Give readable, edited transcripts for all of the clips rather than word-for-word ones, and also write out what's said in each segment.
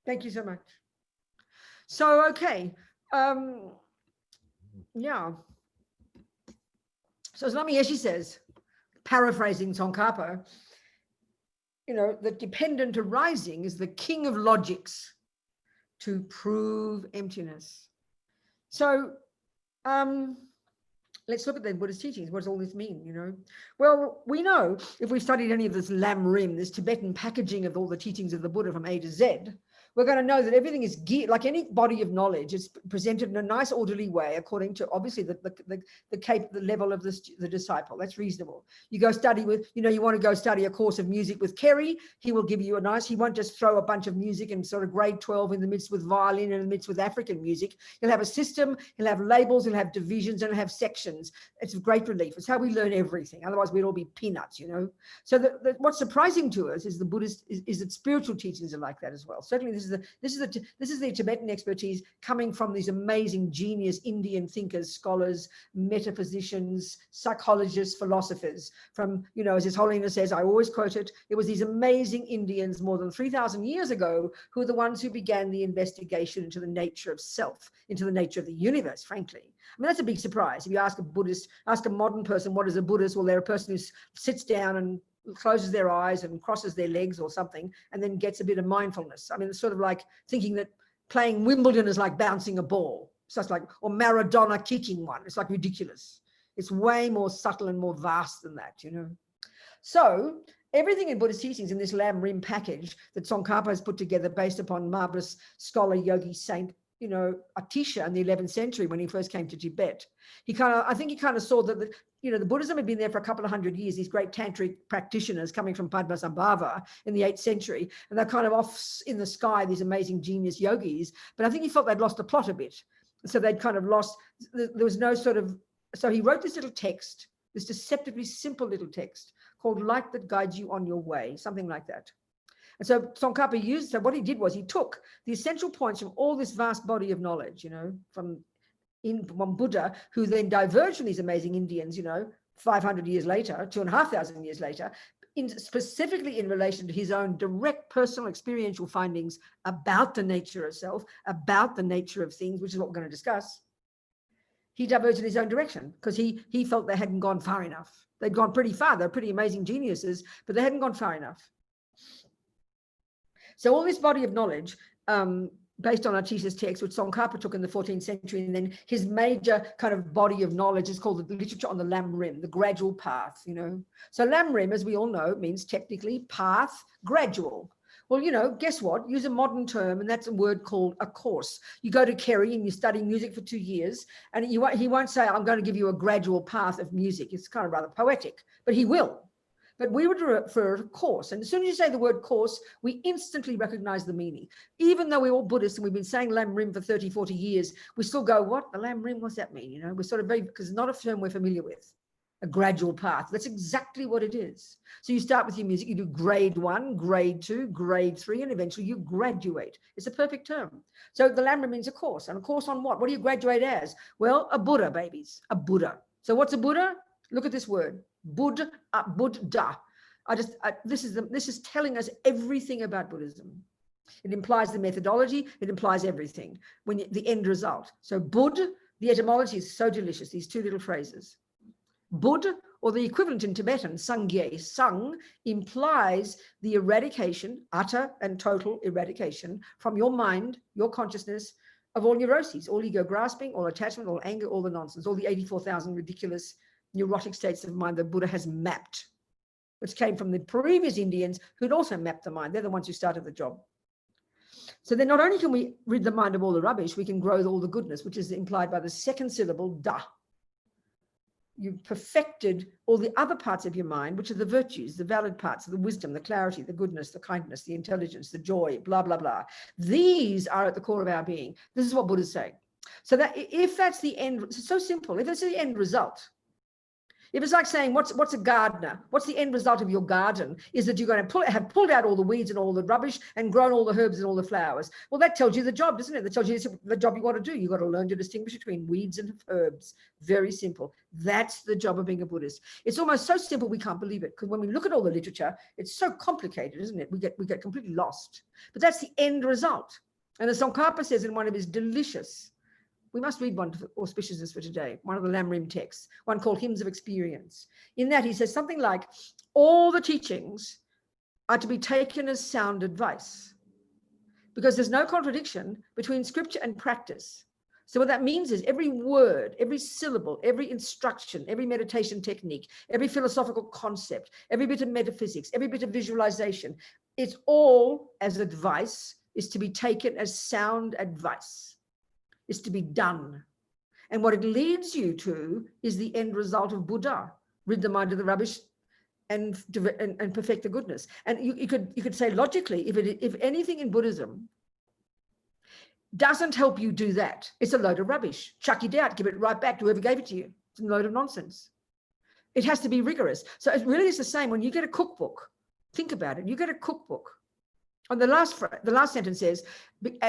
Thank you so much. So, okay. Yeah. So as Lama Yeshe says, paraphrasing Tsongkhapa, the dependent arising is the king of logics to prove emptiness. So let's look at the Buddhist teachings. What does all this mean, Well, we know, if we've studied any of this Lam Rim, this Tibetan packaging of all the teachings of the Buddha from A to Z, we're going to know that everything is geared, like any body of knowledge, it's presented in a nice orderly way according to obviously the level of the disciple. That's reasonable. You go study with, you want to go study a course of music with Kerry, he will give you he won't just throw a bunch of music in sort of grade 12 in the midst with violin and in the midst with African music. He'll have a system, he'll have labels, he'll have divisions, and he'll have sections. It's a great relief. It's how we learn everything. Otherwise we'd all be peanuts, So what's surprising to us is the Buddhist, is that spiritual teachings are like that as well. Certainly this is the Tibetan expertise coming from these amazing genius Indian thinkers, scholars, metaphysicians, psychologists, philosophers. From, as His Holiness says, I always quote it, it was these amazing Indians more than 3,000 years ago who are the ones who began the investigation into the nature of self, into the nature of the universe, frankly. I mean, that's a big surprise. If you ask a modern person, what is a Buddhist? Well, they're a person who sits down and closes their eyes and crosses their legs or something, and then gets a bit of mindfulness. I mean, it's sort of like thinking that playing Wimbledon is like bouncing a ball. So it's like, or Maradona kicking one. It's like ridiculous. It's way more subtle and more vast than that, So everything in Buddhist teachings in this Lam Rim package that Tsongkhapa has put together based upon marvelous scholar, yogi, saint, Atisha in the 11th century when he first came to Tibet. I think he kind of saw that the Buddhism had been there for a couple of hundred years, these great tantric practitioners coming from Padmasambhava in the 8th century, and they're kind of off in the sky, these amazing genius yogis. But I think he felt they'd lost the plot a bit. So they'd kind of lost, there was no sort of, so he wrote this little text, this deceptively simple little text called Light That Guides You on Your Way, something like that. And so Tsongkhapa so what he did was he took the essential points from all this vast body of knowledge, from Buddha, who then diverged from these amazing Indians, 500 years later, 2,500 years later, specifically in relation to his own direct personal experiential findings about the nature of self, about the nature of things, which is what we're going to discuss. He diverged in his own direction because he felt they hadn't gone far enough. They'd gone pretty far. They're pretty amazing geniuses, but they hadn't gone far enough. So all this body of knowledge, based on Atisha's text, which Tsongkhapa took in the 14th century, and then his major kind of body of knowledge is called the literature on the Lam Rim, the gradual path, So Lam Rim, as we all know, means technically path, gradual. Well, guess what? Use a modern term, and that's a word called a course. You go to Kerry and you study music for 2 years, and he won't say, I'm going to give you a gradual path of music. It's kind of rather poetic, but he will. But we would refer to course. And as soon as you say the word course, we instantly recognize the meaning. Even though we're all Buddhists and we've been saying Lam Rim for 30, 40 years, we still go, what? The Lam Rim, what's that mean? We're sort of because it's not a term we're familiar with. A gradual path. That's exactly what it is. So you start with your music, you do grade 1, grade 2, grade 3, and eventually you graduate. It's a perfect term. So the Lam Rim means a course. And a course on what? What do you graduate as? Well, a Buddha, babies. A Buddha. So what's a Buddha? Look at this word. Buddha. This is telling us everything about Buddhism. It implies the methodology. It implies everything. The end result. So Bud, the etymology is so delicious. These two little phrases. Bud, or the equivalent in Tibetan, sangye, sang, implies the eradication, utter and total eradication from your mind, your consciousness, of all neuroses, all ego grasping, all attachment, all anger, all the nonsense, all the 84,000 ridiculous neurotic states of mind that Buddha has mapped, which came from the previous Indians who'd also mapped the mind. They're the ones who started the job. So then not only can we rid the mind of all the rubbish, we can grow all the goodness, which is implied by the second syllable, da. You've perfected all the other parts of your mind, which are the virtues, the valid parts, the wisdom, the clarity, the goodness, the kindness, the intelligence, the joy, blah, blah, blah. These are at the core of our being. This is what Buddha's saying. So that if that's the end, it's so simple. If it's the end result, If it's like saying, what's a gardener? What's the end result of your garden? Is that you're going to have pulled out all the weeds and all the rubbish and grown all the herbs and all the flowers. Well, that tells you the job, doesn't it? That tells you the job you want to do. You've got to learn to distinguish between weeds and herbs. Very simple. That's the job of being a Buddhist. It's almost so simple we can't believe it, because when we look at all the literature, it's so complicated, isn't it? We get completely lost. But that's the end result. And as Tsongkhapa says in one of his delicious, we must read one for auspiciousness for today, one of the Lamrim texts, one called Hymns of Experience. In that he says something like, all the teachings are to be taken as sound advice, because there's no contradiction between scripture and practice. So what that means is every word, every syllable, every instruction, every meditation technique, every philosophical concept, every bit of metaphysics, every bit of visualization, it's all as advice, is to be taken as sound advice. Is to be done. And what it leads you to is the end result of Buddha: rid the mind of the rubbish and perfect the goodness. And you could say logically, if anything in Buddhism doesn't help you do that, it's a load of rubbish. Chuck it out, give it right back to whoever gave it to you. It's a load of nonsense. It has to be rigorous. So it really is the same when you get a cookbook. Think about it. You get a cookbook. And the last sentence says,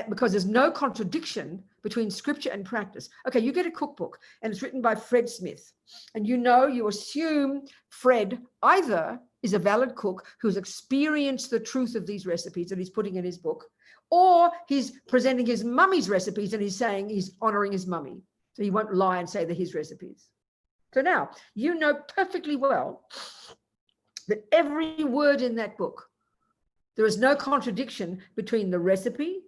because there's no contradiction between scripture and practice. Okay, you get a cookbook and it's written by Fred Smith. And you assume Fred either is a valid cook who's experienced the truth of these recipes that he's putting in his book, or he's presenting his mummy's recipes and he's saying he's honoring his mummy. So he won't lie and say they're his recipes. So now, you know perfectly well that every word in that book, there is no contradiction between the recipe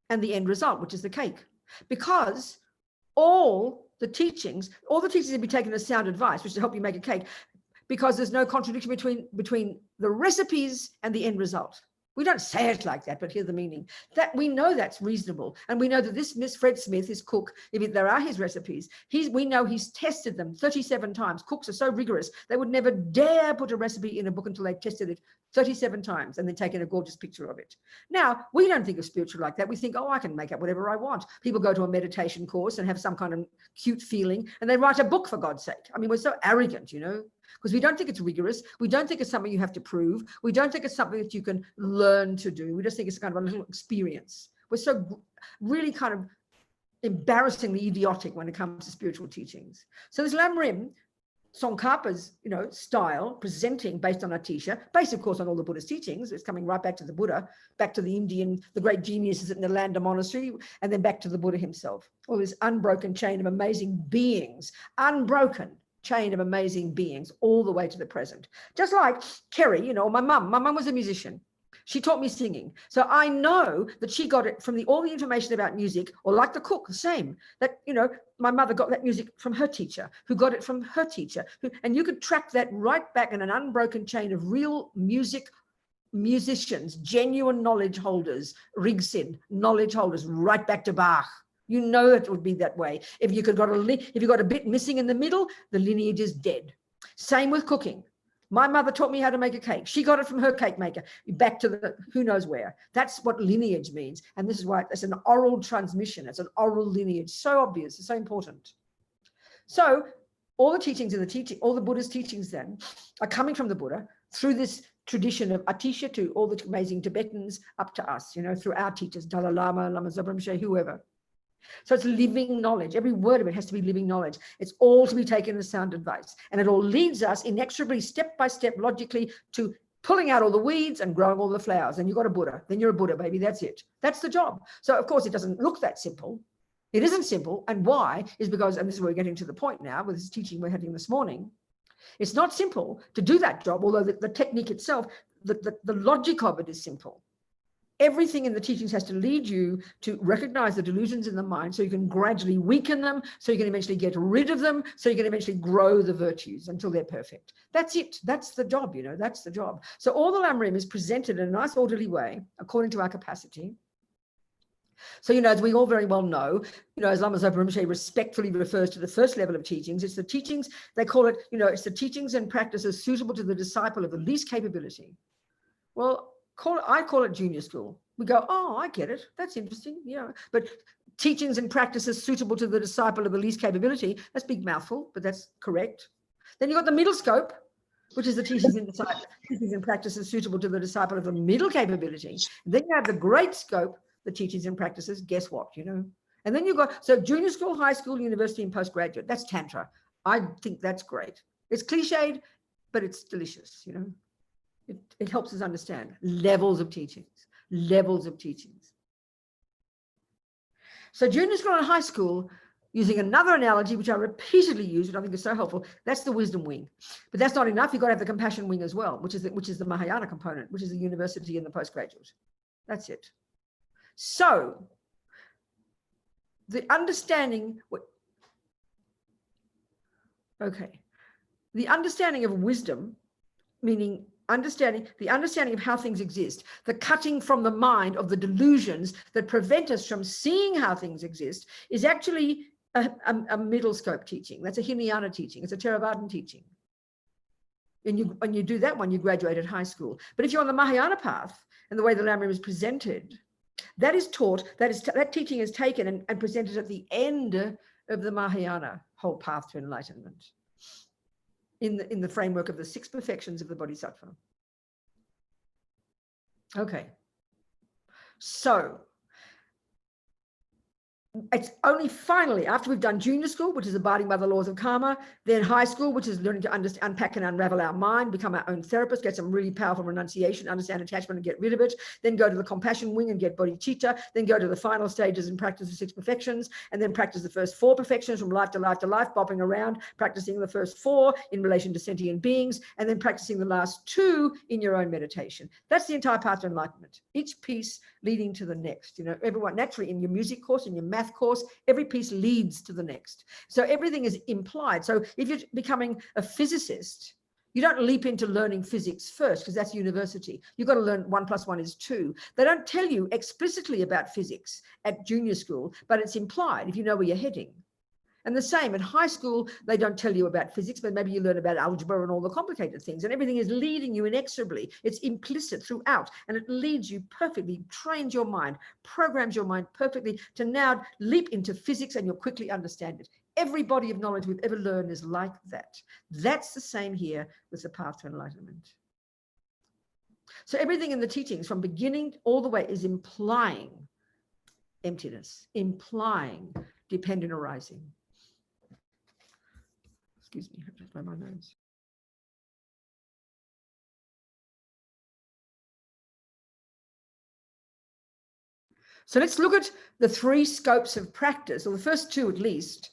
and the end result, which is the cake, because all the teachings will be taken as sound advice, which is to help you make a cake, because there's no contradiction between the recipes and the end result. We don't say it like that, but hear the meaning. That we know that's reasonable. And we know that this Miss Fred Smith, his cook, there are his recipes, we know he's tested them 37 times. Cooks are so rigorous, they would never dare put a recipe in a book until they've tested it 37 times and then taken a gorgeous picture of it. Now, we don't think of spiritual like that. We think, oh, I can make up whatever I want. People go to a meditation course and have some kind of cute feeling and they write a book, for God's sake. I mean, we're so arrogant, because we don't think it's rigorous. We don't think it's something you have to prove. We don't think it's something that you can learn to do. We just think it's kind of a little experience. We're so really kind of embarrassingly idiotic when it comes to spiritual teachings. So this Lamrim, Tsongkhapa's, style, presenting based on Atisha, based, of course, on all the Buddhist teachings. It's coming right back to the Buddha, back to the the great geniuses in the Landa monastery, and then back to the Buddha himself. All this unbroken chain of amazing beings, unbroken chain of amazing beings all the way to the present. Just like Kerry, my mum was a musician. She taught me singing. So I know that she got it from all the information about music, or like the cook, the same, that, my mother got that music from her teacher, who got it from her teacher. And you could track that right back in an unbroken chain of real musicians, genuine knowledge holders, Rigsid, knowledge holders, right back to Bach. You know it would be that way. If you got a bit missing in the middle, the lineage is dead. Same with cooking. My mother taught me how to make a cake. She got it from her cake maker, back to the who knows where. That's what lineage means. And this is why it's an oral transmission. It's an oral lineage. So obvious. It's so important. So all the teachings all the Buddhist teachings then are coming from the Buddha through this tradition of Atisha to all the amazing Tibetans up to us, through our teachers, Dalai Lama, Lama Zopa Rinpoche, whoever. So it's living knowledge. Every word of it has to be living knowledge. It's all to be taken as sound advice. And it all leads us inexorably, step by step, logically, to pulling out all the weeds and growing all the flowers. And you've got a Buddha. Then you're a Buddha, baby. That's it. That's the job. So, of course, it doesn't look that simple. It isn't simple. And why is because, and this is where we're getting to the point now with this teaching we're having this morning, it's not simple to do that job, although the technique itself, the logic of it is simple. Everything in the teachings has to lead you to recognize the delusions in the mind so you can gradually weaken them, so you can eventually get rid of them, so you can eventually grow the virtues until they're perfect. That's it. That's the job, that's the job. So all the Lamrim is presented in a nice orderly way, according to our capacity. So, as we all very well know, as Lama Zopa Rinpoche respectfully refers to the first level of teachings, it's the teachings, they call it, it's the teachings and practices suitable to the disciple of the least capability. Well, I call it junior school. We go, oh, I get it. That's interesting. But teachings and practices suitable to the disciple of the least capability, that's a big mouthful, but that's correct. Then you've got the middle scope, which is the teachings and practices suitable to the disciple of the middle capability. And then you have the great scope, the teachings and practices. Guess what, And then you've got, so junior school, high school, university, and postgraduate. That's Tantra. I think that's great. It's cliched, but it's delicious, It helps us understand levels of teachings. So junior school and high school, using another analogy, which I repeatedly use, which I think is so helpful, that's the wisdom wing. But that's not enough. You've got to have the compassion wing as well, which is the Mahayana component, which is the university and the postgraduate. That's it. So the understanding, the understanding of wisdom, meaning the understanding of how things exist, the cutting from the mind of the delusions that prevent us from seeing how things exist, is actually a middle scope teaching. That's a Hinayana teaching. It's a Theravadan teaching. And when you do that one, you graduate at high school. But if you're on the Mahayana path and the way the Lamrim is presented, that is taught, that teaching is taken and presented at the end of the Mahayana whole path to enlightenment, in the framework of the 6 perfections of the Bodhisattva. Okay. So it's only finally, after we've done junior school, which is abiding by the laws of karma, then high school, which is learning to unpack and unravel our mind, become our own therapist, get some really powerful renunciation, understand attachment and get rid of it, then go to the compassion wing and get bodhicitta, then go to the final stages and practice the 6 perfections, and then practice the first 4 perfections from life to life to life, bopping around, practicing the first 4 in relation to sentient beings, and then practicing the last 2 in your own meditation. That's the entire path to enlightenment. Each piece leading to the next. Everyone, naturally, in your music course, in your math course, every piece leads to the next. So everything is implied. So if you're becoming a physicist, you don't leap into learning physics first, because that's university. You've got to learn 1 + 1 is 2. They don't tell you explicitly about physics at junior school, but it's implied if you know where you're heading. And the same, in high school, they don't tell you about physics, but maybe you learn about algebra and all the complicated things, and everything is leading you inexorably. It's implicit throughout, and it leads you perfectly, trains your mind, programs your mind perfectly to now leap into physics, and you'll quickly understand it. Every body of knowledge we've ever learned is like that. That's the same here with the path to enlightenment. So everything in the teachings from beginning all the way is implying emptiness, implying dependent arising. Excuse me, I have to blow my nose. So let's look at the 3 scopes of practice, or the first 2 at least,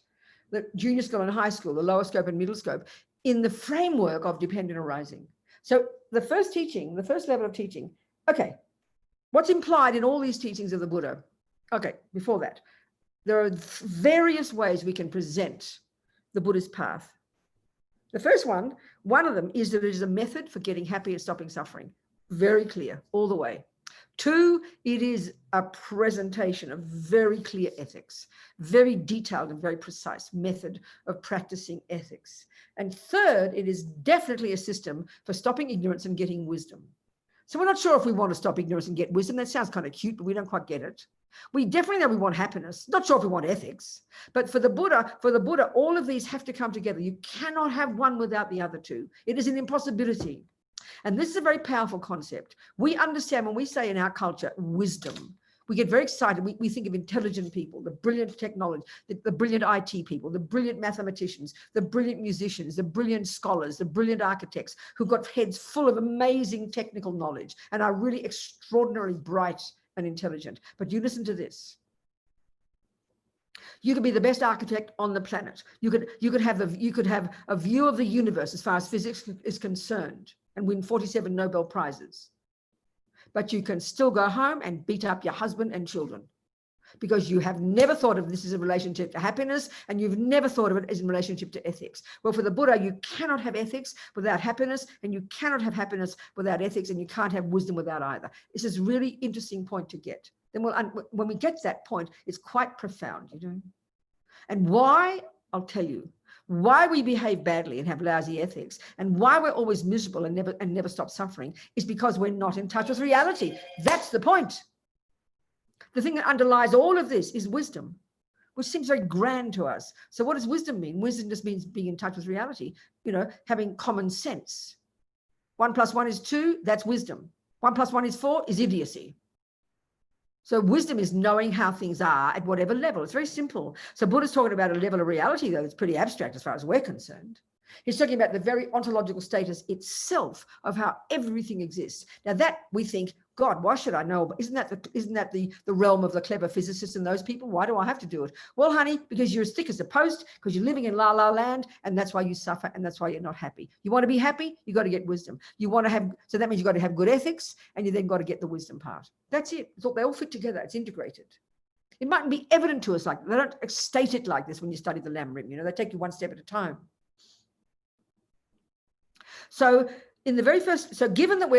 the junior school and high school, the lower scope and middle scope, in the framework of dependent arising. So the first teaching, the first level of teaching, okay, what's implied in all these teachings of the Buddha? Okay, before that, there are various ways we can present the Buddhist path. The first one of them is that it is a method for getting happy and stopping suffering. Very clear, all the way. 2, it is a presentation of very clear ethics, very detailed and very precise method of practicing ethics. And 3rd, it is definitely a system for stopping ignorance and getting wisdom. So we're not sure if we want to stop ignorance and get wisdom. That sounds kind of cute, but we don't quite get it. We definitely know we want happiness. Not sure if we want ethics, but for the Buddha, all of these have to come together. You cannot have one without the other 2. It is an impossibility. And this is a very powerful concept. We understand when we say in our culture, wisdom, we get very excited. We think of intelligent people, the brilliant technology, the brilliant IT people, the brilliant mathematicians, the brilliant musicians, the brilliant scholars, the brilliant architects who've got heads full of amazing technical knowledge and are really extraordinarily bright and intelligent. But you listen to this. You could be the best architect on the planet. You could have a view of the universe as far as physics is concerned and win 47 Nobel Prizes. But you can still go home and beat up your husband and children because you have never thought of this as a relationship to happiness, and you've never thought of it as in relationship to ethics. Well, for the Buddha, you cannot have ethics without happiness, and you cannot have happiness without ethics, and you can't have wisdom without either. This is a really interesting point to get. Then when we get to that point, it's quite profound, And why? I'll tell you. Why we behave badly and have lousy ethics, and why we're always miserable and never stop suffering, is because we're not in touch with reality. That's the point. The thing that underlies all of this is wisdom. which seems very grand to us. So what does wisdom mean? Wisdom just means being in touch with reality, having common sense. 1 + 1 is 2, that's wisdom. 1 + 1 is 4 is idiocy. So wisdom is knowing how things are at whatever level. It's very simple. So Buddha's talking about a level of reality, though, that's pretty abstract as far as we're concerned. He's talking about the very ontological status itself of how everything exists. Now that we think, God, why should I know? Isn't that the realm of the clever physicists and those people? Why do I have to do it? Well, honey, because you're as thick as a post, because you're living in la la land, and that's why you suffer, and that's why you're not happy. You want to be happy, you got to get wisdom. You want to have, so that means you got to have good ethics, and you then got to get the wisdom part. That's it. They all fit together. It's integrated. It mightn't be evident to us like they don't state it like this when you study the Lam Rim. They take you one step at a time. So in the very first, so given that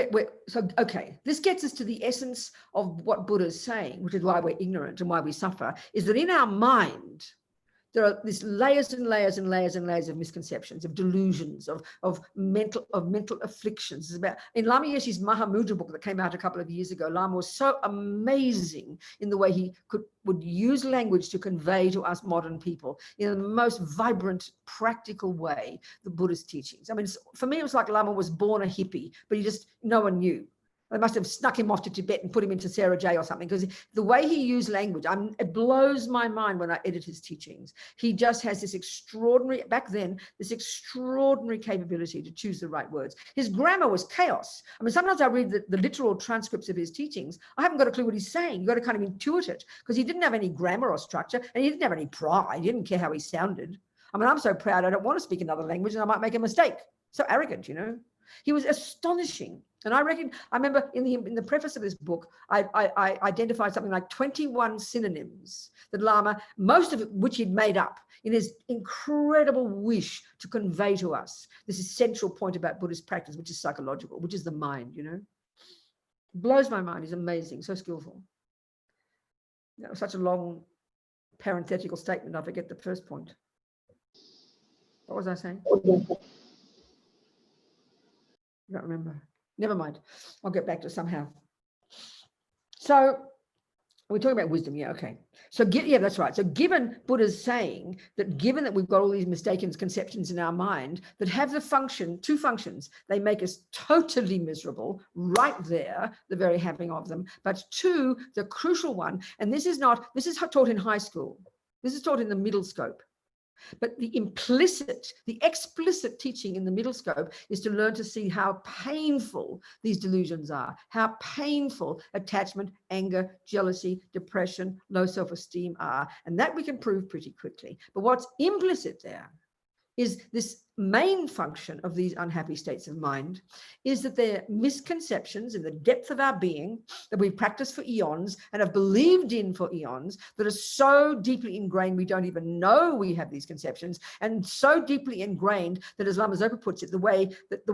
okay, this gets us to the essence of what Buddha is saying, which is why we're ignorant and why we suffer, is that in our mind, there are these layers and layers and layers and layers of misconceptions, of delusions, of mental afflictions. It's about, in Lama Yeshe's Mahamudra book that came out a couple of years ago, Lama was so amazing in the way he would use language to convey to us modern people in the most vibrant, practical way the Buddhist teachings. I mean, for me, it was like Lama was born a hippie, but no one knew. They must have snuck him off to Tibet and put him into Sarah J or something, because the way he used language, it blows my mind when I edit his teachings. He just has this extraordinary, back then, this extraordinary capability to choose the right words. His grammar was chaos. I mean, sometimes I read the literal transcripts of his teachings. I haven't got a clue what he's saying. You've got to kind of intuit it, because he didn't have any grammar or structure, and he didn't have any pride. He didn't care how he sounded. I mean, I'm so proud I don't want to speak another language and I might make a mistake. So arrogant, He was astonishing. And I remember in the preface of this book, I identified something like 21 synonyms that Lama, most of it which he'd made up in his incredible wish to convey to us this essential point about Buddhist practice, which is psychological, which is the mind, It blows my mind. He's amazing, so skillful. That was such a long parenthetical statement. I forget the first point. What was I saying? I don't remember. Never mind. I'll get back to it somehow. So we're talking about wisdom. Yeah, okay. So that's right. So given Buddha's saying that given that we've got all these mistaken conceptions in our mind that have two functions, they make us totally miserable right there, the very having of them. But two, the crucial one, and this is taught in high school. This is taught in the middle scope. But the explicit teaching in the middle scope is to learn to see how painful these delusions are, how painful attachment, anger, jealousy, depression, low self-esteem are. And that we can prove pretty quickly. But what's implicit there is this main function of these unhappy states of mind is that they're misconceptions in the depth of our being that we've practiced for eons and have believed in for eons that are so deeply ingrained we don't even know we have these conceptions, and so deeply ingrained that, as Lama Zopa puts it, the way that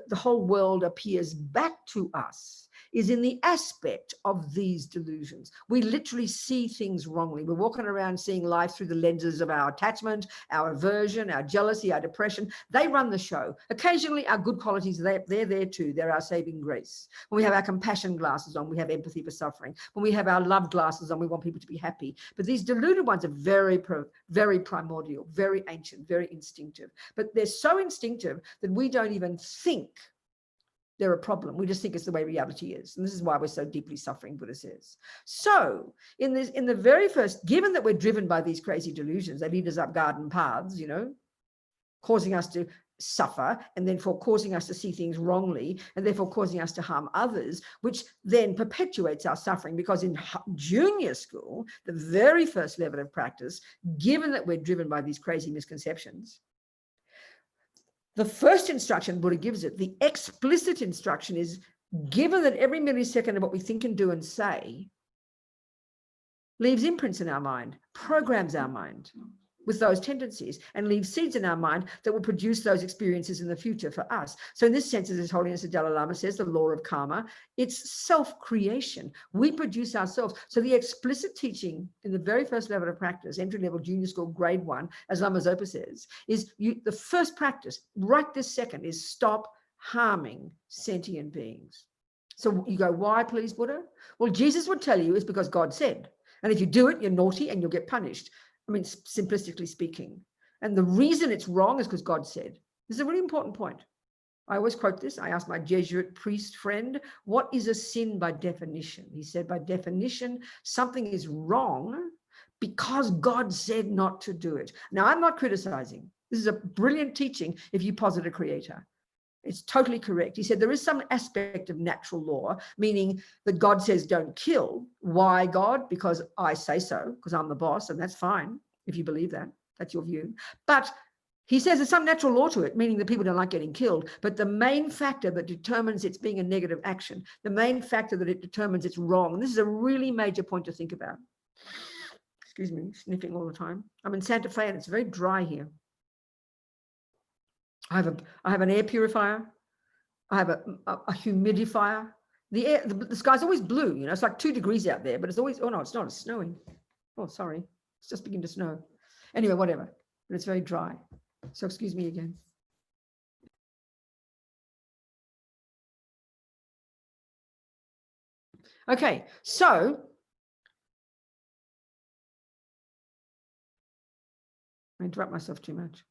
the whole world appears back to us is in the aspect of these delusions. We literally see things wrongly. We're walking around seeing life through the lenses of our attachment, our aversion, our jealousy, our depression. They run the show. Occasionally, our good qualities, they're there too. They're our saving grace. When we have our compassion glasses on, we have empathy for suffering. When we have our love glasses on, we want people to be happy. But these deluded ones are very primordial, very ancient, very instinctive. But they're so instinctive that we don't even think they're a problem. We just think it's the way reality is. And this is why we're so deeply suffering, Buddha says. So in the very first, given that we're driven by these crazy delusions, they lead us up garden paths, causing us to suffer, and therefore causing us to see things wrongly, and therefore causing us to harm others, which then perpetuates our suffering. Because in junior school, the very first level of practice, given that we're driven by these crazy misconceptions, the first instruction Buddha gives it, the explicit instruction, is given that every millisecond of what we think and do and say leaves imprints in our mind, programs our mind with those tendencies, and leaves seeds in our mind that will produce those experiences in the future for us. So in this sense, as His Holiness the Dalai Lama says, the law of karma, it's self-creation. We produce ourselves. So the explicit teaching in the very first level of practice, entry level, junior school, grade 1, as Lama Zopa says, is the first practice right this second is stop harming sentient beings. So you go, why, please, Buddha? Well, Jesus would tell you it's because God said. And if you do it, you're naughty and you'll get punished. I mean, simplistically speaking. And the reason it's wrong is because God said. This is a really important point. I always quote this. I asked my Jesuit priest friend, what is a sin by definition? He said, by definition, something is wrong because God said not to do it. Now, I'm not criticizing. This is a brilliant teaching if you posit a creator. It's totally correct. He said there is some aspect of natural law, meaning that God says don't kill. Why, God? Because I say so, because I'm the boss, and that's fine if you believe that. That's your view. But he says there's some natural law to it, meaning that people don't like getting killed. But the main factor that determines it's being a negative action, the main factor that it determines it's wrong, and this is a really major point to think about. Excuse me, sniffing all the time. I'm in Santa Fe and it's very dry here. I have an air purifier. I have a humidifier. The sky's always blue, you know, it's like 2 degrees out there, but it's always, oh no, it's not, it's snowing. Oh, sorry, it's just beginning to snow. Anyway, whatever, but it's very dry. So excuse me again. Okay, so I interrupt myself too much.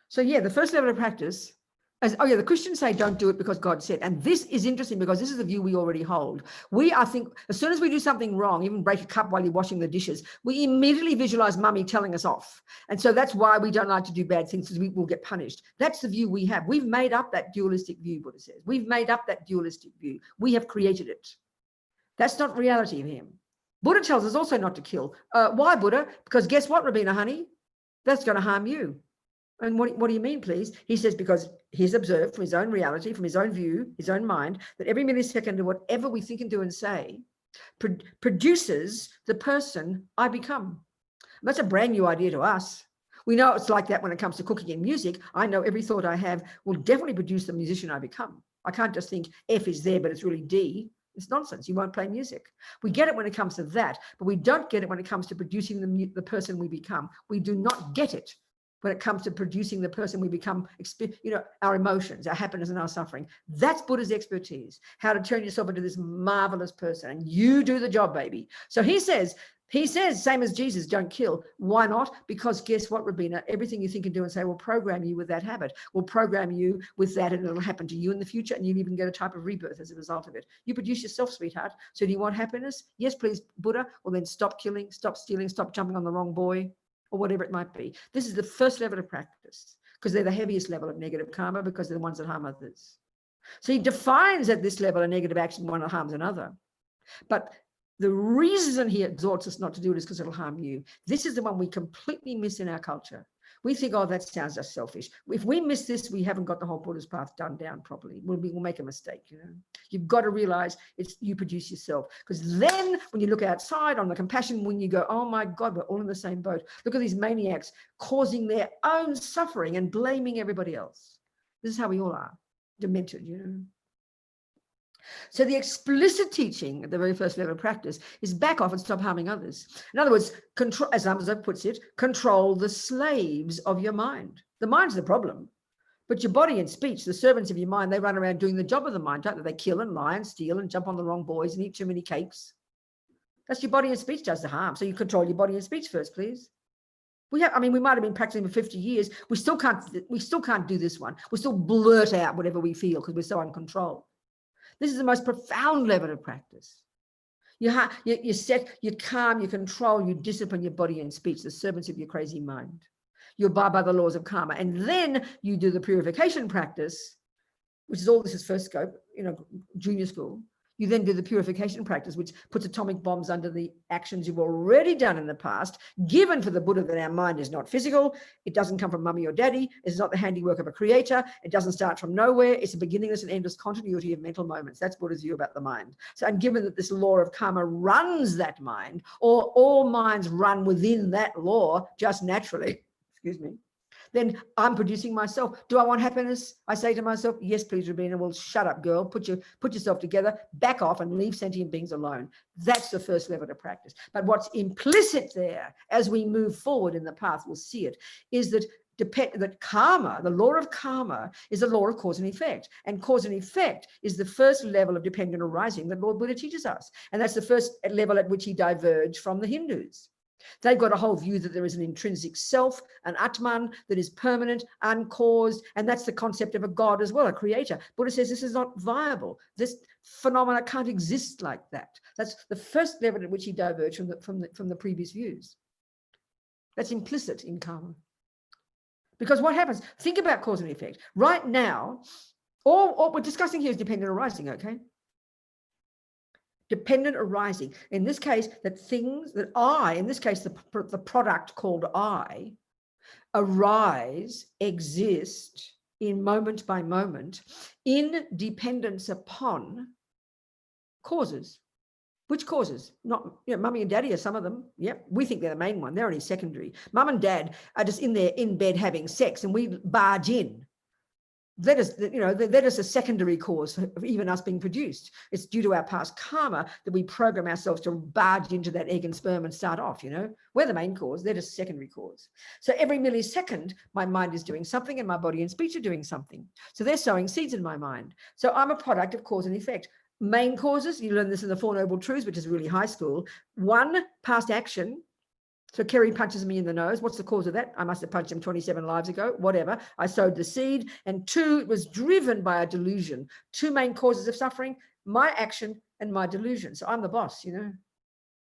So yeah, the first level of practice, the Christians say don't do it because God said. And this is interesting because this is the view we already hold. I think as soon as we do something wrong, even break a cup while you're washing the dishes, we immediately visualize mummy telling us off. And so that's why we don't like to do bad things, because we will get punished. That's the view we have. We've made up that dualistic view, Buddha says. We've made up that dualistic view. We have created it. That's not reality of him. Buddha tells us also not to kill. Why, Buddha? Because guess what, Robina, honey? That's going to harm you. And what do you mean, please? He says, because he's observed from his own reality, from his own view, his own mind, that every millisecond of whatever we think and do and say produces the person I become. And that's a brand new idea to us. We know it's like that when it comes to cooking and music. I know every thought I have will definitely produce the musician I become. I can't just think F is there, but it's really D. It's nonsense. You won't play music. We get it when it comes to that, but we don't get it when it comes to producing the person we become. We do not get it when it comes to producing the person we become, you know, our emotions, our happiness and our suffering. That's Buddha's expertise, how to turn yourself into this marvelous person. And you do the job, baby. So he says, same as Jesus, don't kill. Why not? Because guess what, Robina? Everything you think and do and say will program you with that habit, will program you with that, and it'll happen to you in the future, and you'll even get a type of rebirth as a result of it. You produce yourself, sweetheart. So do you want happiness? Yes, please, Buddha. Well, then stop killing, stop stealing, stop jumping on the wrong boy, or whatever it might be. This is the first level of practice, because they're the heaviest level of negative karma, because they're the ones that harm others. So he defines at this level a negative action, one that harms another. But the reason he exhorts us not to do it is because it'll harm you. This is the one we completely miss in our culture. We think, oh, that sounds just selfish. If we miss this, we haven't got the whole Buddhist path done down properly. We'll make a mistake, you know. You've got to realize it's you produce yourself. Because then when you look outside on the compassion, when you go, oh my God, we're all in the same boat. Look at these maniacs causing their own suffering and blaming everybody else. This is how we all are, demented, you know. So the explicit teaching at the very first level of practice is back off and stop harming others. In other words, control, as Lama puts it, control the slaves of your mind. The mind's the problem, but your body and speech, the servants of your mind, they run around doing the job of the mind, don't they? They kill and lie and steal and jump on the wrong boys and eat too many cakes. That's your body and speech does the harm. So you control your body and speech first, please. We might have been practicing for 50 years. We still can't do this one. We still blurt out whatever we feel because we're so uncontrolled. This is the most profound level of practice. You set, you calm, you control, you discipline your body and speech, the servants of your crazy mind. You abide by the laws of karma. And then you do the purification practice, which is all this is first scope, you know, junior school. You then do the purification practice, which puts atomic bombs under the actions you've already done in the past, given for the Buddha that our mind is not physical. It doesn't come from mummy or daddy. It's not the handiwork of a creator. It doesn't start from nowhere. It's a beginningless and endless continuity of mental moments. That's Buddha's view about the mind. So, and given that this law of karma runs that mind, or all minds run within that law just naturally, excuse me, then I'm producing myself. Do I want happiness? I say to myself, yes, please, Robina. Well, shut up, girl. Put yourself together, back off and leave sentient beings alone. That's the first level of practice. But what's implicit there as we move forward in the path, we'll see it, is that karma, the law of karma, is a law of cause and effect. And cause and effect is the first level of dependent arising that Lord Buddha teaches us. And that's the first level at which he diverged from the Hindus. They've got a whole view that there is an intrinsic self, an Atman, that is permanent, uncaused, and that's the concept of a God as well, a creator. Buddha says this is not viable. This phenomena can't exist like that. That's the first level at which he diverged from the previous views. That's implicit in karma. Because what happens, think about cause and effect. Right now, all what we're discussing here is dependent arising, okay? Dependent arising. In this case, that things that I, in this case, the product called I, arise, exist in moment by moment, in dependence upon causes. Which causes? Not, mummy and daddy are some of them. Yep, we think they're the main one. They're only secondary. Mum and dad are just in bed having sex, and we barge in. That is a secondary cause of even us being produced. It's due to our past karma that we program ourselves to barge into that egg and sperm and start off, We're the main cause, they're just secondary cause. So every millisecond, my mind is doing something and my body and speech are doing something. So they're sowing seeds in my mind. So I'm a product of cause and effect. Main causes, you learn this in the Four Noble Truths, which is really high school. 1, past action. So Kerry punches me in the nose. What's the cause of that? I must have punched him 27 lives ago, whatever. I sowed the seed. And 2, it was driven by a delusion. 2 main causes of suffering, my action and my delusion. So I'm the boss,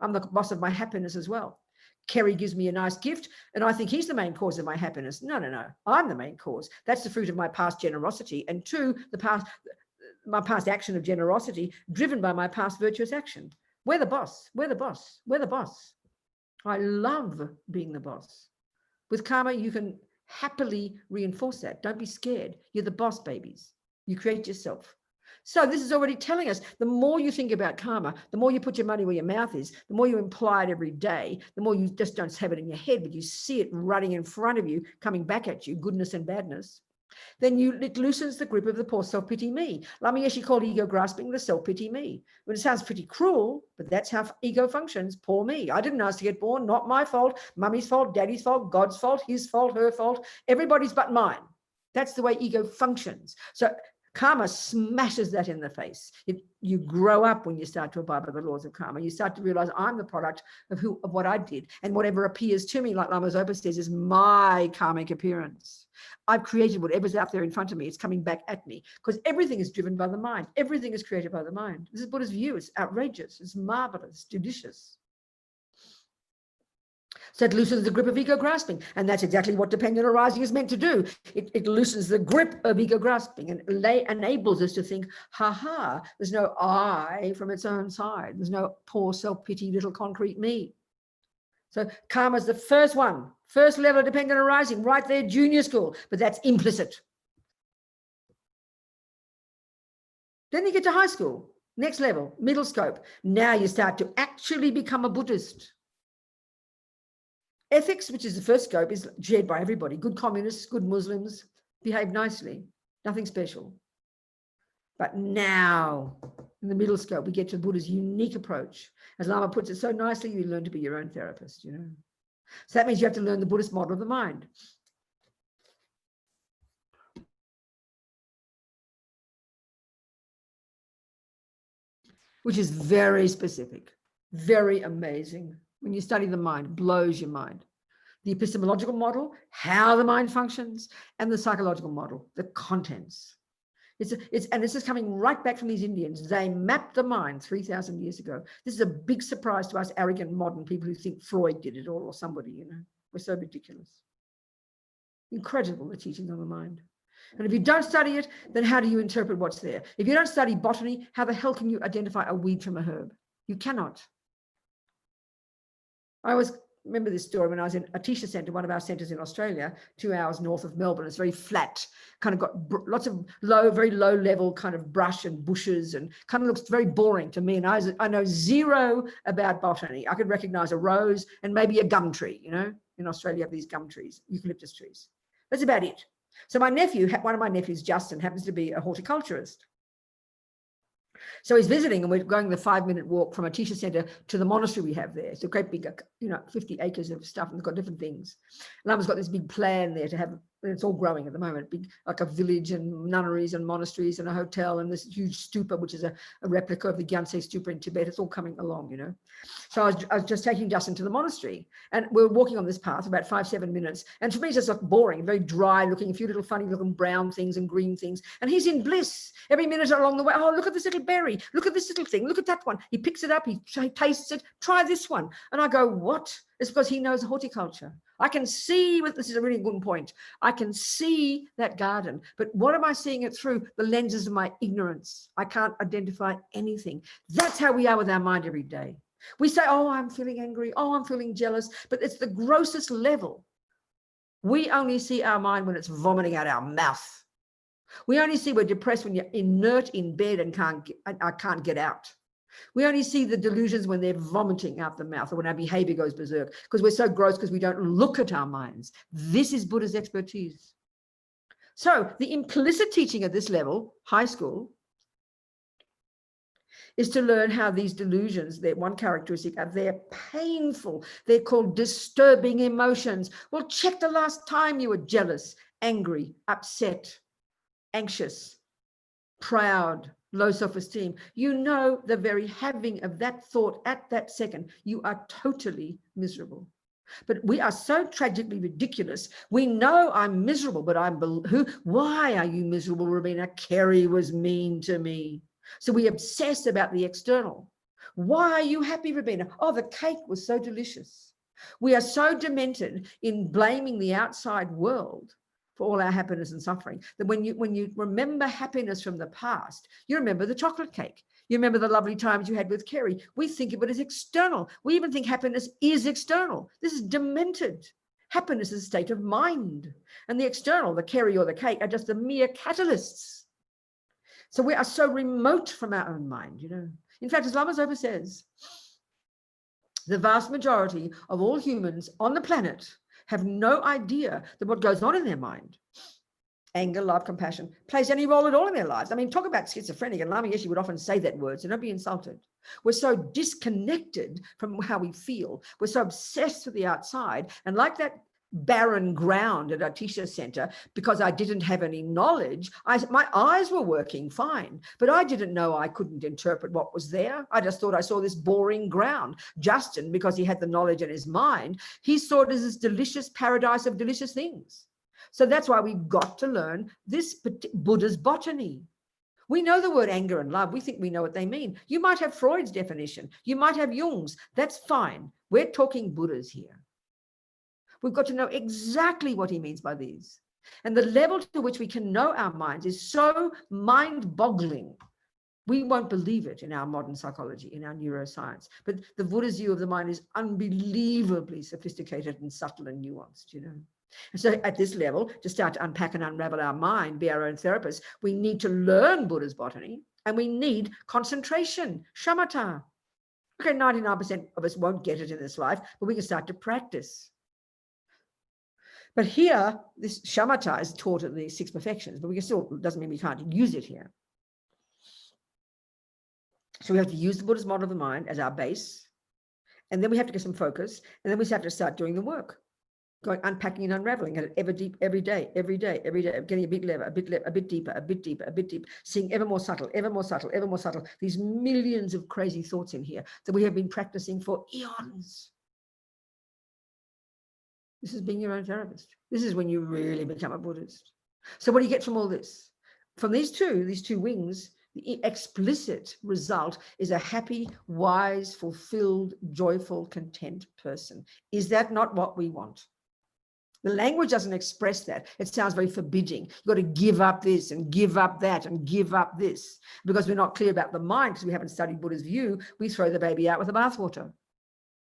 I'm the boss of my happiness as well. Kerry gives me a nice gift and I think he's the main cause of my happiness. No. I'm the main cause. That's the fruit of my past generosity. And 2, my past action of generosity driven by my past virtuous action. We're the boss. We're the boss. We're the boss. I love being the boss. With karma, you can happily reinforce that. Don't be scared. You're the boss, babies. You create yourself. So this is already telling us the more you think about karma, the more you put your money where your mouth is, the more you imply it every day, the more you just don't have it in your head, but you see it running in front of you, coming back at you, goodness and badness. Then it loosens the grip of the poor self-pity me. Lama Yeshe called ego grasping the self-pity me. Well, it sounds pretty cruel, but that's how ego functions. Poor me. I didn't ask to get born. Not my fault. Mummy's fault, daddy's fault, God's fault, his fault, her fault. Everybody's but mine. That's the way ego functions. So karma smashes that in the face. You grow up when you start to abide by the laws of karma. You start to realize I'm the product of what I did. And whatever appears to me, like Lama Zopa says, is my karmic appearance. I've created whatever's out there in front of me. It's coming back at me because everything is driven by the mind. Everything is created by the mind. This is Buddha's view. It's outrageous. It's marvelous, judicious. So it loosens the grip of ego grasping. And that's exactly what dependent arising is meant to do. It loosens the grip of ego grasping and enables us to think, there's no I from its own side. There's no poor self-pity little concrete me. So karma is the first one, first level of dependent arising, right there, junior school, but that's implicit. Then you get to high school, next level, middle scope. Now you start to actually become a Buddhist. Ethics, which is the first scope, is shared by everybody. Good communists, good Muslims, behave nicely, nothing special. But now, in the middle scope, we get to Buddha's unique approach. As Lama puts it so nicely, you learn to be your own therapist, So that means you have to learn the Buddhist model of the mind. Which is very specific, very amazing. When you study the mind, blows your mind. The epistemological model, how the mind functions, and the psychological model, the contents. And this is coming right back from these Indians. They mapped the mind 3,000 years ago. This is a big surprise to us arrogant modern people who think Freud did it all or somebody, We're so ridiculous. Incredible, the teaching on the mind. And if you don't study it, then how do you interpret what's there? If you don't study botany, how the hell can you identify a weed from a herb? You cannot. I always remember this story when I was in a teacher centre, one of our centres in Australia, 2 hours north of Melbourne. It's very flat, kind of got lots of very low level kind of brush and bushes and kind of looks very boring to me. And I know zero about botany. I could recognise a rose and maybe a gum tree, In Australia, you have these gum trees, eucalyptus trees. That's about it. So one of my nephews, Justin, happens to be a horticulturist. So he's visiting and we're going the 5-minute walk from a teacher centre to the monastery we have there. It's a great big, 50 acres of stuff and they've got different things. Lama's got this big plan there to have it's all growing at the moment, big, like a village and nunneries and monasteries and a hotel and this huge stupa, which is a replica of the Gyantse stupa in Tibet. It's all coming along, you know. So I was just taking Justin to the monastery, and we're walking on this path about 5-7 minutes. And for me, it's just like boring, very dry looking, a few little funny looking brown things and green things. And he's in bliss every minute along the way. Oh, look at this little berry. Look at this little thing. Look at that one. He picks it up. He tastes it. Try this one. And I go, what? It's because he knows horticulture. I can see, this is a really good point, I can see that garden, but what am I seeing it through? The lenses of my ignorance. I can't identify anything. That's how we are with our mind every day. We say, oh, I'm feeling angry. Oh, I'm feeling jealous, but it's the grossest level. We only see our mind when it's vomiting out our mouth. We only see we're depressed when you're inert in bed and can't get out. We only see the delusions when they're vomiting out the mouth or when our behavior goes berserk, because we're so gross because we don't look at our minds. This is Buddha's expertise. So the implicit teaching at this level, high school, is to learn how these delusions, their one characteristic, they're painful. They're called disturbing emotions. Well, check the last time you were jealous, angry, upset, anxious, proud, low self-esteem. You know, the very having of that thought at that second, you are totally miserable. But we are so tragically ridiculous. We know I'm miserable, but why are you miserable, Robina? Kerry was mean to me. So we obsess about the external. Why are you happy, Robina? Oh, the cake was so delicious. We are so demented in blaming the outside world for all our happiness and suffering, that when you remember happiness from the past, you remember the chocolate cake. You remember the lovely times you had with Kerry. We think of it as external. We even think happiness is external. This is demented. Happiness is a state of mind. And the external, the Kerry or the cake, are just the mere catalysts. So we are so remote from our own mind, you know. In fact, as Lama Zopa says, the vast majority of all humans on the planet have no idea that what goes on in their mind, anger, love, compassion, plays any role at all in their lives. I mean, talk about schizophrenic, and Lama Yeshe would often say that word, so don't be insulted. We're so disconnected from how we feel. We're so obsessed with the outside, and like that barren ground at our teacher center, because I didn't have any knowledge, my eyes were working fine, but I didn't know, I couldn't interpret what was there. I just thought I saw this boring ground. Justin, because he had the knowledge in his mind, he saw it as this delicious paradise of delicious things. So that's why we've got to learn this Buddha's botany. We know the word anger and love. We think we know what they mean. You might have Freud's definition. You might have Jung's. That's fine. We're talking Buddha's here. We've got to know exactly what he means by these. And the level to which we can know our minds is so mind-boggling. We won't believe it in our modern psychology, in our neuroscience. But the Buddha's view of the mind is unbelievably sophisticated and subtle and nuanced, you know. And so at this level, to start to unpack and unravel our mind, be our own therapist, we need to learn Buddha's botany, and we need concentration, shamatha. Okay, 99% of us won't get it in this life, but we can start to practice. But here, this shamatha is taught in the 6 perfections, but we can still, doesn't mean we can't use it here. So we have to use the Buddhist model of the mind as our base, and then we have to get some focus, and then we have to start doing the work, going unpacking and unraveling it every day, getting a bit clever, a bit deeper, seeing ever more subtle, these millions of crazy thoughts in here that we have been practicing for eons. This is being your own therapist. This is when you really become a Buddhist. So what do you get from all this? From these two wings, the explicit result is a happy, wise, fulfilled, joyful, content person. Is that not what we want? The language doesn't express that. It sounds very forbidding. You've got to give up this and give up that and give up this. Because we're not clear about the mind, because we haven't studied Buddha's view, we throw the baby out with the bathwater.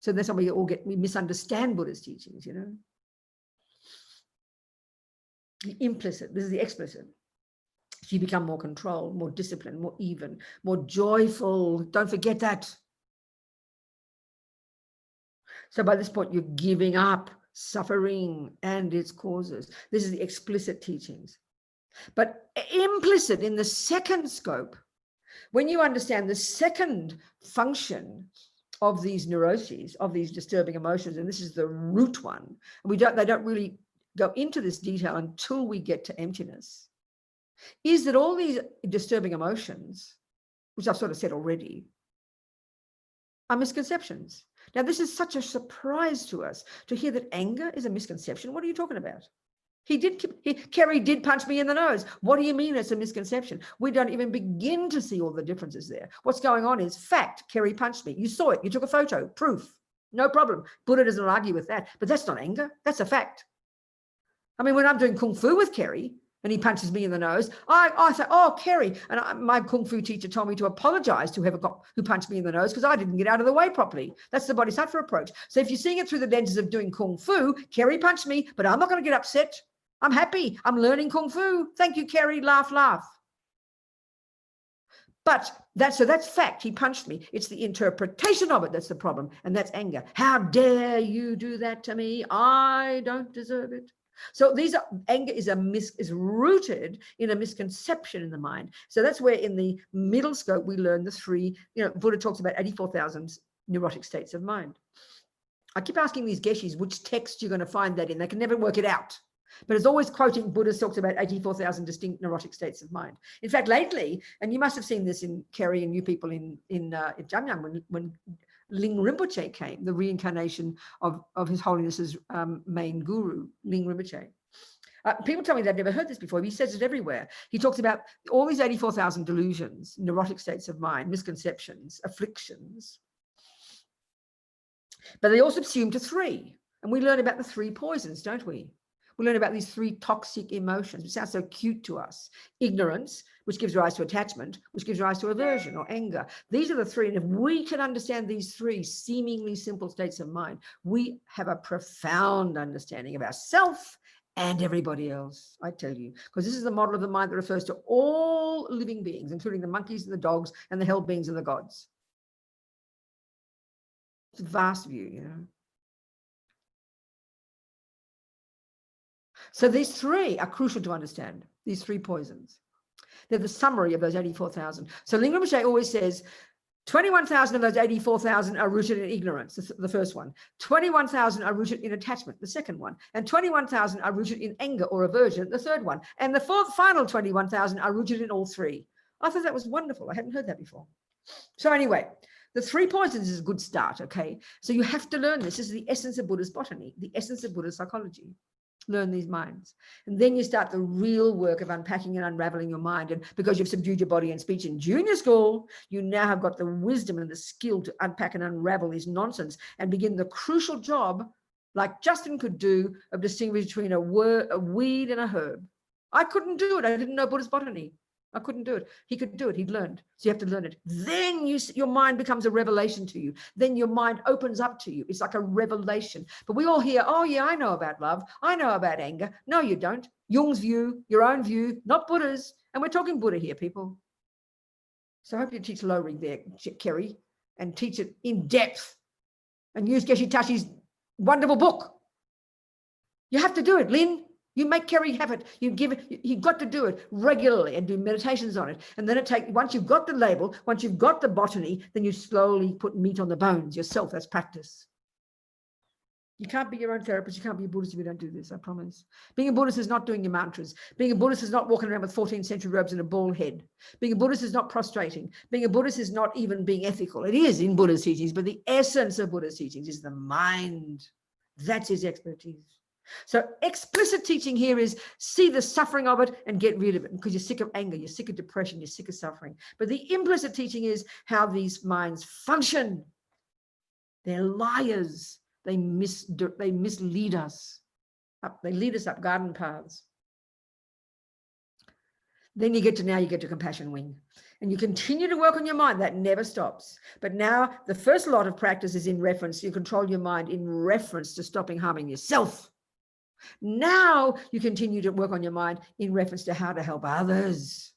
So that's how we misunderstand Buddha's teachings, you know. The implicit, this is the explicit. So you become more controlled, more disciplined, more even, more joyful. Don't forget that. So by this point, you're giving up suffering and its causes. This is the explicit teachings. But implicit in the second scope, when you understand the second function of these neuroses, of these disturbing emotions, and this is the root one, and they don't really go into this detail until we get to emptiness, is that all these disturbing emotions, which I've sort of said already, are misconceptions. Now, this is such a surprise to us to hear that anger is a misconception. What are you talking about? Kerry did punch me in the nose. What do you mean it's a misconception? We don't even begin to see all the differences there. What's going on is fact. Kerry punched me. You saw it. You took a photo. Proof. No problem. Buddha doesn't argue with that. But that's not anger. That's a fact. I mean, when I'm doing Kung Fu with Kerry and he punches me in the nose, I say, oh, Kerry. And my Kung Fu teacher told me to apologize to whoever who punched me in the nose because I didn't get out of the way properly. That's the Bodhisattva approach. So if you're seeing it through the lenses of doing Kung Fu, Kerry punched me, but I'm not going to get upset. I'm happy. I'm learning Kung Fu. Thank you, Kerry. Laugh, laugh. But that's fact. He punched me. It's the interpretation of it that's the problem. And that's anger. How dare you do that to me? I don't deserve it. So anger is rooted in a misconception in the mind. So that's where in the middle scope, we learn the three, Buddha talks about 84,000 neurotic states of mind. I keep asking these geshis which text you're going to find that in. They can never work it out. But it's always quoting Buddha talks about 84,000 distinct neurotic states of mind. In fact, lately, and you must have seen this in Kerry and you people in Jamyang when Ling Rinpoche came, the reincarnation of His Holiness's main guru, Ling Rinpoche. People tell me they've never heard this before. He says it everywhere. He talks about all these 84,000 delusions, neurotic states of mind, misconceptions, afflictions. But they all subsume to three. And we learn about the three poisons, don't we? We learn about these three toxic emotions, which sound so cute to us. Ignorance, which gives rise to attachment, which gives rise to aversion or anger. These are the three. And if we can understand these three seemingly simple states of mind, we have a profound understanding of ourselves and everybody else, I tell you. Because this is the model of the mind that refers to all living beings, including the monkeys and the dogs and the hell beings and the gods. It's a vast view, So these three are crucial to understand, these three poisons. They're the summary of those 84,000. So Ling Rinpoche always says 21,000 of those 84,000 are rooted in ignorance, the first one. 21,000 are rooted in attachment, the second one. And 21,000 are rooted in anger or aversion, the third one. And the final 21,000 are rooted in all three. I thought that was wonderful. I hadn't heard that before. So anyway, the three poisons is a good start, okay? So you have to learn this. This is the essence of Buddhist botany, the essence of Buddhist psychology. Learn these minds. And then you start the real work of unpacking and unraveling your mind. And because you've subdued your body and speech in junior school, you now have got the wisdom and the skill to unpack and unravel this nonsense and begin the crucial job, like Justin could do, of distinguishing between a weed and a herb. I couldn't do it. I didn't know Buddhist botany. I couldn't do it. He could do it. He'd learned. So you have to learn it. Then your mind becomes a revelation to you. Then your mind opens up to you. It's like a revelation. But we all hear, oh, yeah, I know about love. I know about anger. No, you don't. Jung's view, your own view, not Buddha's. And we're talking Buddha here, people. So I hope you teach low rig there, Kerry, and teach it in depth. And use Geshe Tashi's wonderful book. You have to do it, Lynn. You make Kerry have it. You give it. You've got to do it regularly and do meditations on it. And then once you've got the label, once you've got the botany, then you slowly put meat on the bones yourself. That's practice. You can't be your own therapist. You can't be a Buddhist if you don't do this, I promise. Being a Buddhist is not doing your mantras. Being a Buddhist is not walking around with 14th century robes and a bald head. Being a Buddhist is not prostrating. Being a Buddhist is not even being ethical. It is in Buddha's teachings, but the essence of Buddha's teachings is the mind. That's his expertise. So explicit teaching here is see the suffering of it and get rid of it because you're sick of anger, you're sick of depression, you're sick of suffering. But the implicit teaching is how these minds function. They're liars. They mislead us. They lead us up garden paths. Then you get to compassion wing. And you continue to work on your mind. That never stops. But now the first lot of practice is in reference. You control your mind in reference to stopping harming yourself. Now you continue to work on your mind in reference to how to help others.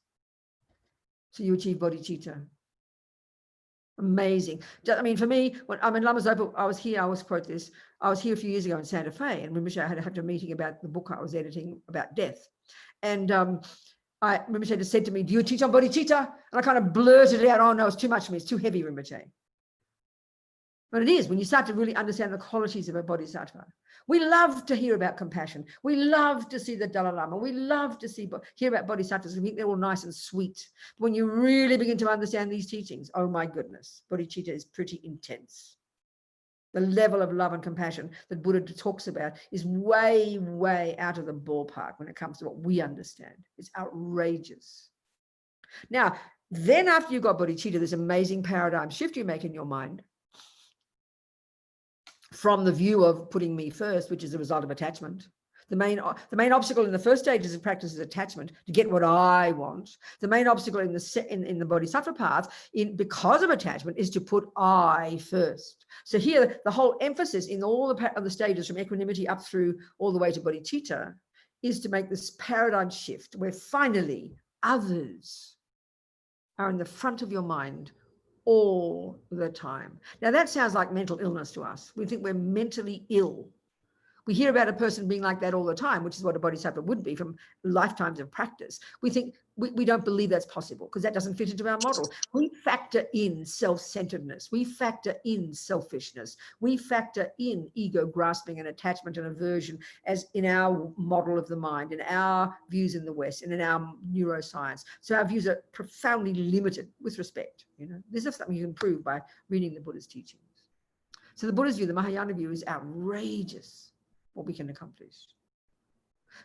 So you achieve bodhicitta. Amazing. I mean, for me, when I'm in Lama's Open, I was here, I always quote this. I was here a few years ago in Santa Fe, and Rinpoche had a meeting about the book I was editing about death. And Rinpoche just said to me, do you teach on bodhicitta? And I kind of blurted out, oh no, it's too much for me. It's too heavy, Rinpoche. But it is when you start to really understand the qualities of a bodhisattva. We love to hear about compassion. We love to see the Dalai Lama. We love to hear about bodhisattvas. We think they're all nice and sweet. But when you really begin to understand these teachings, oh my goodness, bodhicitta is pretty intense. The level of love and compassion that Buddha talks about is way, way out of the ballpark when it comes to what we understand. It's outrageous. Now, then after you've got bodhicitta, this amazing paradigm shift you make in your mind from the view of putting me first, which is a result of attachment. The main obstacle in the first stages of practice is attachment, to get what I want. The main obstacle in the bodhisattva path, because of attachment, is to put I first. So here, the whole emphasis in all of the stages from equanimity up through all the way to bodhicitta is to make this paradigm shift where finally others are in the front of your mind all the time. Now that sounds like mental illness to us. We think we're mentally ill. We hear about a person being like that all the time, which is what a bodhisattva would be from lifetimes of practice. We think we don't believe that's possible because that doesn't fit into our model. We factor in self-centeredness. We factor in selfishness. We factor in ego grasping and attachment and aversion as in our model of the mind, in our views in the West, and in our neuroscience. So our views are profoundly limited with respect. You know, this is something you can prove by reading the Buddha's teachings. So the Buddha's view, the Mahayana view, is outrageous what we can accomplish.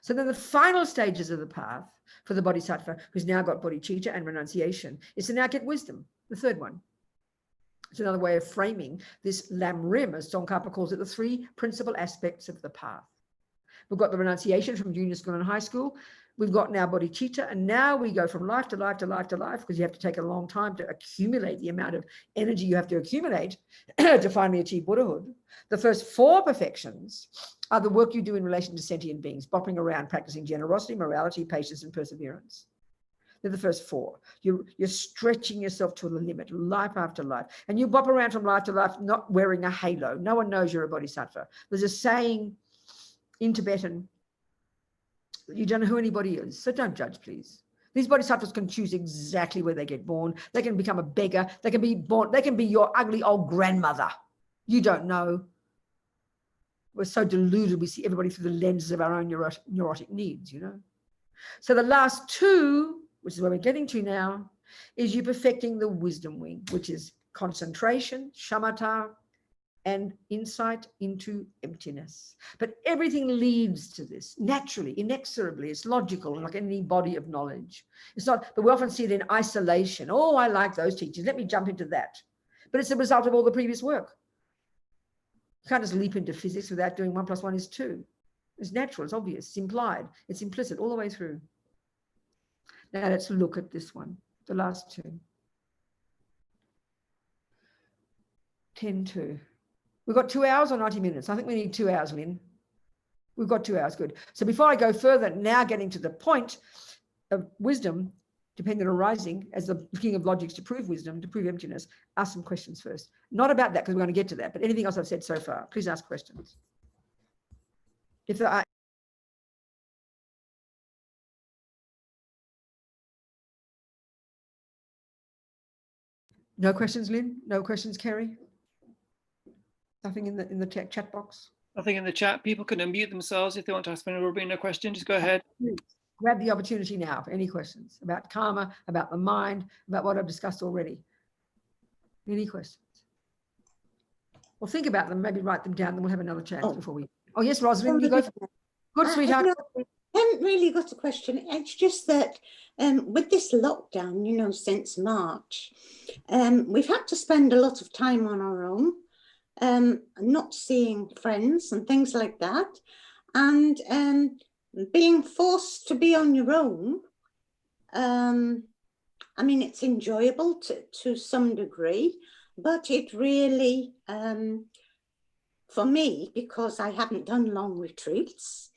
So then the final stages of the path for the bodhisattva, who's now got bodhicitta and renunciation, is to now get wisdom, the third one. It's another way of framing this lam rim, as Tsongkhapa calls it, the three principal aspects of the path. We've got the renunciation from junior school and high school. We've got now bodhicitta, and now we go from life to life to life to life, because you have to take a long time to accumulate the amount of energy you have to accumulate to finally achieve Buddhahood. The first four perfections are the work you do in relation to sentient beings, bopping around, practicing generosity, morality, patience, and perseverance. They're the first four. You're stretching yourself to the limit, life after life. And you bop around from life to life, not wearing a halo. No one knows you're a bodhisattva. There's a saying in Tibetan, you don't know who anybody is, so don't judge, please. These bodhisattvas can choose exactly where they get born. They can become a beggar. They can be born. They can be your ugly old grandmother. You don't know. We're so deluded, we see everybody through the lenses of our own neurotic needs, you know. So the last two, which is where we're getting to now, is you perfecting the wisdom wing, which is concentration, shamatha, and insight into emptiness. But everything leads to this naturally, inexorably. It's logical, like any body of knowledge. It's not, but we often see it in isolation. Oh, I like those teachings. Let me jump into that. But it's the result of all the previous work. You can't just leap into physics without doing 1 + 1 is 2. It's natural, it's obvious, it's implied, it's implicit all the way through. Now let's look at this one, the last two. 10:2. We've got 2 hours or 90 minutes. I think we need 2 hours, Lynn. We've got 2 hours, good. So before I go further, now getting to the point of wisdom, dependent arising, as the king of logics to prove wisdom, to prove emptiness, ask some questions first. Not about that, because we're going to get to that, but anything else I've said so far, please ask questions. If there are no questions, Lynn? No questions, Kerry? Nothing in the chat box? Nothing in the chat. People can unmute themselves if they want to ask Robina a question. Just go ahead. Grab the opportunity now for any questions about karma, about the mind, about what I've discussed already. Any questions? Well, think about them, maybe write them down, then we'll have another chance before we... Oh, yes, Rosalind, you go for it. Good, sweetheart. I haven't really got a question. It's just that with this lockdown, you know, since March, we've had to spend a lot of time on our own, not seeing friends and things like that. And being forced to be on your own, I mean, it's enjoyable to some degree, but it really, for me, because I haven't done long retreats,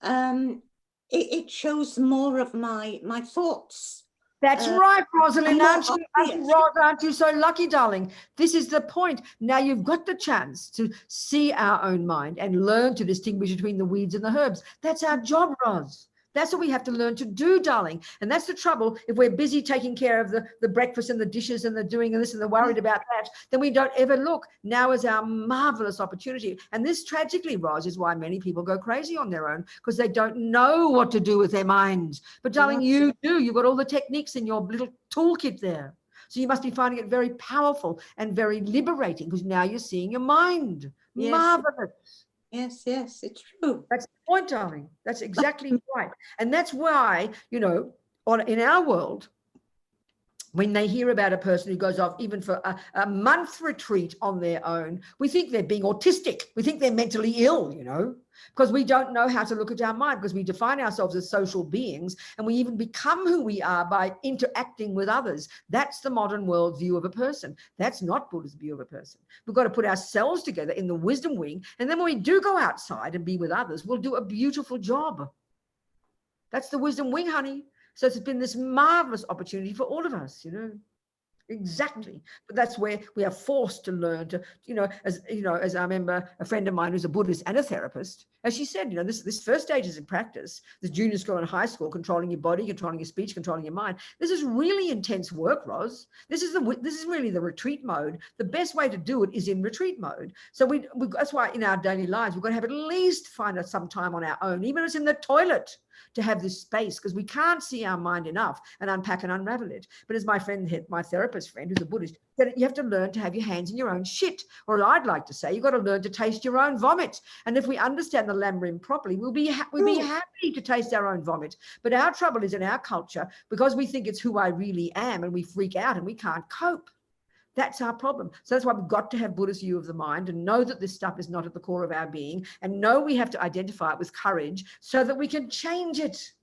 it shows more of my thoughts. That's right, Rosalind. Aren't you so lucky, darling? This is the point. Now you've got the chance to see our own mind and learn to distinguish between the weeds and the herbs. That's our job, Ros. That's what we have to learn to do, darling. And that's the trouble. If we're busy taking care of the breakfast and the dishes and the doing this and the worried about that, then we don't ever look. Now is our marvelous opportunity. And this tragically, Roz, is why many people go crazy on their own, because they don't know what to do with their minds. But darling, you do. You've got all the techniques in your little toolkit there. So you must be finding it very powerful and very liberating, because now you're seeing your mind. Yes. Marvelous. Yes, yes, it's true. That's the point, darling. That's exactly right. And that's why, you know, in our world, when they hear about a person who goes off even for a month retreat on their own, we think they're being autistic. We think they're mentally ill, you know, because we don't know how to look at our mind, because we define ourselves as social beings, and we even become who we are by interacting with others. That's the modern world view of a person. That's not Buddha's view of a person. We've got to put ourselves together in the wisdom wing, and then when we do go outside and be with others, we'll do a beautiful job. That's the wisdom wing, honey. So it's been this marvelous opportunity for all of us, you know. Exactly. But that's where we are forced to learn to, as I remember a friend of mine who's a Buddhist and a therapist, as she said, you know, this first stage is in practice, the junior school and high school, controlling your body, controlling your speech, controlling your mind. This is really intense work, Roz. This is really the retreat mode. The best way to do it is in retreat mode. So that's why in our daily lives, we've got to have at least find some time on our own, even if it's in the toilet, to have this space, because we can't see our mind enough and unpack and unravel it. But as my therapist friend, who's a Buddhist, said, you have to learn to have your hands in your own shit. Or I'd like to say, you've got to learn to taste your own vomit. And if we understand the Lama properly, we'll be happy to taste our own vomit. But our trouble is in our culture, because we think it's who I really am, and we freak out and we can't cope. That's our problem. So that's why we've got to have Buddha's view of the mind and know that this stuff is not at the core of our being, and know we have to identify it with courage so that we can change it.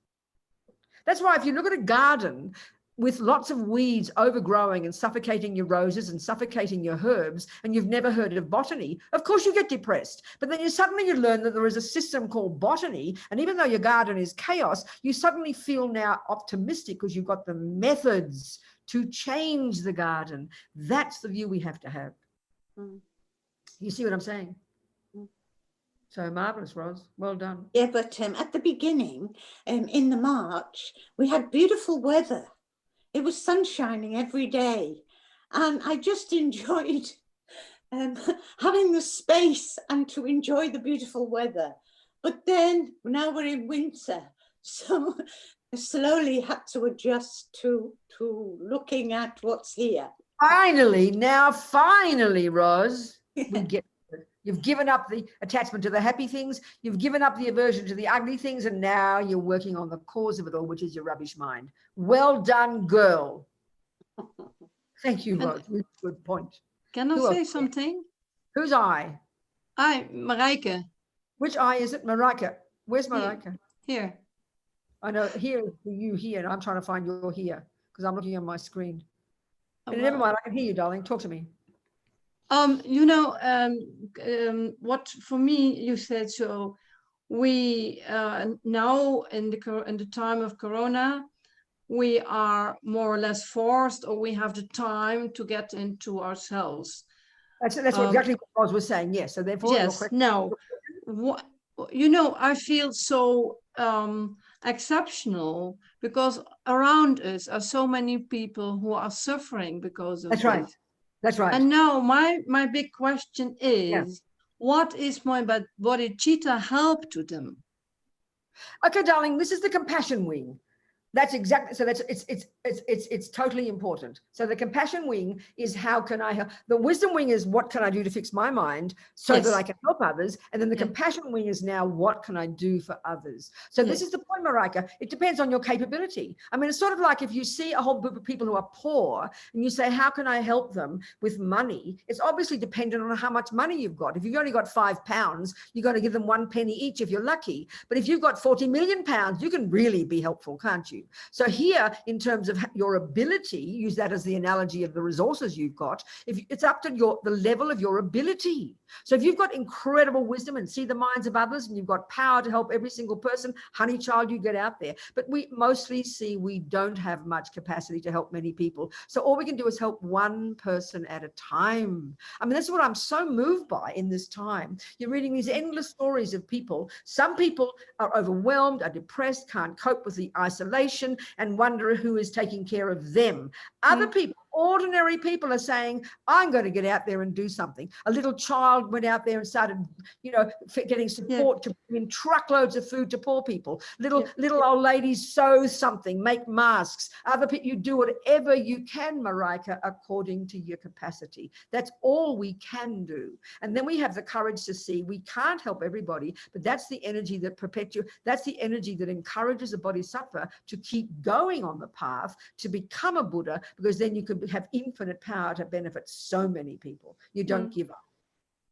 That's why if you look at a garden with lots of weeds overgrowing and suffocating your roses and suffocating your herbs, and you've never heard of botany, of course you get depressed. But then suddenly you learn that there is a system called botany, and even though your garden is chaos, you suddenly feel now optimistic because you've got the methods to change the garden. That's the view we have to have. You see what I'm saying? So marvelous, Roz. Well done. Yeah, but at the beginning, in the March, we had beautiful weather. It was sun shining every day. And I just enjoyed having the space and to enjoy the beautiful weather. But then now we're in winter. So I slowly had to adjust to looking at what's here. Finally, Roz, we get it. You've given up the attachment to the happy things. You've given up the aversion to the ugly things. And now you're working on the cause of it all, which is your rubbish mind. Well done, girl. Thank you, Roz. Good point. Can I say something? Who's I? Marijke. Which I is it? Marijke. Where's Marijke? Here. I know here is you here, and I'm trying to find your here because I'm looking on my screen. Oh, Never mind, I can hear you, darling. Talk to me. What for me you said, so we now in the time of Corona, we are more or less forced, or we have the time to get into ourselves. That's exactly what Roz was saying. Yes. So therefore, yes. Now, I feel so exceptional because around us are so many people who are suffering because of That's right. this. That's right. And now my big question is, what is my bodhicitta help to them? Okay, darling, this is the compassion wing. That's exactly, so it's totally important. So the compassion wing is how can I help? The wisdom wing is what can I do to fix my mind so that I can help others? And then the compassion wing is now what can I do for others? So this is the point, Marijke. It depends on your capability. I mean, it's sort of like if you see a whole group of people who are poor and you say, how can I help them with money? It's obviously dependent on how much money you've got. If you've only got £5, you've got to give them 1 penny each if you're lucky. But if you've got 40 million pounds, you can really be helpful, can't you? So here, in terms of your ability, use that as the analogy of the resources you've got. If it's up to the level of your ability. So if you've got incredible wisdom and see the minds of others, and you've got power to help every single person, honey child, you get out there. But we mostly see we don't have much capacity to help many people. So all we can do is help one person at a time. I mean, that's what I'm so moved by in this time. You're reading these endless stories of people. Some people are overwhelmed, are depressed, can't cope with the isolation, and wonder who is taking care of them. Other people, ordinary people, are saying, I'm going to get out there and do something. A little child went out there and started, getting support to bring in truckloads of food to poor people. Little old ladies sew something, make masks. Other people, you do whatever you can, Marika, according to your capacity. That's all we can do. And then we have the courage to see we can't help everybody, but that's the energy that perpetuates, that's the energy that encourages a bodhisattva to keep going on the path to become a Buddha, because then you can have infinite power to benefit so many people. You don't give up.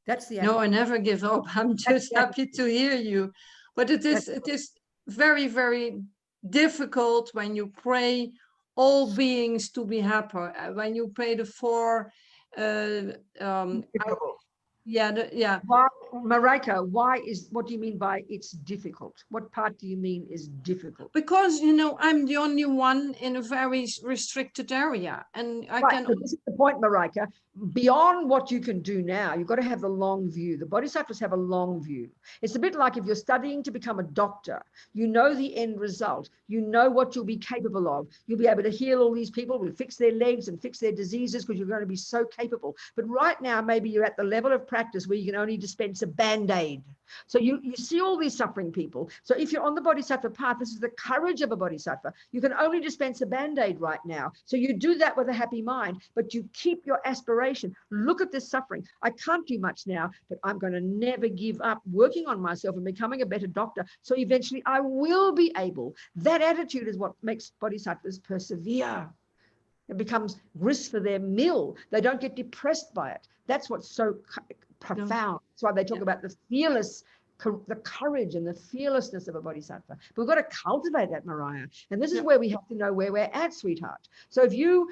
That's the No, I never give up. I'm just happy to hear you. But it is very, very difficult when you pray all beings to be happy. When you pray the four Why, Marika, what do you mean by it's difficult? What part do you mean is difficult? Because, I'm the only one in a very restricted area. And I can... So this is the point, Marika. Beyond what you can do now, you've got to have the long view. The bodhisattvas have a long view. It's a bit like if you're studying to become a doctor, you know the end result. You know what you'll be capable of. You'll be able to heal all these people, will fix their legs and fix their diseases because you're going to be so capable. But right now, maybe you're at the level of practice where you can only dispense a Band-Aid. So you see all these suffering people. So if you're on the bodhisattva path, this is the courage of a bodhisattva. You can only dispense a Band-Aid right now. So you do that with a happy mind, but you keep your aspiration. Look at this suffering. I can't do much now, but I'm going to never give up working on myself and becoming a better doctor. So eventually I will be able. That attitude is what makes bodhisattvas persevere. It becomes grist for their mill. They don't get depressed by it. That's what's so profound. That's why they talk about the courage and the fearlessness of a bodhisattva. But we've got to cultivate that, Mariah. And this is where we have to know where we're at, sweetheart. So if you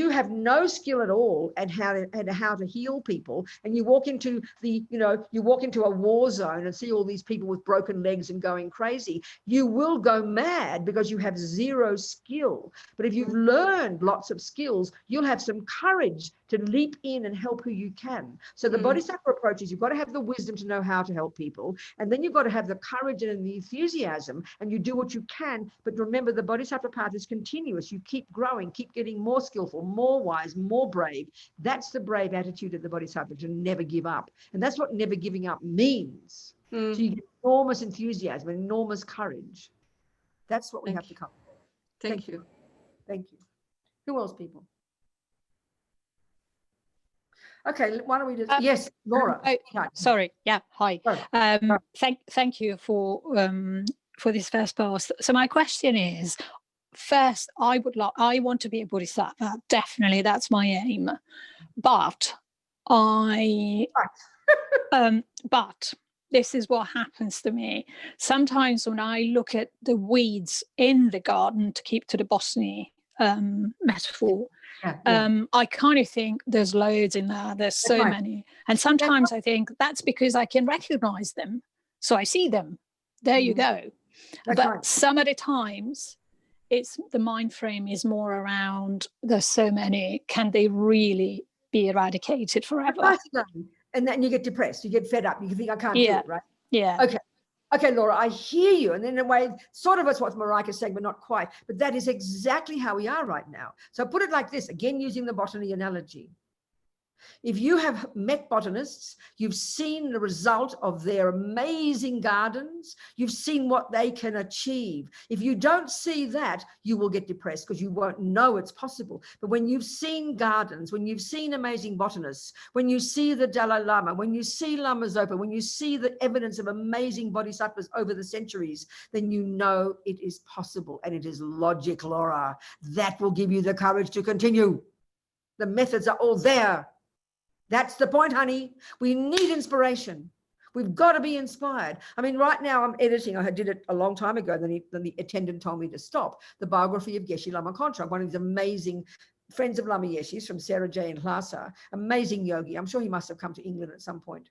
have no skill at all at how to heal people, and you walk into a war zone and see all these people with broken legs and going crazy, you will go mad because you have zero skill. But if you've learned lots of skills, you'll have some courage to leap in and help who you can. So the bodhisattva approach is you've got to have the wisdom to know how to help people, and then you've got to have the courage and the enthusiasm, and you do what you can. But remember, the bodhisattva path is continuous. You keep growing, keep getting more skillful, more wise, more brave. That's the brave attitude of the bodhisattva, to never give up. And that's what never giving up means. So you get enormous enthusiasm and enormous courage. That's what we have to come. Thank you. Thank you. Who else, people? Okay, why don't we just, yes, Laura. Sorry, hi. Thank you for this first pass. So my question is, first, I want to be a bodhisattva. Definitely, that's my aim. But but this is what happens to me. Sometimes when I look at the weeds in the garden, to keep to the botany metaphor, I kind of think there's loads in there. There's so many. And sometimes I think that's because I can recognize them. So I see them. There you go. Some of the times it's the mind frame is more around there's so many. Can they really be eradicated forever? And then you get depressed. You get fed up. You think, I can't do it, right? Yeah. Okay, Laura, I hear you. And in a way, sort of it's what Marika's saying, but not quite. But that is exactly how we are right now. So put it like this, again, using the botany analogy. If you have met botanists, you've seen the result of their amazing gardens, you've seen what they can achieve. If you don't see that, you will get depressed because you won't know it's possible. But when you've seen gardens, when you've seen amazing botanists, when you see the Dalai Lama, when you see Lama Zopa, when you see the evidence of amazing bodhisattvas over the centuries, then you know it is possible, and it is logic, Laura. That will give you the courage to continue. The methods are all there. That's the point, honey. We need inspiration. We've got to be inspired. I mean, right now I'm editing. I did it a long time ago. Then the attendant told me to stop. The biography of Geshe Lama Kontrang, one of these amazing friends of Lama Yeshe's from Sarah J. and Lhasa, amazing yogi. I'm sure he must have come to England at some point.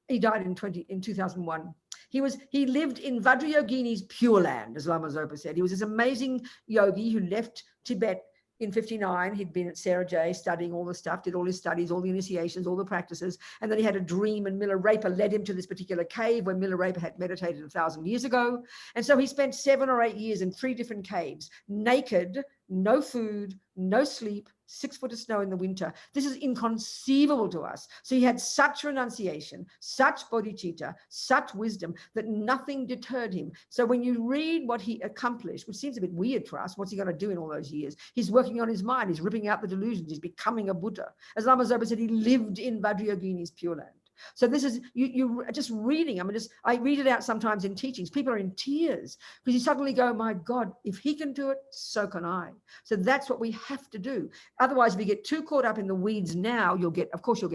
He died in 2001. He lived in Vajrayogini's Pure Land, as Lama Zopa said. He was this amazing yogi who left Tibet in 59. He'd been at Sarah J studying all the stuff, did all his studies, all the initiations, all the practices. And then he had a dream, and Milarepa led him to this particular cave where Milarepa had meditated 1,000 years ago. And so he spent 7 or 8 years in 3 different caves, naked, no food, no sleep, 6 foot of snow in the winter. This is inconceivable to us. So he had such renunciation, such bodhicitta, such wisdom that nothing deterred him. So when you read what he accomplished, which seems a bit weird for us, what's he going to do in all those years? He's working on his mind. He's ripping out the delusions. He's becoming a Buddha. As Lama Zopa said, he lived in Vajrayogini's Pure Land. So this is, you just reading, I read it out sometimes in teachings. People are in tears because you suddenly go, my God, if he can do it, so can I. So that's what we have to do. Otherwise, if you get too caught up in the weeds now, you'll get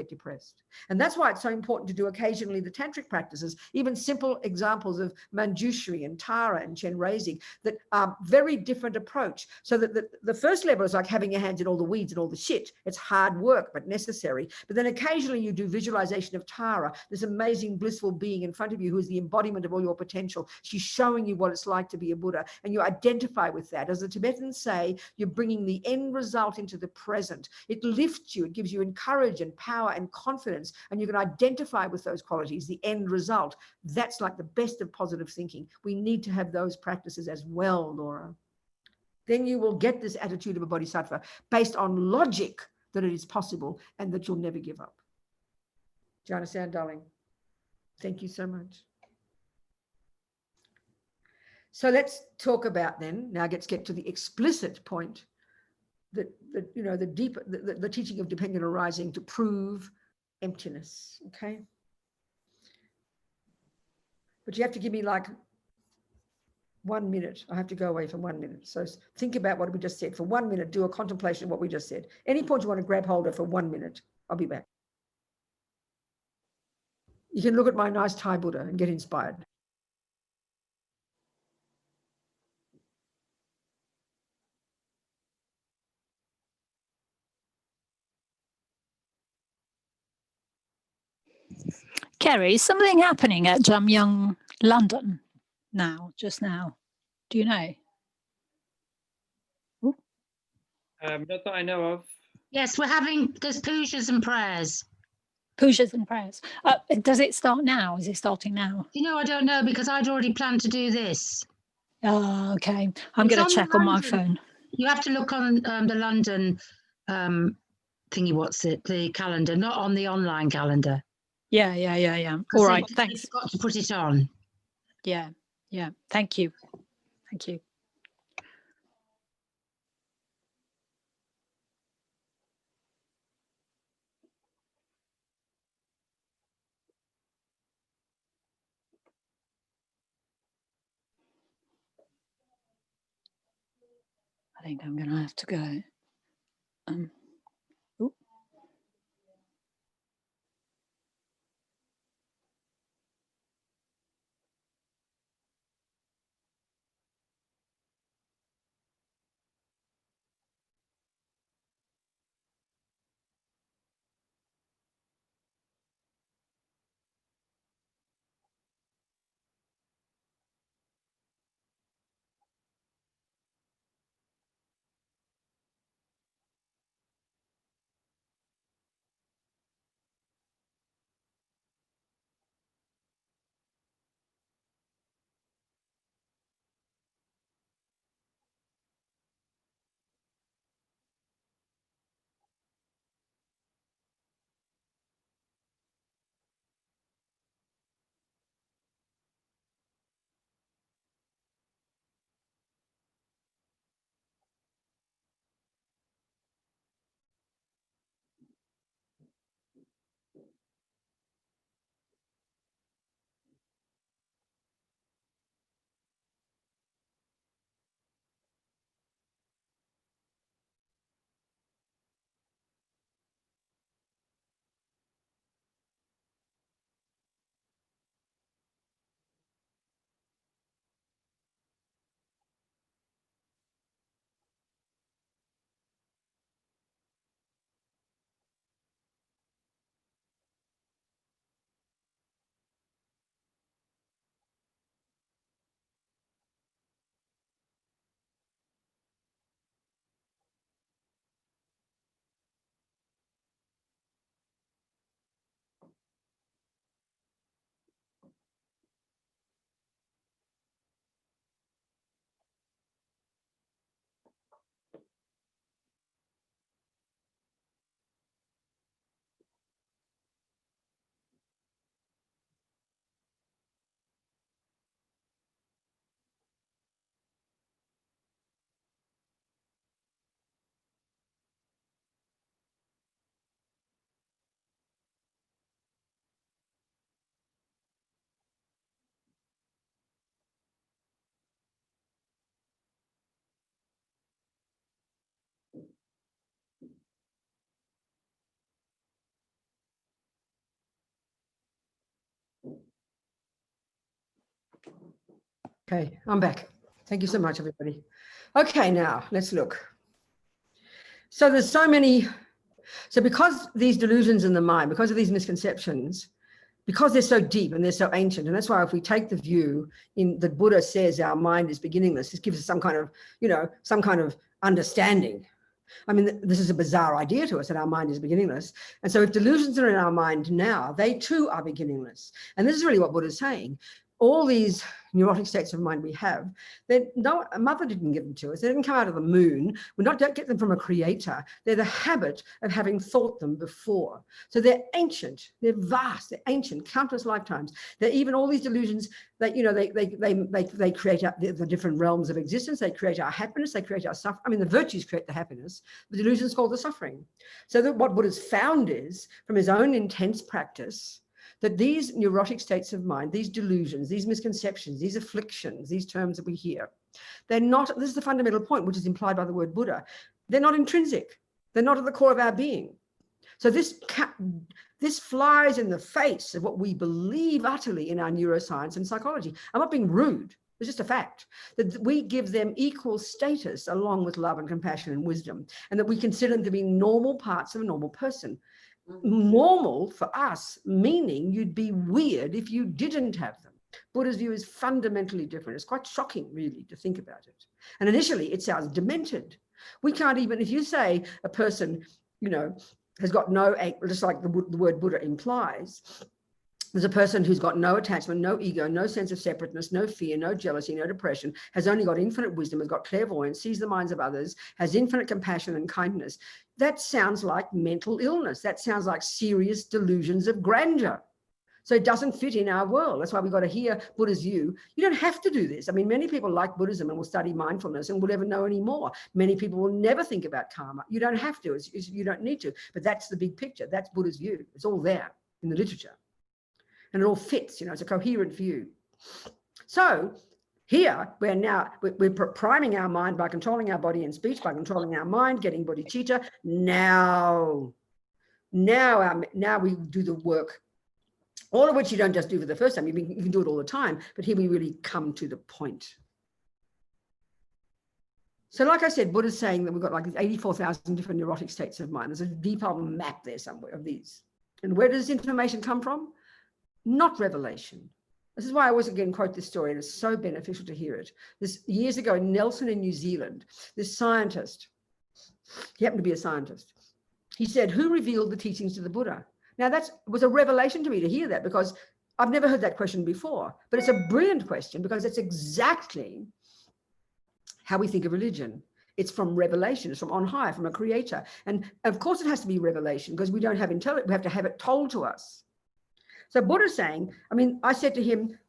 depressed. And that's why it's so important to do occasionally the tantric practices, even simple examples of Manjushri and Tara and Chenrezig that are very different approach. So that the first level is like having your hands in all the weeds and all the shit. It's hard work, but necessary. But then occasionally you do visualization of Tara, this amazing blissful being in front of you who is the embodiment of all your potential. She's showing you what it's like to be a Buddha, and you identify with that. As the Tibetans say, you're bringing the end result into the present. It lifts you, it gives you courage and power and confidence, and you can identify with those qualities, the end result. That's like the best of positive thinking. We need to have those practices as well, Laura. Then you will get this attitude of a bodhisattva based on logic that it is possible and that you'll never give up. Do you understand, darling? Thank you so much. So let's talk about then, now let's get to the explicit point that you know, the deeper, the teaching of dependent arising to prove emptiness, okay? But you have to give me like 1 minute. I have to go away for 1 minute. So think about what we just said. For 1 minute, do a contemplation of what we just said. Any point you want to grab hold of for 1 minute, I'll be back. You can look at my nice Thai Buddha and get inspired. Kerry, is something happening at Jamyang, London just now? Do you know? Not that I know of. Yes, there's pujas and prayers. Pujas and prayers. Does it start now? Is it starting now? You know, I don't know because I'd already planned to do this. Oh, okay. I'm going to check on my phone. You have to look on the London the calendar, not on the online calendar. Yeah. All right, thanks. You've got to put it on. Yeah. Thank you. I think I'm going to have to go. Okay, I'm back. Thank you so much, everybody. Okay, now let's look. So there's so many, so because these delusions in the mind, because of these misconceptions, because they're so deep and they're so ancient, and that's why if we take the view in that Buddha says our mind is beginningless, this gives us some kind of, some kind of understanding. I mean, this is a bizarre idea to us that our mind is beginningless. And so if delusions are in our mind now, they too are beginningless. And this is really what Buddha is saying. All these neurotic states of mind we have, no, a mother didn't give them to us. They didn't come out of the moon. We don't get them from a creator. They're the habit of having thought them before. So they're ancient, they're vast, they're ancient, countless lifetimes. They're even all these delusions that, they create the different realms of existence. They create our happiness, they create our suffering. I mean, the virtues create the happiness. The delusions called the suffering. So that what Buddha's found is, from his own intense practice, that these neurotic states of mind, these delusions, these misconceptions, these afflictions, these terms that we hear, they're not, this is the fundamental point, which is implied by the word Buddha, they're not intrinsic. They're not at the core of our being. So this flies in the face of what we believe utterly in our neuroscience and psychology. I'm not being rude. It's just a fact that we give them equal status along with love and compassion and wisdom, and that we consider them to be normal parts of a normal person. Normal for us, meaning you'd be weird if you didn't have them. Buddha's view is fundamentally different. It's quite shocking, really, to think about it. And initially, it sounds demented. We can't even, if you say a person, has got no, just like the word Buddha implies, there's a person who's got no attachment, no ego, no sense of separateness, no fear, no jealousy, no depression, has only got infinite wisdom, has got clairvoyance, sees the minds of others, has infinite compassion and kindness. That sounds like mental illness. That sounds like serious delusions of grandeur. So it doesn't fit in our world. That's why we've got to hear Buddha's view. You don't have to do this. I mean, many people like Buddhism and will study mindfulness and will never know any more. Many people will never think about karma. You don't have to. You don't need to. But that's the big picture. That's Buddha's view. It's all there in the literature. And it all fits, it's a coherent view. So here we're priming our mind by controlling our body and speech, by controlling our mind, getting bodhicitta. Now we do the work, all of which you don't just do for the first time. You can do it all the time, but here we really come to the point. So like I said, Buddha's saying that we've got like 84,000 different neurotic states of mind. There's a detailed map there somewhere of these. And where does this information come from? Not revelation. This is why I always again quote this story, and it's so beneficial to hear it. This years ago in Nelson in New Zealand, this scientist, he happened to be a scientist, he said, who revealed the teachings to the Buddha? Now that was a revelation to me to hear that, because I've never heard that question before, but it's a brilliant question because it's exactly how we think of religion. It's from revelation, it's from on high, from a creator. And of course it has to be revelation because we don't have intelligence, we have to have it told to us. So Buddha's saying, I said to him,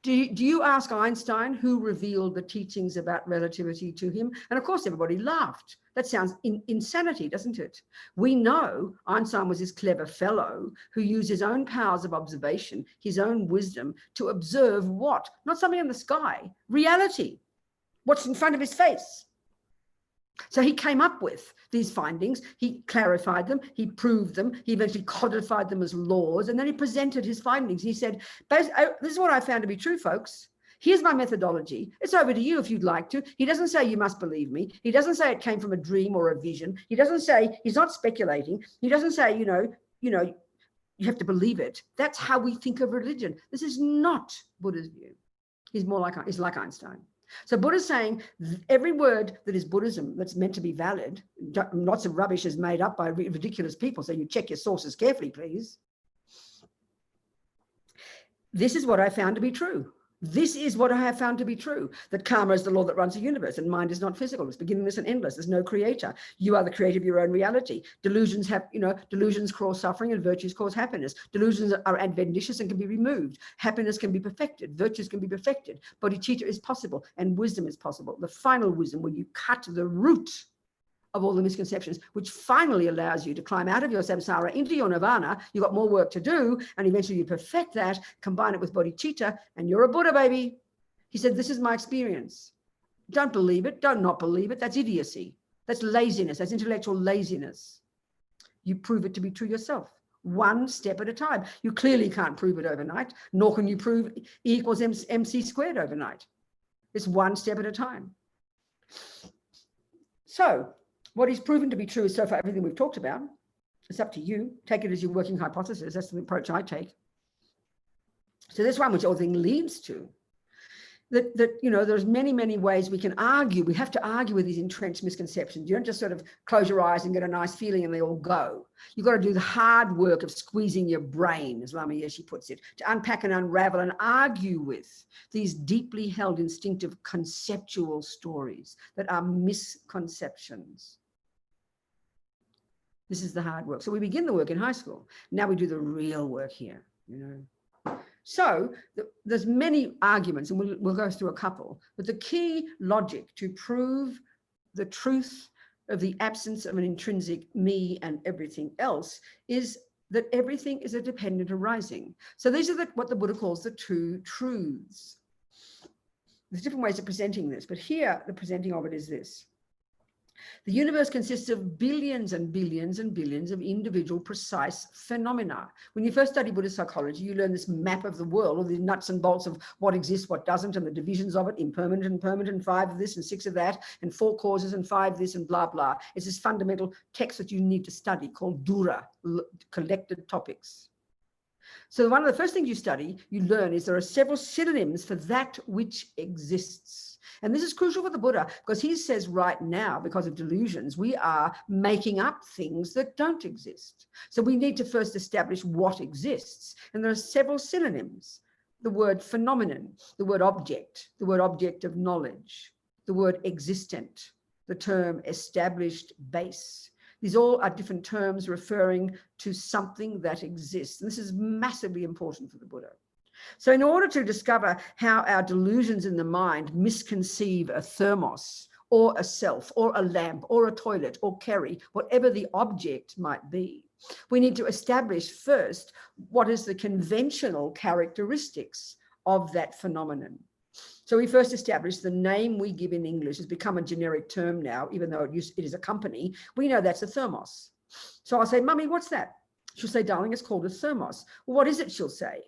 do you ask Einstein who revealed the teachings about relativity to him? And of course, everybody laughed. That sounds insanity, doesn't it? We know Einstein was this clever fellow who used his own powers of observation, his own wisdom to observe what? Not something in the sky, reality, what's in front of his face. So he came up with these findings, he clarified them, he proved them, he eventually codified them as laws, and then he presented his findings. He said, this is what I found to be true, folks. Here's my methodology. It's over to you if you'd like to. He doesn't say you must believe me. He doesn't say it came from a dream or a vision. He doesn't say, he's not speculating. He doesn't say, you have to believe it. That's how we think of religion. This is not Buddha's view. He's like Einstein. So Buddha's saying every word that is Buddhism that's meant to be valid, lots of rubbish is made up by ridiculous people, so you check your sources carefully, please. This is what I found to be true. This is what I have found to be true, that karma is the law that runs the universe and mind is not physical. It's beginningless and endless. There's no creator. You are the creator of your own reality. Delusions delusions cause suffering and virtues cause happiness. Delusions are adventitious and can be removed. Happiness can be perfected. Virtues can be perfected. Bodhicitta is possible and wisdom is possible. The final wisdom where you cut the root of all the misconceptions, which finally allows you to climb out of your samsara into your nirvana. You've got more work to do, and eventually you perfect that, combine it with bodhicitta, and you're a Buddha, baby. He said, this is my experience. Don't believe it. Don't not believe it. That's idiocy. That's laziness. That's intellectual laziness. You prove it to be true yourself. one step at a time. You clearly can't prove it overnight, nor can you prove E equals MC squared overnight. It's one step at a time. So what is proven to be true is so far everything we've talked about. It's up to you. Take it as your working hypothesis. That's the approach I take. So this one, which everything leads to, that you know, there's many ways we can argue. We have to argue with these entrenched misconceptions. You don't just sort of close your eyes and get a nice feeling and they all go. You've got to do the hard work of squeezing your brain, as Lama puts it, to unpack and unravel and argue with these deeply held instinctive conceptual stories that are misconceptions. This is the hard work. So we begin the work in high school. Now we do the real work here, you know. So there's many arguments, and we'll go through a couple, but the key logic to prove the truth of the absence of an intrinsic me and everything else is that everything is a dependent arising. So these are what the Buddha calls the two truths. There's different ways of presenting this, but here the presenting of it is this. The universe consists of billions and billions and billions of individual precise phenomena. When you first study Buddhist psychology, you learn this map of the world, all the nuts and bolts of what exists, what doesn't, and the divisions of it, impermanent and permanent, and 5 of this and 6 of that, and 4 causes and 5 this and blah, blah. It's this fundamental text that you need to study called Dura, collected topics. So one of the first things you study, you learn is there are several synonyms for that which exists. And this is crucial for the Buddha because he says right now, because of delusions, we are making up things that don't exist. So we need to first establish what exists. And there are several synonyms. The word phenomenon, the word object of knowledge, the word existent, the term established base. These all are different terms referring to something that exists. And this is massively important for the Buddha. So in order to discover how our delusions in the mind misconceive a thermos or a self or a lamp or a toilet or Kerry, whatever the object might be, we need to establish first what is the conventional characteristics of that phenomenon. So we first establish the name we give in English has become a generic term now, even though it is a company. We know that's a thermos. So I'll say, Mummy, what's that? She'll say, darling, it's called a thermos. Well, what is it? She'll say.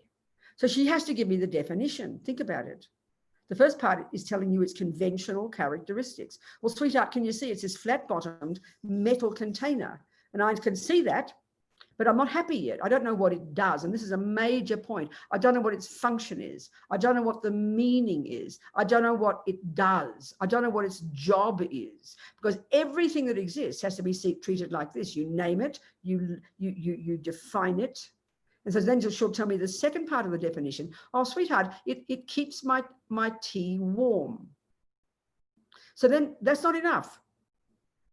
So she has to give me the definition. Think about it. The first part is telling you its conventional characteristics. Well, sweetheart, can you see it's this flat-bottomed metal container? And I can see that, but I'm not happy yet. I don't know what it does. And this is a major point. I don't know what its function is. I don't know what the meaning is. I don't know what it does. I don't know what its job is. Because everything that exists has to be treated like this. You name it, you define it. And so then she'll tell me the second part of the definition. Oh, sweetheart, it keeps my tea warm. So then that's not enough.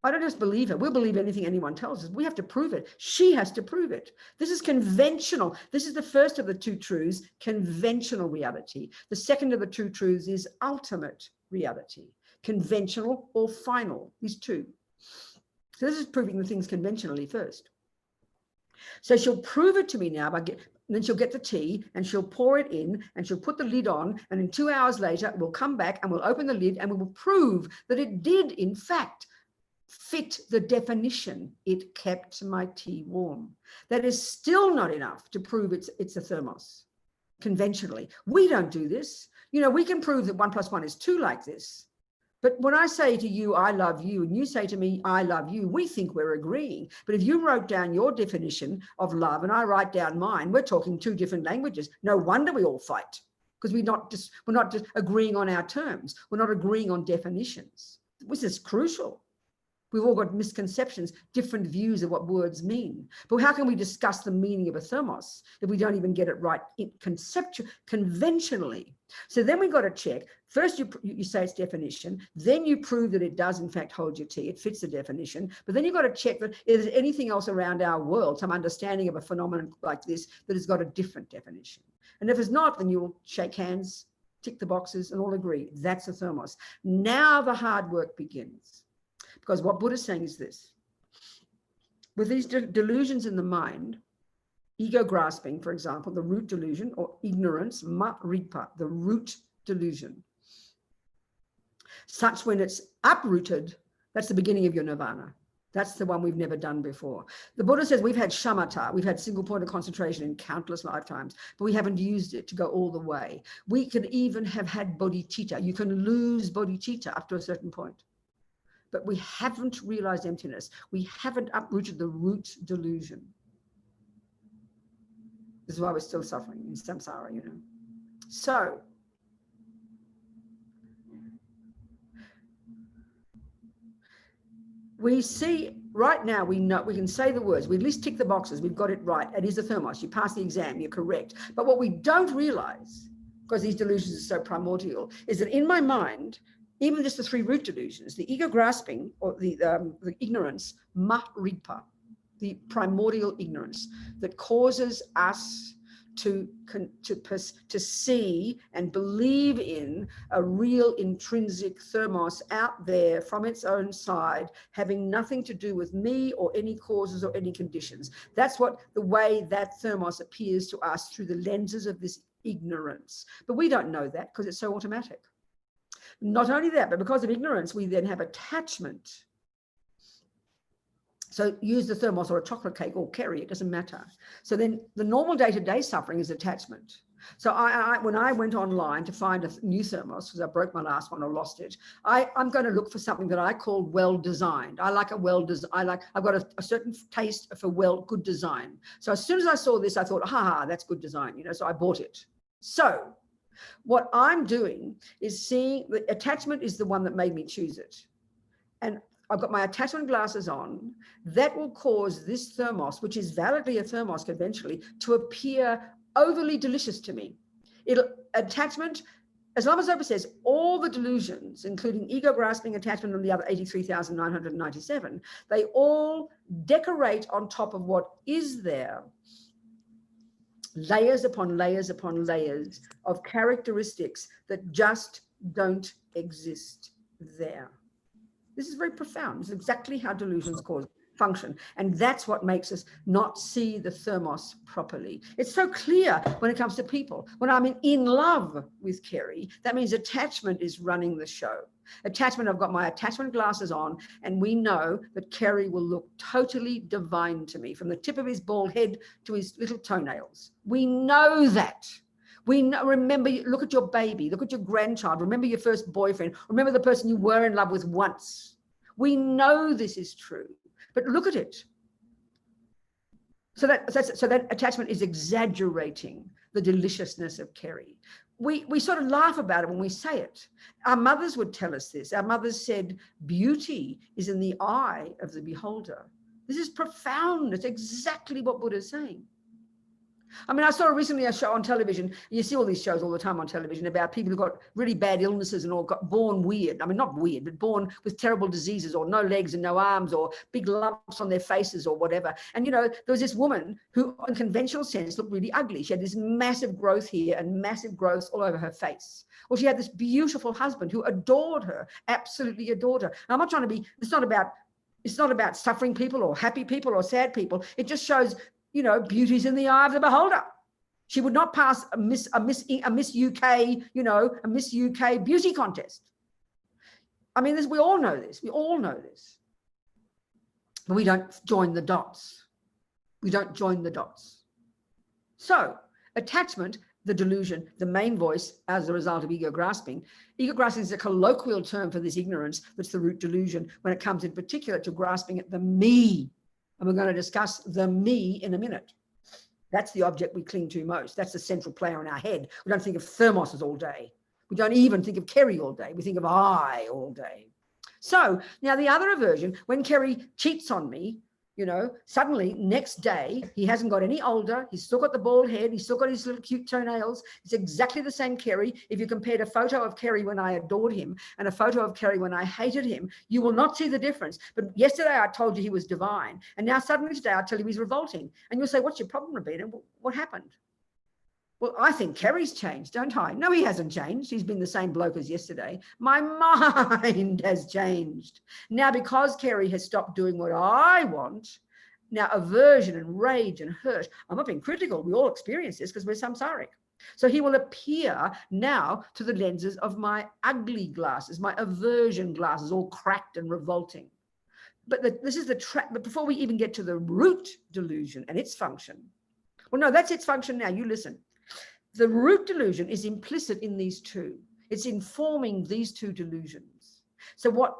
I don't just believe her. We'll believe anything anyone tells us. We have to prove it. She has to prove it. This is conventional. This is the first of the two truths, conventional reality. The second of the two truths is ultimate reality, conventional or final, these two. So this is proving the things conventionally first. So she'll prove it to me now then she'll get the tea and she'll pour it in and she'll put the lid on, and in 2 hours later we'll come back and we'll open the lid and we will prove that it did in fact fit the definition. It kept my tea warm. That is still not enough to prove it's a thermos conventionally. We don't do this. You know, we can prove that 1 + 1 is 2 like this. But when I say to you, I love you, and you say to me, I love you, we think we're agreeing. But if you wrote down your definition of love and I write down mine, we're talking 2 different languages. No wonder we all fight, because we're not just agreeing on our terms. We're not agreeing on definitions. This is crucial. We've all got misconceptions, different views of what words mean. But how can we discuss the meaning of a thermos if we don't even get it right conventionally? So then we've got to check. First, you say its definition. Then you prove that it does, in fact, hold your tea. It fits the definition. But then you've got to check that is there anything else around our world, some understanding of a phenomenon like this, that has got a different definition. And if it's not, then you'll shake hands, tick the boxes, and all agree. That's a thermos. Now the hard work begins. Because what Buddha's saying is this. With these delusions in the mind, ego grasping, for example, the root delusion, or ignorance, ma-ripa, the root delusion. Such when it's uprooted, that's the beginning of your nirvana. That's the one we've never done before. The Buddha says we've had shamatha, we've had single point of concentration in countless lifetimes, but we haven't used it to go all the way. We can even have had bodhicitta. You can lose bodhicitta up to a certain point. But we haven't realized emptiness. We haven't uprooted the root delusion. This is why we're still suffering in samsara, you know. So, we see right now, we know, we can say the words, we at least tick the boxes, we've got it right. It is a thermos, you pass the exam, you're correct. But what we don't realize, because these delusions are so primordial, is that in my mind, even just the three root delusions, the ego grasping or the ignorance, ma-rigpa, the primordial ignorance that causes us to see and believe in a real intrinsic thermos out there from its own side, having nothing to do with me or any causes or any conditions. That's what the way that thermos appears to us through the lenses of this ignorance. But we don't know that because it's so automatic. Not only that, but because of ignorance, we then have attachment. So use the thermos or a chocolate cake or kerry, it doesn't matter. So then the normal day-to-day suffering is attachment. So when I went online to find a new thermos, because I broke my last one or lost it, I'm going to look for something that I call well-designed. I like a well-designed, I've got a certain taste for good design. So as soon as I saw this, I thought, that's good design, you know, so I bought it. So what I'm doing is seeing the attachment is the one that made me choose it. And I've got my attachment glasses on. That will cause this thermos, which is validly a thermos conventionally, to appear overly delicious to me. Attachment, as Lama Zopa says, all the delusions, including ego grasping, attachment, and the other 83,997, they all decorate on top of what is there. Layers upon layers upon layers of characteristics that just don't exist there. This is very profound. It's exactly how delusions function. And that's what makes us not see the thermos properly. It's so clear when it comes to people. When I'm in love with Kerry, that means attachment is running the show. Attachment, I've got my attachment glasses on, and we know that Kerry will look totally divine to me, from the tip of his bald head to his little toenails. We know that. We know, remember, look at your baby, look at your grandchild, remember your first boyfriend, remember the person you were in love with once. We know this is true, but look at it. So that attachment is exaggerating the deliciousness of Kerry. We sort of laugh about it when we say it. Our mothers would tell us this. Our mothers said, beauty is in the eye of the beholder. This is profound. It's exactly what Buddha is saying. I mean, I saw recently a show on television. You see all these shows all the time on television about people who got really bad illnesses and all got born weird. I mean, not weird, but born with terrible diseases, or no legs and no arms, or big lumps on their faces or whatever. And, you know, there was this woman who, in conventional sense, looked really ugly. She had this massive growth here and massive growth all over her face. Well, she had this beautiful husband who adored her, absolutely adored her. And I'm not trying to be, it's not about suffering people or happy people or sad people. It just shows, you know, beauty's in the eye of the beholder. She would not pass a Miss UK, you know, a Miss UK beauty contest. I mean, we all know this. We all know this. But we don't join the dots. We don't join the dots. So attachment, the delusion, the main voice as a result of ego grasping. Ego grasping is a colloquial term for this ignorance that's the root delusion when it comes in particular to grasping at the me. And we're going to discuss the me in a minute. That's the object we cling to most. That's the central player in our head. We don't think of thermoses all day. We don't even think of Kerry all day. We think of I all day. So now the other aversion, when Kerry cheats on me, you know, suddenly next day, he hasn't got any older. He's still got the bald head. He's still got his little cute toenails. It's exactly the same Kerry. If you compared a photo of Kerry when I adored him and a photo of Kerry when I hated him, you will not see the difference. But yesterday I told you he was divine. And now suddenly today I tell you he's revolting. And you'll say, what's your problem, Robina? What happened? Well, I think Kerry's changed, don't I? No, he hasn't changed. He's been the same bloke as yesterday. My mind has changed. Now, because Kerry has stopped doing what I want, now aversion and rage and hurt, I'm not being critical. We all experience this because we're samsaric. So he will appear now to the lenses of my ugly glasses, my aversion glasses, all cracked and revolting. But this is the track. But before we even get to the root delusion and its function, well, no, that's its function now. You listen. The root delusion is implicit in these two. It's informing these two delusions. So what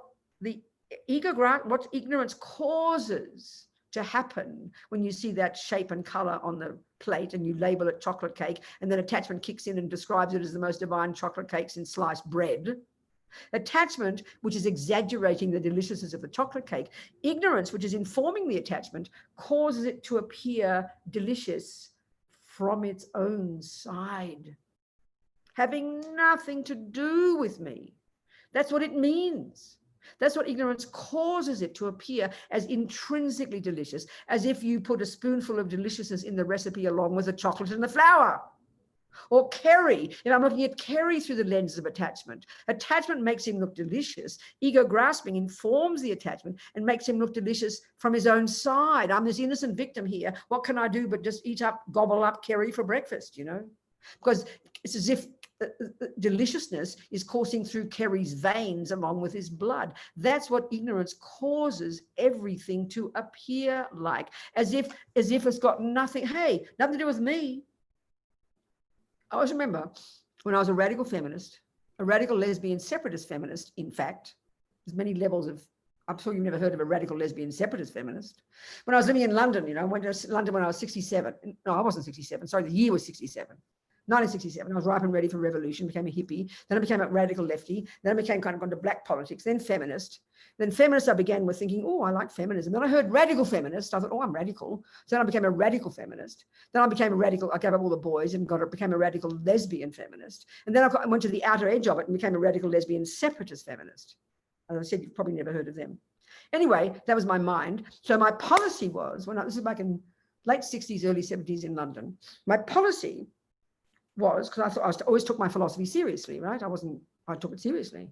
ignorance causes to happen when you see that shape and color on the plate and you label it chocolate cake, and then attachment kicks in and describes it as the most divine chocolate cake since sliced bread. Attachment, which is exaggerating the deliciousness of the chocolate cake. Ignorance, which is informing the attachment, causes it to appear delicious from its own side, having nothing to do with me. That's what it means. That's what ignorance causes it to appear as intrinsically delicious, as if you put a spoonful of deliciousness in the recipe along with the chocolate and the flour. Or Kerry, if I'm looking at Kerry through the lens of attachment. Attachment makes him look delicious. Ego grasping informs the attachment and makes him look delicious from his own side. I'm this innocent victim here. What can I do but just eat up, gobble up Kerry for breakfast, you know? Because it's as if deliciousness is coursing through Kerry's veins along with his blood. That's what ignorance causes everything to appear like, as if it's got nothing, hey, nothing to do with me. I always remember when I was a radical feminist, a radical lesbian separatist feminist, in fact, there's many levels of, I'm sure you've never heard of a radical lesbian separatist feminist. When I was living in London, you know, I went to London when I was 67. No, I wasn't 67. Sorry, the year was 67. 1967, I was ripe and ready for revolution, became a hippie. Then I became a radical lefty. Then I became kind of gone to black politics, then feminist. Then feminist, I began with thinking, oh, I like feminism. Then I heard radical feminist. I thought, oh, I'm radical. So then I became a radical feminist. Then I became a radical, I gave up all the boys and became a radical lesbian feminist. And then I went to the outer edge of it and became a radical lesbian separatist feminist. As I said, you've probably never heard of them. Anyway, that was my mind. So my policy was, this is back in late 60s, early 70s in London. My policy was, because I thought I always took my philosophy seriously, right? I took it seriously.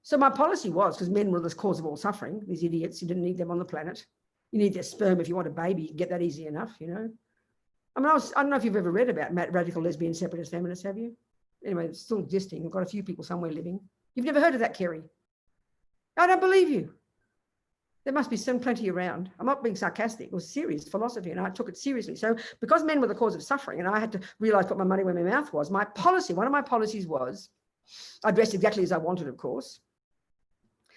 So my policy was, because men were the cause of all suffering, these idiots, you didn't need them on the planet. You need their sperm if you want a baby, you can get that easy enough, you know? I mean, I don't know if you've ever read about radical lesbian separatist feminists, have you? Anyway, it's still existing. I've got a few people somewhere living. You've never heard of that, Kerry? I don't believe you. There must be plenty around. I'm not being sarcastic. It was serious philosophy, and I took it seriously. So because men were the cause of suffering, and I had to realize put my money where my mouth was, one of my policies was, I dressed exactly as I wanted, of course.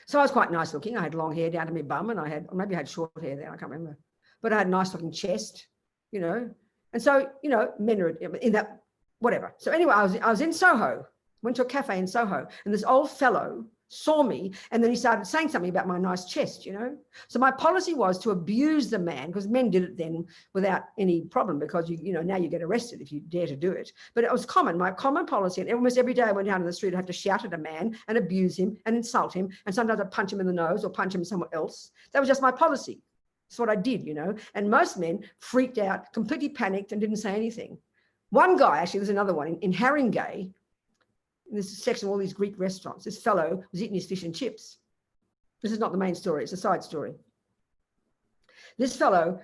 So I was quite nice looking. I had long hair down to my bum, and maybe I had short hair then, I can't remember. But I had a nice looking chest, you know. And so, you know, men are in that, whatever. So anyway, I was in Soho, went to a cafe in Soho, and this old fellow saw me, and then he started saying something about my nice chest, you know. So my policy was to abuse the man, because men did it then without any problem, because you know, now you get arrested if you dare to do it. But it was common, my common policy, and almost every day I went down to the street, I had to shout at a man and abuse him and insult him, and sometimes I'd punch him in the nose or punch him somewhere else. That was just my policy. That's what I did, you know. And most men freaked out, completely panicked, and didn't say anything. One guy, actually, there's another one in Haringey, in this section of all these Greek restaurants, this fellow was eating his fish and chips. This is not the main story, it's a side story. This fellow,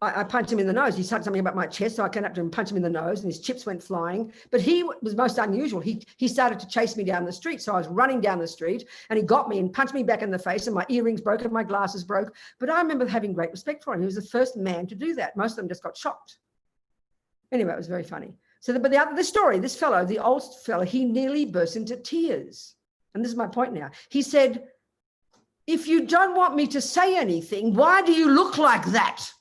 I punched him in the nose. He said something about my chest, so I came up to him and punched him in the nose, and his chips went flying. But he was most unusual. He started to chase me down the street, so I was running down the street, and he got me and punched me back in the face, and my earrings broke and my glasses broke. But I remember having great respect for him. He was the first man to do that. Most of them just got shocked. Anyway, it was very funny. So, but the story, this fellow, the old fellow, he nearly burst into tears. And this is my point now. He said, if you don't want me to say anything, why do you look like that?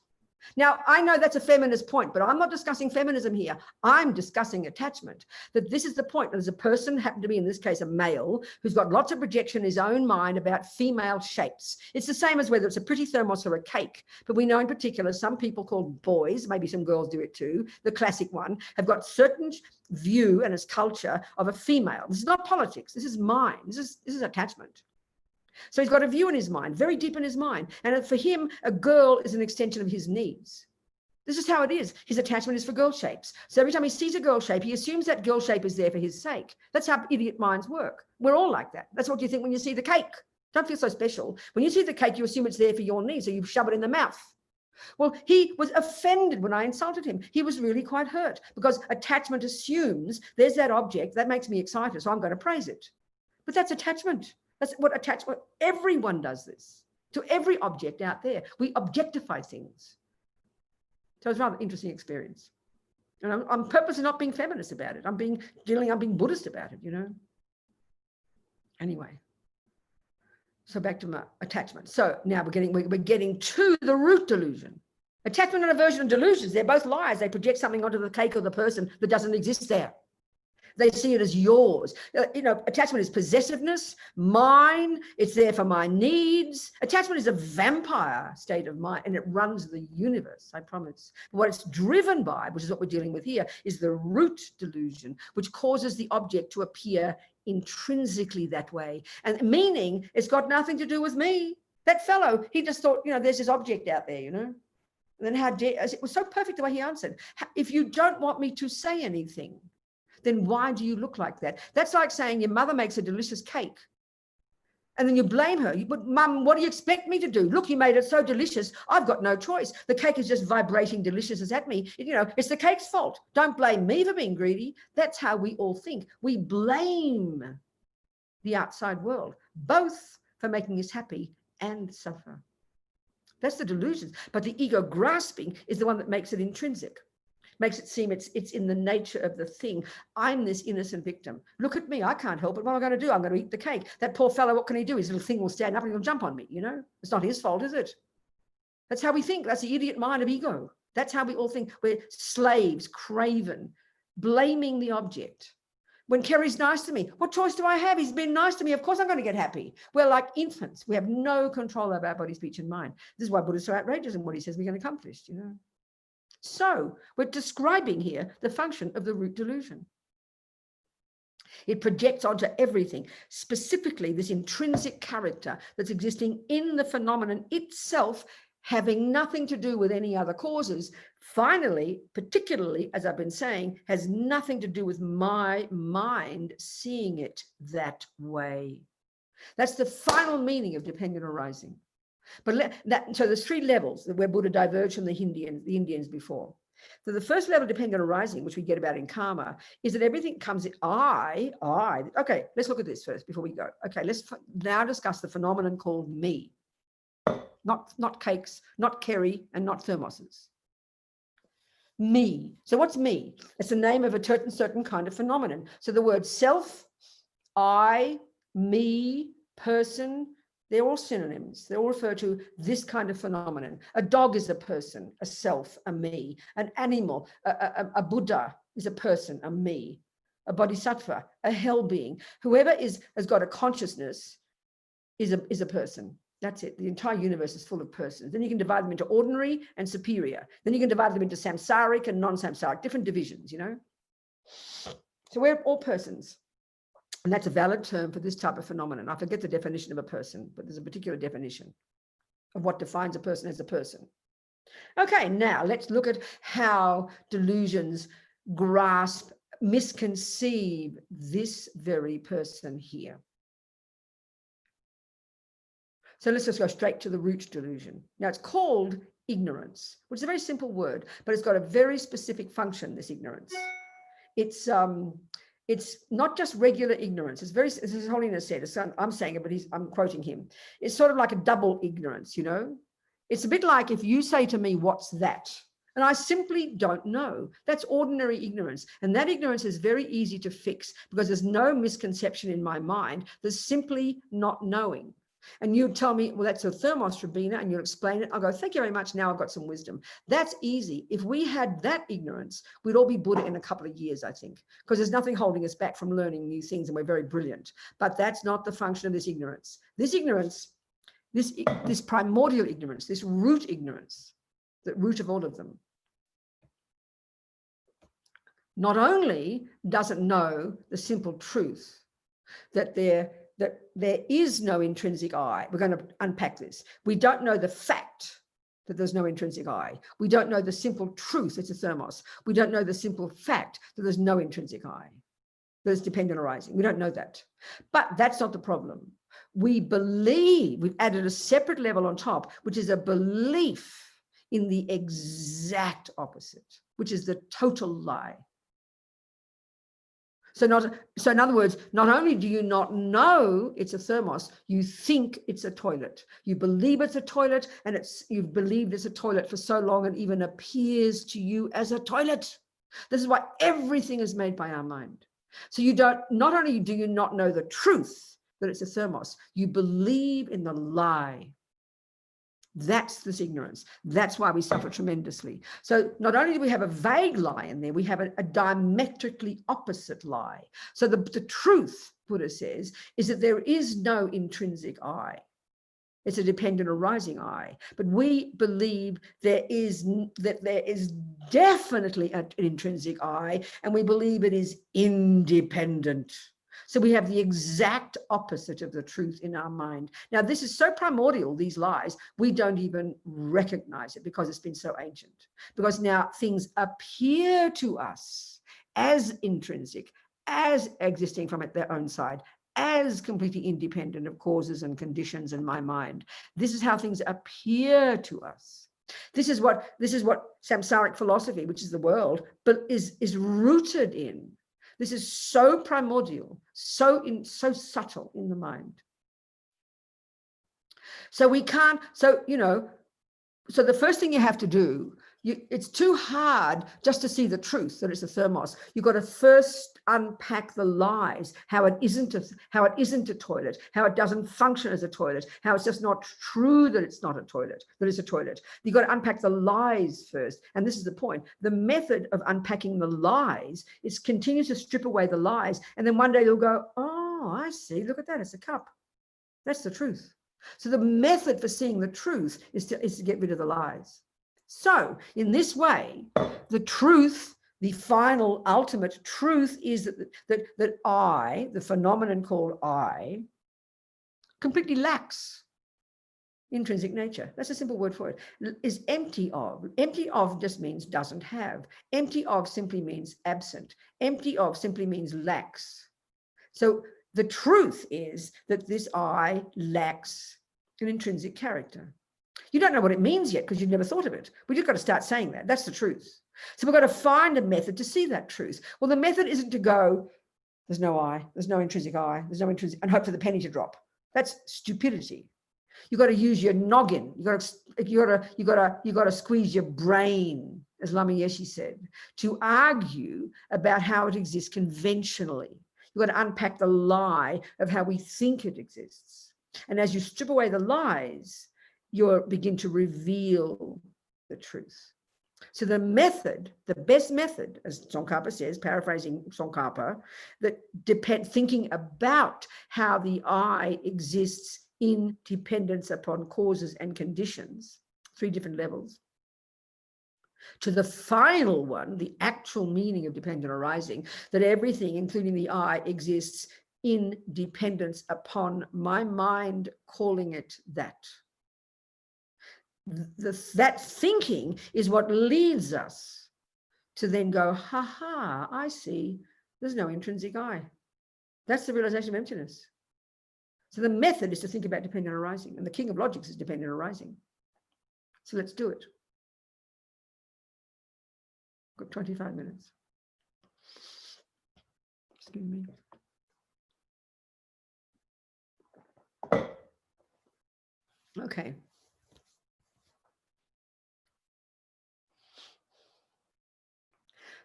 Now, I know that's a feminist point, but I'm not discussing feminism here. I'm discussing attachment. That this is the point. There's a person, happened to be in this case a male, who's got lots of projection in his own mind about female shapes. It's the same as whether it's a pretty thermos or a cake. But we know in particular some people called boys, maybe some girls do it too, the classic one, have got certain view and its culture of a female. This is not politics. This is mind. This is attachment. So he's got a view in his mind, very deep in his mind. And for him, a girl is an extension of his needs. This is how it is. His attachment is for girl shapes. So every time he sees a girl shape, he assumes that girl shape is there for his sake. That's how idiot minds work. We're all like that. That's what you think when you see the cake. Don't feel so special. When you see the cake, you assume it's there for your needs, so you shove it in the mouth. Well, he was offended when I insulted him. He was really quite hurt because attachment assumes there's that object that makes me excited, so I'm going to praise it. But that's attachment. That's what attachment, everyone does this. to every object out there. We objectify things. So it's a rather interesting experience. And I'm purposely not being feminist about it. I'm being Buddhist about it, you know. Anyway, so back to my attachment. So now we're getting to the root delusion. Attachment and aversion and delusions, they're both lies. They project something onto the cake or the person that doesn't exist there. They see it as yours. You know, attachment is possessiveness, mine. It's there for my needs. Attachment is a vampire state of mind, and it runs the universe, I promise. But what it's driven by, which is what we're dealing with here, is the root delusion, which causes the object to appear intrinsically that way. And meaning it's got nothing to do with me. That fellow, he just thought, you know, there's this object out there, you know. And then it was so perfect the way he answered. If you don't want me to say anything, then why do you look like that? That's like saying your mother makes a delicious cake and then you blame her. But Mum, what do you expect me to do? Look, you made it so delicious. I've got no choice. The cake is just vibrating delicious at me. You know, it's the cake's fault. Don't blame me for being greedy. That's how we all think. We blame the outside world, both for making us happy and suffer. That's the delusions. But the ego grasping is the one that makes it intrinsic. Makes it seem it's in the nature of the thing. I'm this innocent victim. Look at me. I can't help it. What am I going to do? I'm going to eat the cake. That poor fellow, what can he do? His little thing will stand up and he'll jump on me, you know? It's not his fault, is it? That's how we think. That's the idiot mind of ego. That's how we all think. We're slaves, craven, blaming the object. When Kerry's nice to me, what choice do I have? He's been nice to me. Of course I'm going to get happy. We're like infants. We have no control over our body, speech, and mind. This is why Buddha is so outrageous in what he says we're going to accomplish, you know? So we're describing here the function of the root delusion. It projects onto everything, specifically this intrinsic character that's existing in the phenomenon itself, having nothing to do with any other causes. Finally, particularly, as I've been saying, has nothing to do with my mind seeing it that way. That's the final meaning of dependent arising. But so there's three levels where Buddha diverged from the Indians before. So the first level of dependent arising, which we get about in karma, is that everything comes in I. Okay, let's look at this first before we go. Okay, let's now discuss the phenomenon called me. Not cakes, not Kerry, and not thermoses. Me. So what's me? It's the name of a certain kind of phenomenon. So the word self, I, me, person, they're all synonyms. They all refer to this kind of phenomenon. A dog is a person, a self, a me. An animal, a Buddha is a person, a me. A bodhisattva, a hell being. Whoever has got a consciousness is a person. That's it. The entire universe is full of persons. Then you can divide them into ordinary and superior. Then you can divide them into samsaric and non-samsaric, different divisions, you know. So we're all persons. And that's a valid term for this type of phenomenon. I forget the definition of a person, but there's a particular definition of what defines a person as a person. Okay, now let's look at how delusions grasp, misconceive this very person here. So let's just go straight to the root delusion. Now it's called ignorance, which is a very simple word, but it's got a very specific function, this ignorance. It's not just regular ignorance. It's very, as His Holiness said, I'm saying it, but I'm quoting him. It's sort of like a double ignorance, you know? It's a bit like if you say to me, what's that? And I simply don't know. That's ordinary ignorance. And that ignorance is very easy to fix because there's no misconception in my mind. There's simply not knowing. And you tell me, well, that's a thermos, Robina, and you'll explain it. I'll go, thank you very much. Now I've got some wisdom. That's easy. If we had that ignorance, we'd all be Buddha in a couple of years, I think, because there's nothing holding us back from learning new things and we're very brilliant. But that's not the function of this ignorance. This ignorance, this primordial ignorance, this root ignorance, the root of all of them, not only doesn't know the simple truth that there is no intrinsic I. We're going to unpack this. We don't know the fact that there's no intrinsic I. We don't know the simple truth, it's a thermos. We don't know the simple fact that there's no intrinsic I. There's dependent arising. We don't know that. But that's not the problem. We believe, we've added a separate level on top, which is a belief in the exact opposite, which is the total lie. So in other words, not only do you not know it's a thermos, you think it's a toilet. You believe it's a toilet, and you've believed it's a toilet for so long it even appears to you as a toilet. This is why everything is made by our mind. So not only do you not know the truth that it's a thermos, you believe in the lie. That's this ignorance. That's why we suffer tremendously. So not only do we have a vague lie in there, we have a diametrically opposite lie. So the truth, Buddha says, is that there is no intrinsic I. It's a dependent arising I. But we believe there is definitely an intrinsic I, and we believe it is independent. So we have the exact opposite of the truth in our mind. Now, this is so primordial, these lies, we don't even recognize it because it's been so ancient. Because now things appear to us as intrinsic, as existing from their own side, as completely independent of causes and conditions in my mind. This is how things appear to us. This is what samsaric philosophy, which is the world, but is rooted in. This is so primordial, so subtle in the mind. So we can't, so the first thing you have to do, it's too hard just to see the truth that it's a thermos. You've got to first unpack the lies, how it isn't a toilet, how it doesn't function as a toilet, how it's just not true that it's not a toilet, that it's a toilet. You've got to unpack the lies first. And this is the point. The method of unpacking the lies is continue to strip away the lies. And then one day you'll go, oh, I see, look at that, it's a cup. That's the truth. So the method for seeing the truth is to get rid of the lies. So in this way, the truth, the final ultimate truth is that I, the phenomenon called I, completely lacks intrinsic nature. That's a simple word for it. Is empty of. Empty of just means doesn't have. Empty of simply means absent. Empty of simply means lacks. So the truth is that this I lacks an intrinsic character. You don't know what it means yet because you've never thought of it. We just got to start saying that. That's the truth. So we've got to find a method to see that truth. Well, the method isn't to go, there's no I, there's no intrinsic I, there's no intrinsic, and hope for the penny to drop. That's stupidity. You've got to use your noggin. You got to squeeze your brain, as Lama Yeshe said, to argue about how it exists conventionally. You've got to unpack the lie of how we think it exists. And as you strip away the lies, you begin to reveal the truth. So the method, the best method, as Tsongkhapa says, paraphrasing Tsongkhapa, that thinking about how the I exists in dependence upon causes and conditions, 3 different levels, to the final one, the actual meaning of dependent arising, that everything, including the I, exists in dependence upon my mind calling it that. That thinking is what leads us to then go, I see, there's no intrinsic I. That's the realization of emptiness. So the method is to think about dependent arising, and the king of logics is dependent arising. So let's do it. Got 25 minutes. Excuse me. Okay.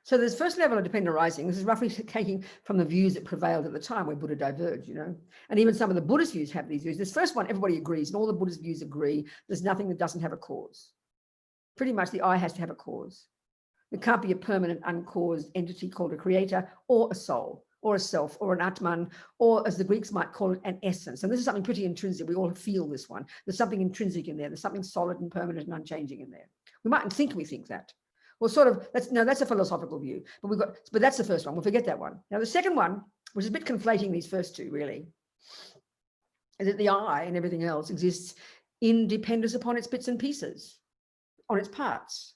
So this first level of dependent arising, this is roughly taking from the views that prevailed at the time where Buddha diverged, and even some of the Buddhist views have these views. This first one, everybody agrees, and all the Buddhist views agree, there's nothing that doesn't have a cause. Pretty much the I has to have a cause. It can't be a permanent, uncaused entity called a creator, or a soul, or a self, or an Atman, or as the Greeks might call it, an essence. And this is something pretty intrinsic. We all feel this one. There's something intrinsic in there. There's something solid and permanent and unchanging in there. We mightn't think we think that. Well, sort of, that's a philosophical view, but that's the first one. We'll forget that one. Now, the second one, which is a bit conflating these first two, really, is that the I and everything else exists in dependence upon its bits and pieces, on its parts.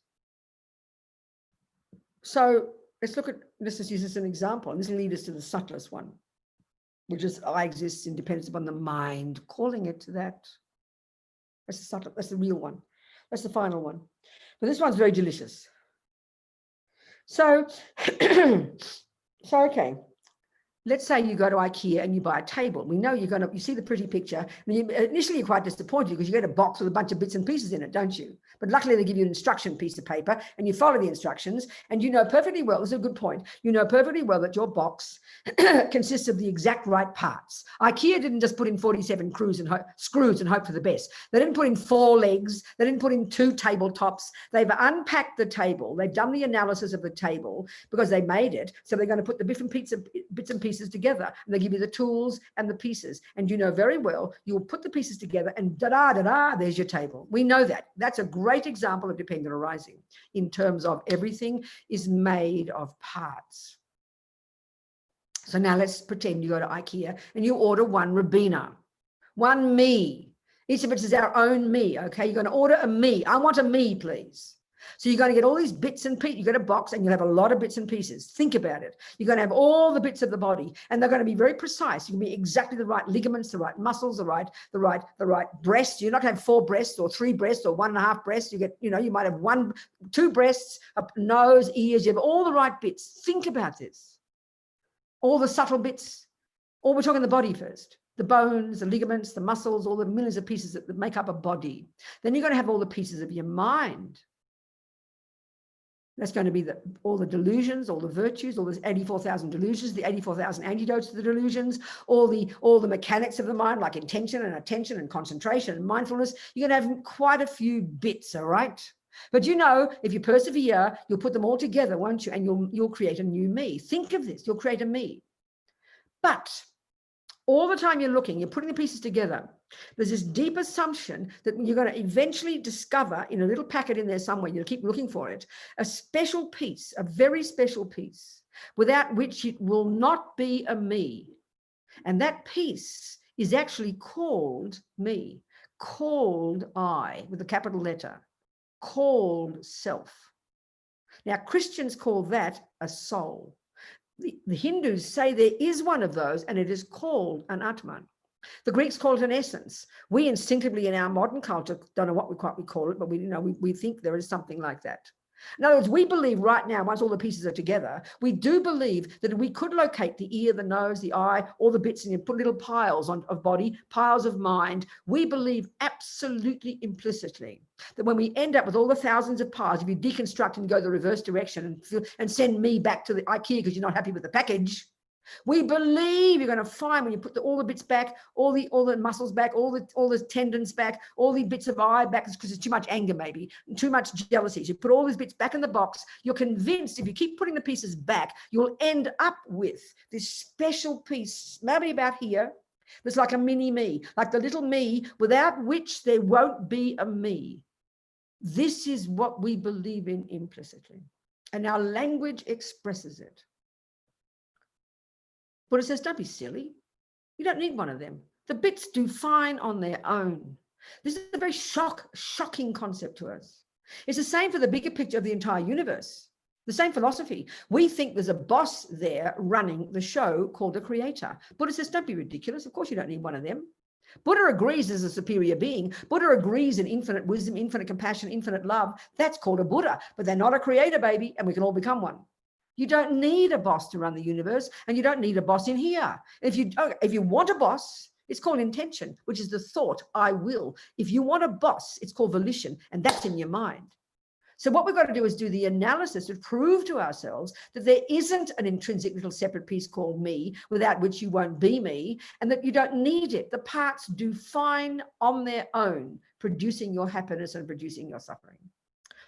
So let's just use this as an example, and this will lead us to the subtlest one, which is I exists in dependence upon the mind, calling it that. That's the subtle, that's the real one. That's the final one. But this one's very delicious. So okay, let's say you go to IKEA and you buy a table. We know you see the pretty picture. And initially, you're quite disappointed because you get a box with a bunch of bits and pieces in it, don't you? But luckily, they give you an instruction piece of paper and you follow the instructions. And you know perfectly well, this is a good point, you know perfectly well that your box consists of the exact right parts. IKEA didn't just put in 47 screws and hope for the best. They didn't put in 4 legs. They didn't put in 2 tabletops. They've unpacked the table. They've done the analysis of the table because they made it. So they're going to put the different bits and pieces together, and they give you the tools and the pieces. And you know very well, you'll put the pieces together and there's your table. We know that. That's a great example of dependent arising in terms of everything is made of parts. So now let's pretend you go to IKEA and you order one Robina, one me. Each of us is our own me, okay? You're going to order a me. I want a me, please. So you're going to get all these bits and pieces. You get a box and you'll have a lot of bits and pieces. Think about it. You're going to have all the bits of the body, and they're going to be very precise. You're going to be exactly the right ligaments, the right muscles, the right breasts. You're not going to have 4 breasts or 3 breasts or 1.5 breasts. You might have 2 breasts, a nose, ears. You have all the right bits. Think about this. All the subtle bits. Or we're talking the body first. The bones, the ligaments, the muscles, all the millions of pieces that make up a body. Then you're going to have all the pieces of your mind. That's going to be all the delusions, all the virtues, all those 84,000 delusions, the 84,000 antidotes to the delusions, all the mechanics of the mind, like intention and attention and concentration and mindfulness. You're going to have quite a few bits, all right? But if you persevere, you'll put them all together, won't you? And you'll create a new me. Think of this, you'll create a me. But all the time you're putting the pieces together, there's this deep assumption that you're going to eventually discover in a little packet in there somewhere, you'll keep looking for it, a special piece, a very special piece, without which it will not be a me. And that piece is actually called me, called I, with a capital letter, called self. Now, Christians call that a soul. The Hindus say there is one of those, and it is called an Atman. The Greeks call it an essence. We instinctively in our modern culture don't know what we call it, but we think there is something like that. In other words, we believe right now, once all the pieces are together, we do believe that we could locate the ear, the nose, the eye, all the bits, and you put little piles of body, piles of mind. We believe absolutely implicitly that when we end up with all the thousands of piles, if you deconstruct and go the reverse direction and send me back to the IKEA because you're not happy with the package, we believe you're going to find, when you put all the bits back, all the muscles back, all the tendons back, all the bits of eye back, because there's too much anger, maybe too much jealousy. So you put all these bits back in the box. You're convinced if you keep putting the pieces back, you'll end up with this special piece, maybe about here. There's like a mini me, like the little me, without which there won't be a me. This is what we believe in implicitly, and our language expresses it. Buddha says, don't be silly. You don't need one of them. The bits do fine on their own. This is a very shocking concept to us. It's the same for the bigger picture of the entire universe. The same philosophy. We think there's a boss there running the show called a creator. Buddha says, don't be ridiculous. Of course you don't need one of them. Buddha agrees as a superior being. Buddha agrees in infinite wisdom, infinite compassion, infinite love. That's called a Buddha. But they're not a creator, baby, and we can all become one. You don't need a boss to run the universe, and you don't need a boss in here. If you want a boss, it's called intention, which is the thought, I will. If you want a boss, it's called volition, and that's in your mind. So what we've got to do is do the analysis to prove to ourselves that there isn't an intrinsic little separate piece called me, without which you won't be me, and that you don't need it. The parts do fine on their own, producing your happiness and producing your suffering.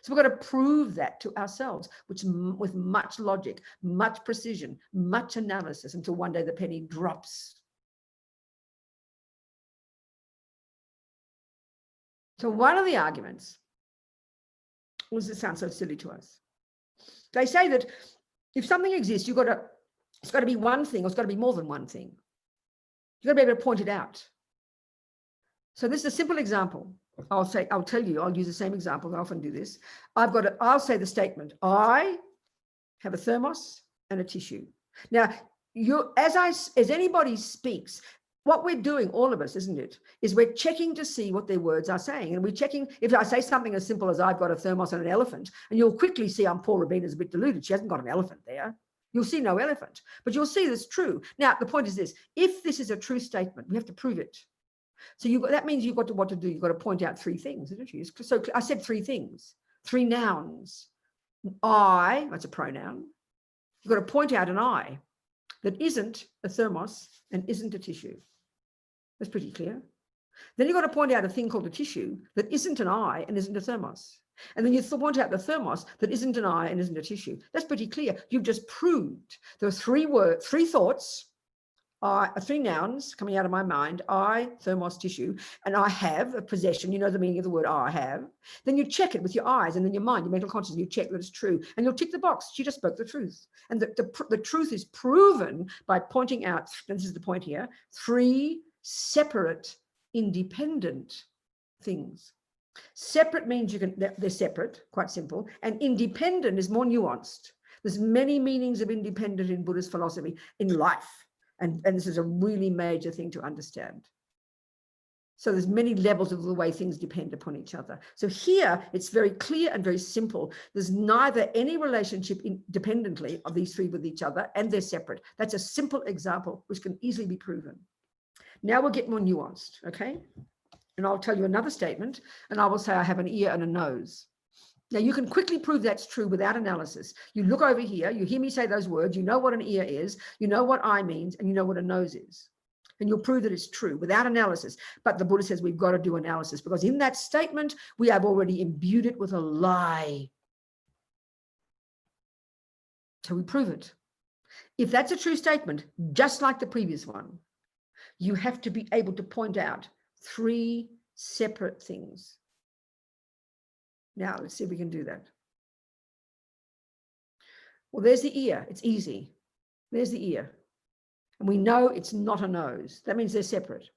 So we've got to prove that to ourselves, with much logic, much precision, much analysis, until one day the penny drops. So one of the arguments, does it sound so silly to us? They say that if something exists, it's got to be one thing, or it's got to be more than one thing. You've got to be able to point it out. So this is a simple example. I'll tell you, I'll use the same example. I often do this. I'll say the statement, I have a thermos and a tissue. Now, as anybody speaks, what we're doing, all of us, isn't it, is we're checking to see what their words are saying. And we're checking, if I say something as simple as I've got a thermos and an elephant, and you'll quickly see poor Robina's a bit deluded. She hasn't got an elephant there. You'll see no elephant, but you'll see that's true. Now, the point is this: if this is a true statement, we have to prove it. So that means you've got to what to do. You've got to point out three things, don't you? So I said three things, three nouns. I, that's a pronoun. You've got to point out an I that isn't a thermos and isn't a tissue. That's pretty clear. Then you've got to point out a thing called a tissue that isn't an I and isn't a thermos. And then you point out the thermos that isn't an I and isn't a tissue. That's pretty clear. You've just proved there are three thoughts, three nouns coming out of my mind: I, thermos, tissue, and I have a possession. You know the meaning of the word I have. Then you check it with your eyes and then your mind, your mental consciousness. You check that it's true, and you'll tick the box. She just spoke the truth, and the truth is proven by pointing out. And this is the point here: three separate, independent things. Separate means they're separate, quite simple, and independent is more nuanced. There's many meanings of independent in Buddhist philosophy, in life. And this is a really major thing to understand. So there's many levels of the way things depend upon each other. So here it's very clear and very simple. There's neither any relationship independently of these three with each other, and they're separate. That's a simple example which can easily be proven. Now we'll get more nuanced, okay? And I'll tell you another statement, and I will say I have an ear and a nose. Now, you can quickly prove that's true without analysis. You look over here, you hear me say those words, you know what an ear is, you know what eye means, and you know what a nose is. And you'll prove that it's true without analysis. But the Buddha says we've got to do analysis, because in that statement, we have already imbued it with a lie. So we prove it. If that's a true statement, just like the previous one, you have to be able to point out three separate things. Now, let's see if we can do that. Well, there's the ear. It's easy. There's the ear. And we know it's not a nose. That means they're separate.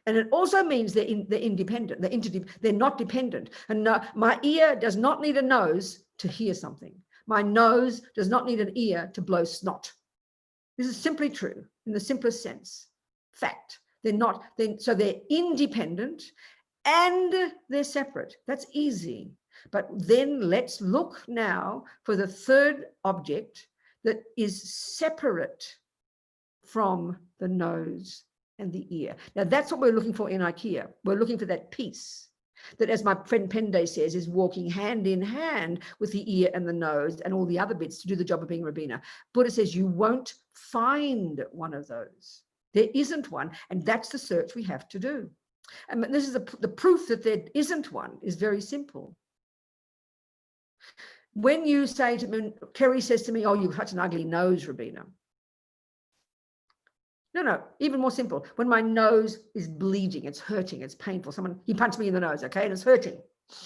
And it also means they're independent. They're not dependent. And no, my ear does not need a nose to hear something. My nose does not need an ear to blow snot. This is simply true in the simplest sense. Fact. So they're independent and they're separate. That's easy. But then let's look now for the third object that is separate from the nose and the ear. Now that's what we're looking for in IKEA. We're looking for that piece that, as my friend Pende says, is walking hand in hand with the ear and the nose and all the other bits to do the job of being Robina. Buddha says you won't find one of those. There isn't one, and that's the search we have to do. And this is the proof that there isn't one is very simple. When you say to me, Kerry says to me, oh, you've got an ugly nose, Robina. No, even more simple. When my nose is bleeding, it's hurting, it's painful. He punched me in the nose, okay, and it's hurting.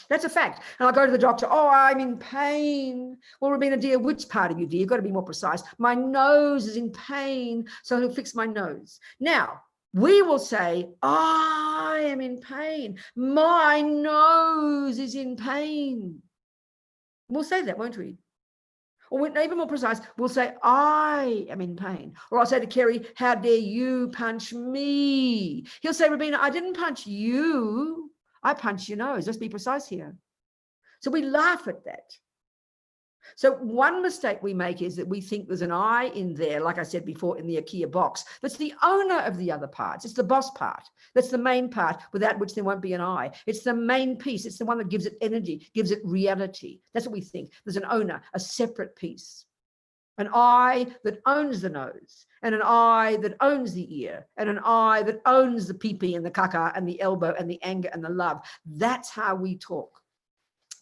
That's a fact. And I'll go to the doctor, oh, I'm in pain. Well, Robina, dear, which part of you, dear? You've got to be more precise. My nose is in pain, so he'll fix my nose. Now, we will say, I am in pain. My nose is in pain. We'll say that, won't we? Or even more precise, we'll say, I am in pain. Or I'll say to Kerry, how dare you punch me? He'll say, Robina, I didn't punch you. I punched your nose. Let's be precise here. So we laugh at that. So one mistake we make is that we think there's an I in there, like I said before, in the IKEA box. That's the owner of the other parts. It's the boss part. That's the main part, without which there won't be an I. It's the main piece. It's the one that gives it energy, gives it reality. That's what we think. There's an owner, a separate piece. An I that owns the nose, and an I that owns the ear, and an I that owns the pee-pee and the caca and the elbow and the anger and the love. That's how we talk.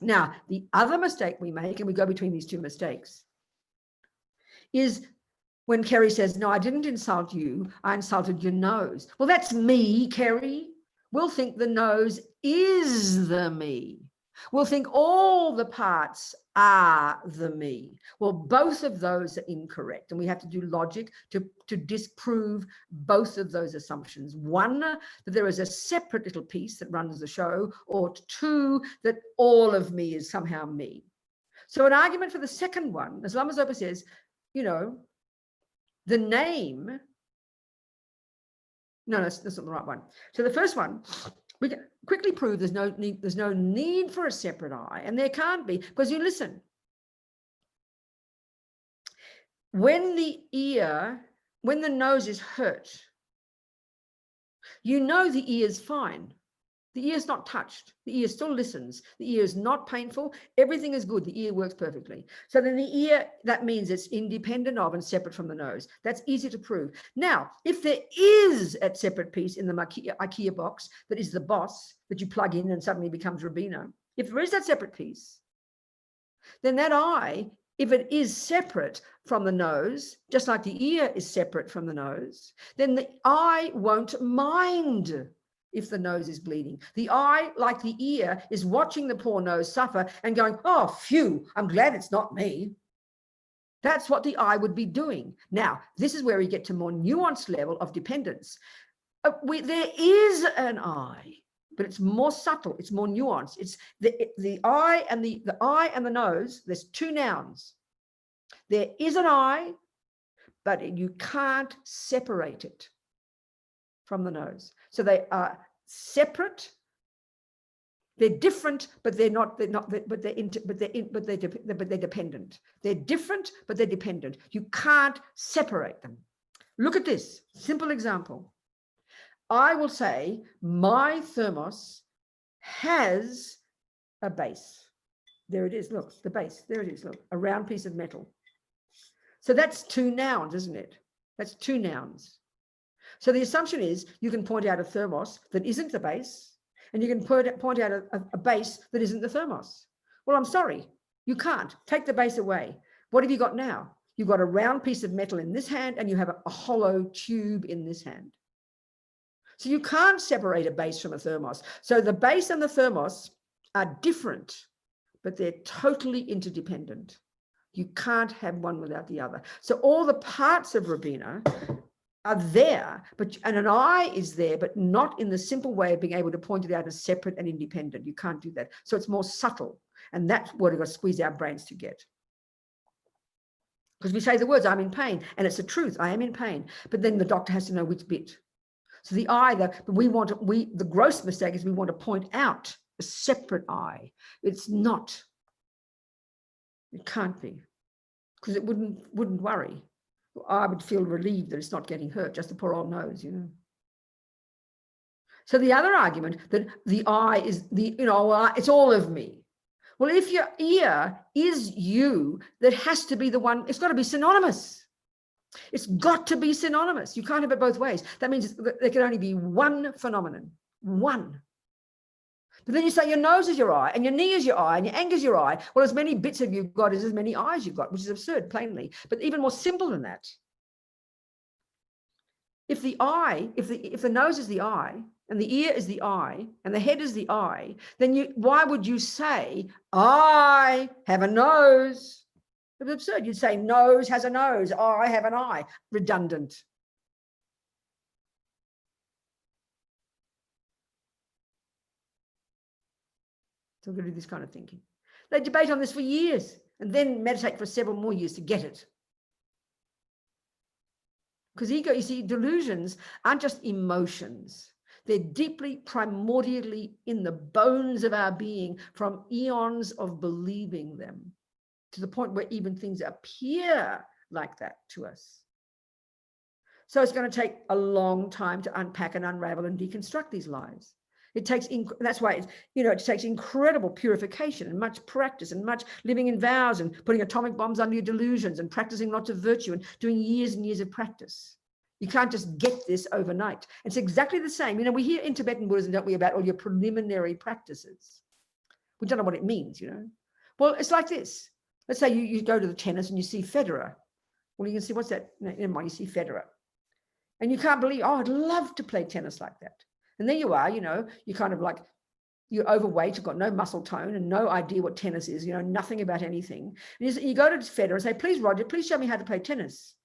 Now, the other mistake we make, and we go between these two mistakes, is when Kerry says, no, I didn't insult you, I insulted your nose. Well, that's me, Kerry. We'll think the nose is the me. We'll think all the parts are the me. Well, both of those are incorrect, and we have to do logic to disprove both of those assumptions. One, that there is a separate little piece that runs the show, or two, that all of me is somehow me. So an argument for the second one, as Lama Zopa says, you know, the name, no, that's not the right one. So the first one, we can quickly prove there's no need for a separate I, and there can't be, because you listen. when the nose is hurt, you know the ear is fine. The ear is not touched. The ear still listens. The ear is not painful. Everything is good. The ear works perfectly. So then the ear, that means it's independent of and separate from the nose. That's easy to prove. Now, if there is a separate piece in the IKEA box that is the boss that you plug in and suddenly becomes Robina, if there is that separate piece, then that eye, if it is separate from the nose, just like the ear is separate from the nose, then the eye won't mind if the nose is bleeding. The eye, like the ear, is watching the poor nose suffer and going, oh, phew, I'm glad it's not me. That's what the eye would be doing. Now, this is where we get to more nuanced level of dependence. There is an eye, but it's more subtle, it's more nuanced. It's the eye and the eye and the nose. There's two nouns. There is an eye, but you can't separate it from the nose. So they are separate. They're different, but they're dependent. They're different, but they're dependent. You can't separate them. Look at this simple example. I will say my thermos has a base. There it is. Look, the base. There it is. Look, a round piece of metal. So that's two nouns, isn't it? That's two nouns. So the assumption is you can point out a thermos that isn't the base, and you can point out a base that isn't the thermos. Well, I'm sorry, you can't. Take the base away. What have you got now? You've got a round piece of metal in this hand, and you have a hollow tube in this hand. So you can't separate a base from a thermos. So the base and the thermos are different, but they're totally interdependent. You can't have one without the other. So all the parts of Robina are there, and an eye is there, but not in the simple way of being able to point it out as separate and independent. You can't do that. So it's more subtle. And that's what we've got to squeeze our brains to get. Because we say the words, I'm in pain, and it's the truth, I am in pain. But then the doctor has to know which bit. So the eye, the gross mistake is we want to point out a separate eye. It's not. It can't be, because it wouldn't worry. I would feel relieved that it's not getting hurt, just the poor old nose, you know. So the other argument that the eye is it's all of me. Well, if your ear is you, that has to be the one, it's got to be synonymous. It's got to be synonymous. You can't have it both ways. That means there can only be one phenomenon, one. But then you say your nose is your eye, and your knee is your eye, and your anger is your eye. Well, as many bits of you've got as many eyes you've got, which is absurd, plainly. But even more simple than that. If the eye, if the nose is the eye, and the ear is the eye, and the head is the eye, then why would you say, I have a nose? It's absurd. You'd say nose has a nose, I have an eye. Redundant. So we're going to do this kind of thinking. They debate on this for years and then meditate for several more years to get it. Because ego, you see, delusions aren't just emotions. They're deeply, primordially in the bones of our being from eons of believing them, to the point where even things appear like that to us. So it's going to take a long time to unpack and unravel and deconstruct these lies. It takes, that's why, it takes incredible purification and much practice and much living in vows and putting atomic bombs under your delusions and practicing lots of virtue and doing years and years of practice. You can't just get this overnight. It's exactly the same. We hear in Tibetan Buddhism, don't we, about all your preliminary practices. We don't know what it means, Well, it's like this. Let's say you go to the tennis and you see Federer. Well, you can see, what's that? Never mind, you see Federer. And you can't believe, I'd love to play tennis like that. And there you are, you're kind of like, you're overweight, you've got no muscle tone and no idea what tennis is, nothing about anything. And you go to Federer and say, please, Roger, please show me how to play tennis.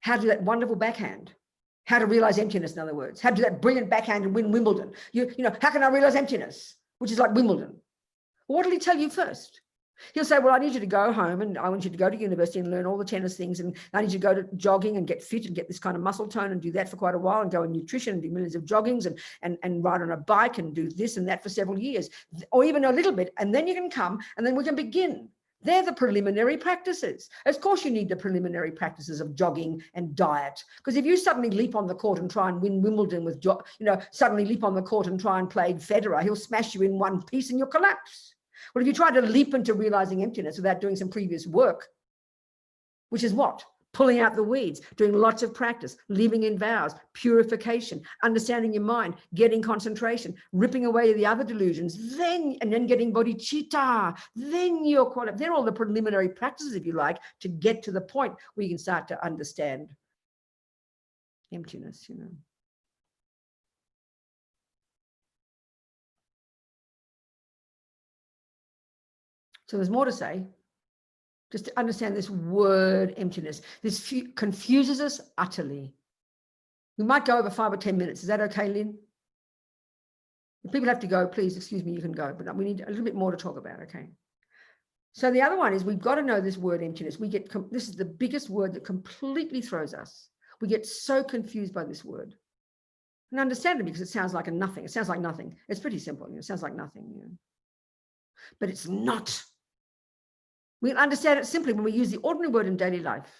How to do that wonderful backhand. How to realize emptiness, in other words. How to do that brilliant backhand and win Wimbledon. How can I realize emptiness, which is like Wimbledon? Well, what will he tell you first? He'll say, well, I need you to go home and I want you to go to university and learn all the tennis things. And I need you to go to jogging and get fit and get this kind of muscle tone and do that for quite a while and go in nutrition and do millions of joggings and ride on a bike and do this and that for several years, or even a little bit. And then you can come and then we can begin. They're the preliminary practices. Of course, you need the preliminary practices of jogging and diet, because if you suddenly leap on the court and try and win Wimbledon with, suddenly leap on the court and try and play Federer, he'll smash you in one piece and you'll collapse. Well, if you try to leap into realizing emptiness without doing some previous work, which is what? Pulling out the weeds, doing lots of practice, living in vows, purification, understanding your mind, getting concentration, ripping away the other delusions, and then getting bodhicitta, then you're qualified. They're all the preliminary practices, if you like, to get to the point where you can start to understand emptiness, So there's more to say. Just to understand this word emptiness. This confuses us utterly. We might go over 5 or 10 minutes. Is that okay, Lynn? If people have to go, please, excuse me, you can go. But we need a little bit more to talk about, okay? So the other one is we've got to know this word emptiness. This is the biggest word that completely throws us. We get so confused by this word. And understandably, because it sounds like a nothing. It sounds like nothing. It's pretty simple. It sounds like nothing. But it's not. We understand it simply when we use the ordinary word in daily life.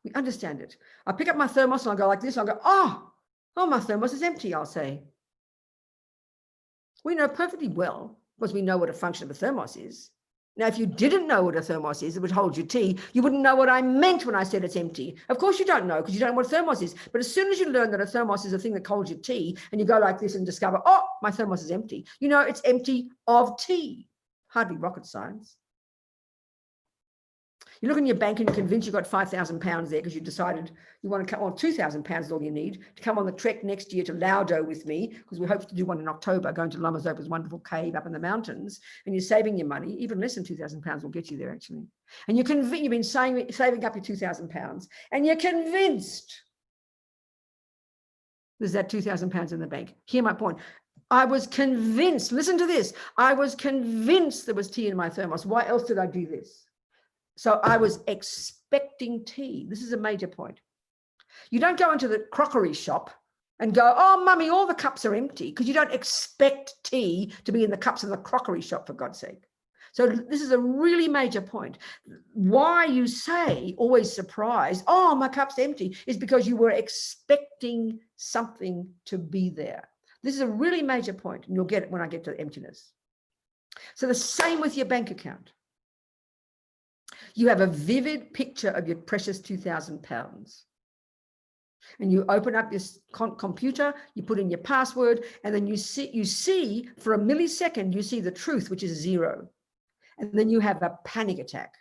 We understand it. I pick up my thermos and I'll go like this. I'll go, oh, my thermos is empty, I'll say. We know perfectly well, because we know what a function of a thermos is. Now, if you didn't know what a thermos is, it would hold your tea, you wouldn't know what I meant when I said it's empty. Of course you don't know, because you don't know what a thermos is. But as soon as you learn that a thermos is a thing that holds your tea, and you go like this and discover, oh, my thermos is empty. It's empty of tea. Hardly rocket science. You look in your bank and you're convinced you've got £5,000 there because you decided you want to come on. £2,000 is all you need to come on the trek next year to Laudo with me, because we hope to do one in October, going to Lama's wonderful cave up in the mountains. And you're saving your money. Even less than £2,000 will get you there, actually. And you've been saving up your £2,000, and you're convinced there's that £2,000 in the bank. Hear my point. I was convinced, listen to this, I was convinced there was tea in my thermos. Why else did I do this? So I was expecting tea. This is a major point. You don't go into the crockery shop and go, oh, mummy, all the cups are empty, because you don't expect tea to be in the cups in the crockery shop, for God's sake. So this is a really major point. Why you say, always surprised, oh, my cup's empty, is because you were expecting something to be there. This is a really major point, and you'll get it when I get to emptiness. So the same with your bank account. You have a vivid picture of your precious £2,000. And you open up your computer, you put in your password, and then you see for a millisecond, you see the truth, which is 0. And then you have a panic attack.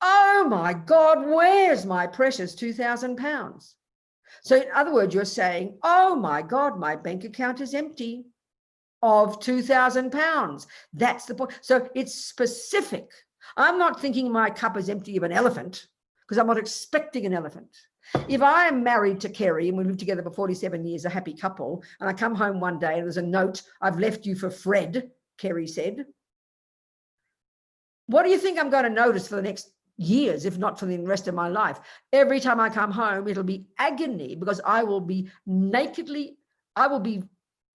Oh my God, where's my precious £2,000? So in other words, you're saying, oh my God, my bank account is empty of £2,000. That's the point. So it's specific. I'm not thinking my cup is empty of an elephant, because I'm not expecting an elephant. If I am married to Kerry and we lived together for 47 years, a happy couple, and I come home one day and there's a note, I've left you for Fred, Kerry said. What do you think I'm going to notice for the next years, if not for the rest of my life? Every time I come home, it'll be agony, because I will be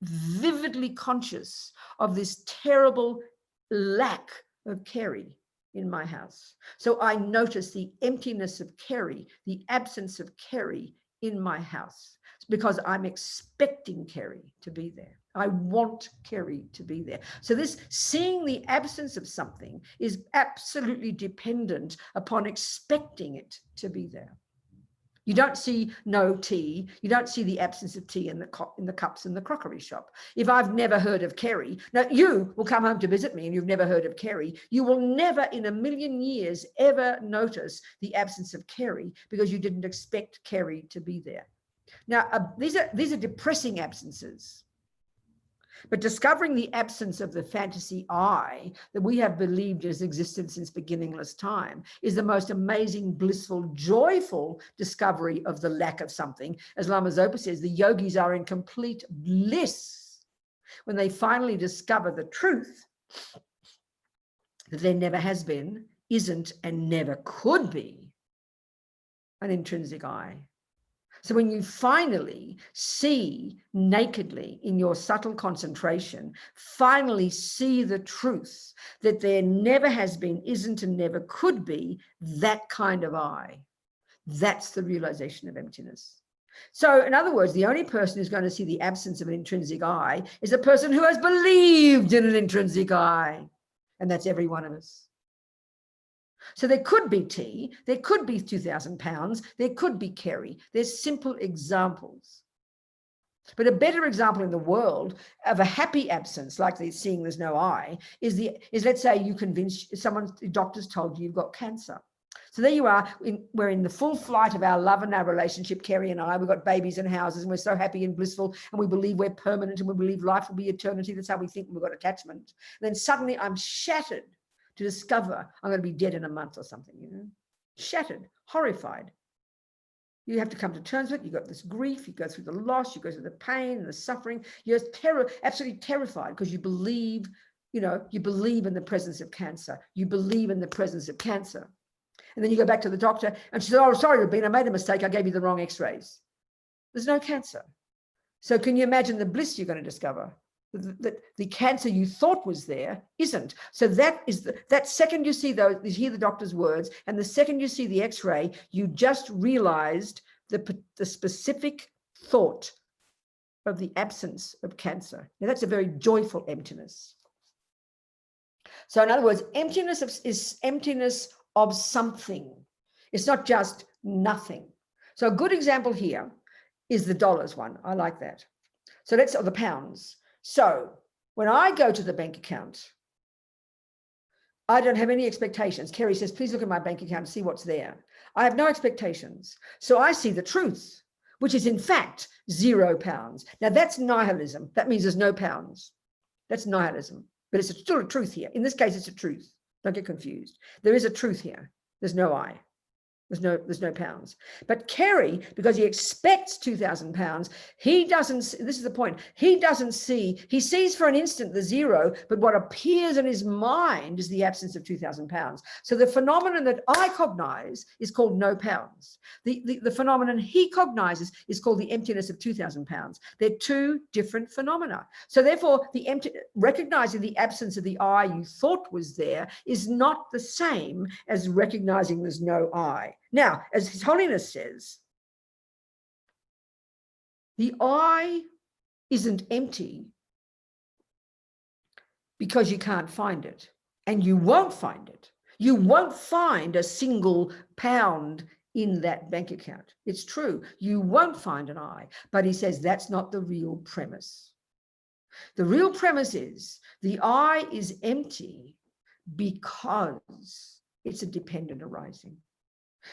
vividly conscious of this terrible lack of Kerry in my house. So I notice the emptiness of Kerry, the absence of Kerry in my house, because I'm expecting Kerry to be there. I want Kerry to be there. So this seeing the absence of something is absolutely dependent upon expecting it to be there. You don't see no tea. You don't see the absence of tea in the cups in the crockery shop. If I've never heard of Kerry, now you will come home to visit me and you've never heard of Kerry, you will never in a million years ever notice the absence of Kerry, because you didn't expect Kerry to be there. Now, these are depressing absences. But discovering the absence of the fantasy I that we have believed has existed since beginningless time is the most amazing, blissful, joyful discovery of the lack of something. As Lama Zopa says, the yogis are in complete bliss when they finally discover the truth that there never has been, isn't, and never could be an intrinsic I. So when you finally see nakedly in your subtle concentration, finally see the truth that there never has been, isn't, and never could be that kind of I, that's the realization of emptiness. So in other words, the only person who's going to see the absence of an intrinsic I is a person who has believed in an intrinsic I. And that's every one of us. So there could be T, there could be 2,000 pounds, there could be Kerry. There's simple examples. But a better example in the world of a happy absence, like seeing there's no I, is let's say you convince someone, the doctor's told you you've got cancer. So there you are, we're in the full flight of our love and our relationship, Kerry and I. We've got babies and houses, and we're so happy and blissful, and we believe we're permanent, and we believe life will be eternity. That's how we think we've got attachment. And then suddenly I'm shattered to discover I'm going to be dead in a month or something, you know, shattered, horrified. You have to come to terms with it. You've got this grief, you go through the loss, you go through the pain and the suffering. You're absolutely terrified because you believe, you know, you believe in the presence of cancer. You believe in the presence of cancer. And then you go back to the doctor and she said, oh, sorry, Robina, I made a mistake. I gave you the wrong x-rays. There's no cancer. So can you imagine the bliss you're going to discover? That the cancer you thought was there isn't. So that is that second you see those, you hear the doctor's words, and the second you see the x-ray, you just realized the specific thought of the absence of cancer. Now that's a very joyful emptiness. So in other words, emptiness is emptiness of something. It's not just nothing. So a good example here is the dollars one. I like that. So or the pounds. So when I go to the bank account, I don't have any expectations. Kerry says, please look at my bank account and see what's there. I have no expectations. So I see the truth, which is in fact 0 pounds. Now that's nihilism. That means there's no pounds. That's nihilism, but it's still a truth here. In this case, it's a truth. Don't get confused. There is a truth here. There's no I. There's no pounds. But Kerry, because he expects 2,000 pounds, he doesn't, this is the point, he doesn't see, he sees for an instant the 0, but what appears in his mind is the absence of 2,000 pounds. So the phenomenon that I cognize is called no pounds. The phenomenon he cognizes is called the emptiness of 2,000 pounds. They're two different phenomena. So therefore, recognizing the absence of the I you thought was there is not the same as recognizing there's no I. Now, as His Holiness says, the I isn't empty because you can't find it, and you won't find it. You won't find a single pound in that bank account. It's true, you won't find an I, but he says that's not the real premise. The real premise is the I is empty because it's a dependent arising.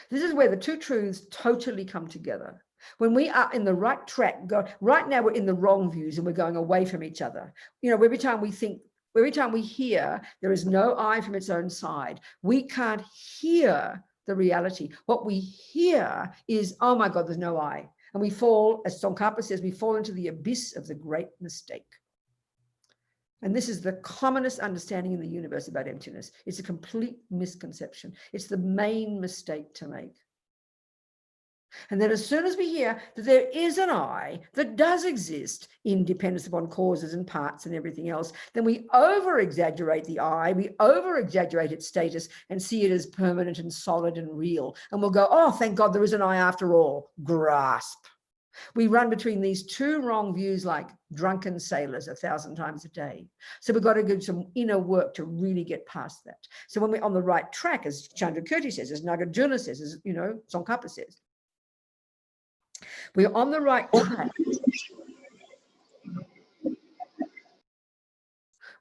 This is where the two truths totally come together. When we are in the right track, right now we're in the wrong views and we're going away from each other. You know, every time we hear there is no I from its own side, we can't hear the reality. What we hear is, oh my God, there's no I. And we fall, as Tsongkhapa says, we fall into the abyss of the great mistake. And this is the commonest understanding in the universe about emptiness. It's a complete misconception. It's the main mistake to make. And then as soon as we hear that there is an I that does exist in dependence upon causes and parts and everything else, then we over-exaggerate the I, we over-exaggerate its status and see it as permanent and solid and real. And we'll go, oh, thank God there is an I after all. Grasp. We run between these two wrong views like drunken sailors 1,000 times a day. So we've got to do some inner work to really get past that. So when we're on the right track, as Courtin says, as Nagarjuna says, as you know, Tsongkhapa says, we're on the right track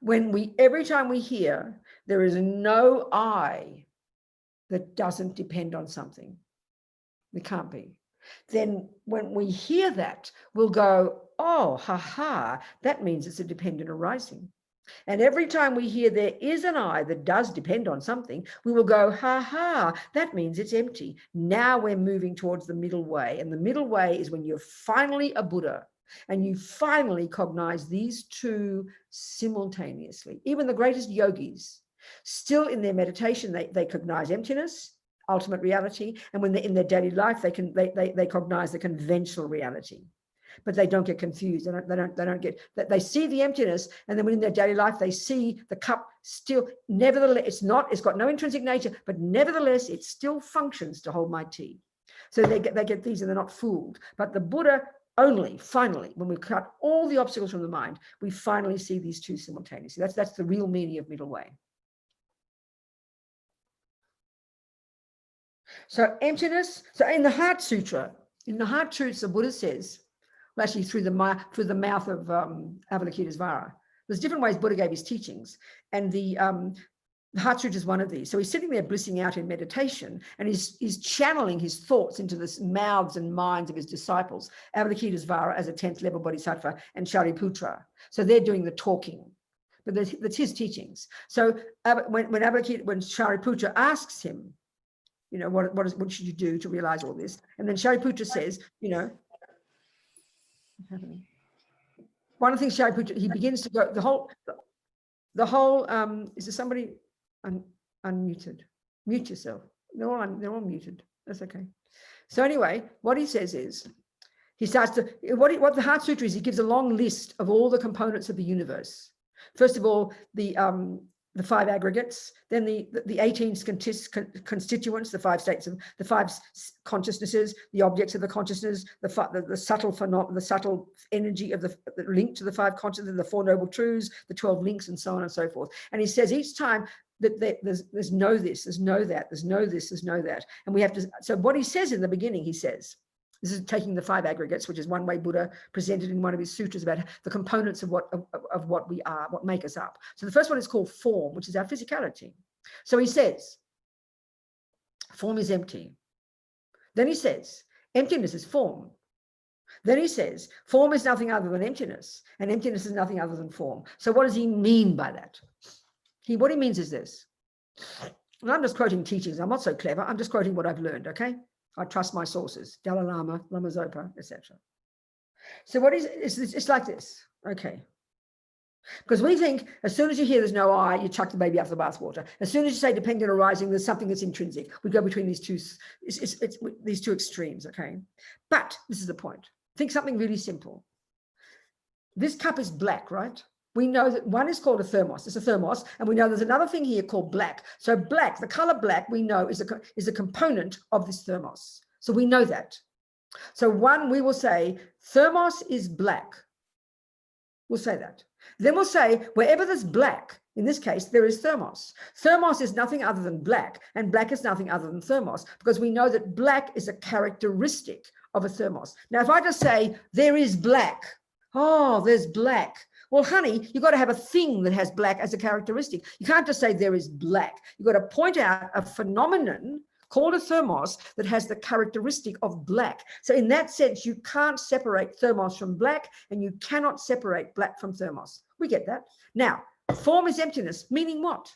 when every time we hear there is no I that doesn't depend on something. There can't be. Then when we hear that, we'll go, oh, that means it's a dependent arising. And every time we hear there is an I that does depend on something, we will go, that means it's empty. Now we're moving towards the middle way. And the middle way is when you're finally a Buddha and you finally cognize these two simultaneously. Even the greatest yogis, still in their meditation, they cognize emptiness, ultimate reality. And when they're in their daily life, they cognize the conventional reality. But they don't get confused. They see the emptiness, and then when in their daily life they see the cup still, nevertheless, it's got no intrinsic nature, but nevertheless it still functions to hold my tea. So they get these and they're not fooled. But the Buddha only, finally, when we cut all the obstacles from the mind, we finally see these two simultaneously. That's the real meaning of middle way. So emptiness. So in the Heart Sutra, in the Heart Truths, the Buddha says, well, actually through the mouth of Avalokitesvara, there's different ways Buddha gave his teachings, and the Heart Sutra is one of these. So he's sitting there blissing out in meditation, and he's channeling his thoughts into the mouths and minds of his disciples, Avalokitesvara as a 10th level bodhisattva, and Shariputra. So they're doing the talking, but that's his teachings. So when Shariputra asks him, you know, what should you do to realize all this? And then Shariputra says, you know, one of the things Shariputra, he begins to go, the whole is there somebody unmuted? Mute yourself. They're all muted. That's okay. So anyway, what he says is, he starts to, what the Heart Sutra is, he gives a long list of all the components of the universe. First of all, the 5 aggregates, then the 18 constituents, the 5 states of the 5 consciousnesses, the objects of the consciousness, the subtle energy of the link to the 5 consciousnesses, the 4 noble truths, the 12 links, and so on and so forth. And he says each time that there's no this, there's no that, there's no this, there's no that, and we have to. So what he says in the beginning, he says, this is taking the 5 aggregates, which is one way Buddha presented in one of his sutras about the components of what we are, what make us up. So the first one is called form, which is our physicality. So he says, form is empty. Then he says, emptiness is form. Then he says, form is nothing other than emptiness, and emptiness is nothing other than form. So what does he mean by that? What he means is this. And I'm just quoting teachings. I'm not so clever. I'm just quoting what I've learned, okay? I trust my sources, Dalai Lama, Lama Zopa, etc. So what is it's like this, okay? Because we think as soon as you hear there's no I, you chuck the baby out of the bathwater. As soon as you say dependent arising, there's something that's intrinsic. We go between these two, these two extremes, okay? But this is the point. Think something really simple. This cup is black, right? We know that one is called a thermos. It's a thermos, and we know there's another thing here called black. So black, the color black, we know is a component of this thermos. So we know that. So one, we will say thermos is black. We'll say that. Then we'll say wherever there's black, in this case, there is thermos. Thermos is nothing other than black, and black is nothing other than thermos, because we know that black is a characteristic of a thermos. Now, if I just say there is black, oh, there's black. Well, honey, you've got to have a thing that has black as a characteristic. You can't just say there is black. You've got to point out a phenomenon called a thermos that has the characteristic of black. So in that sense, you can't separate thermos from black, and you cannot separate black from thermos. We get that. Now, form is emptiness, meaning what?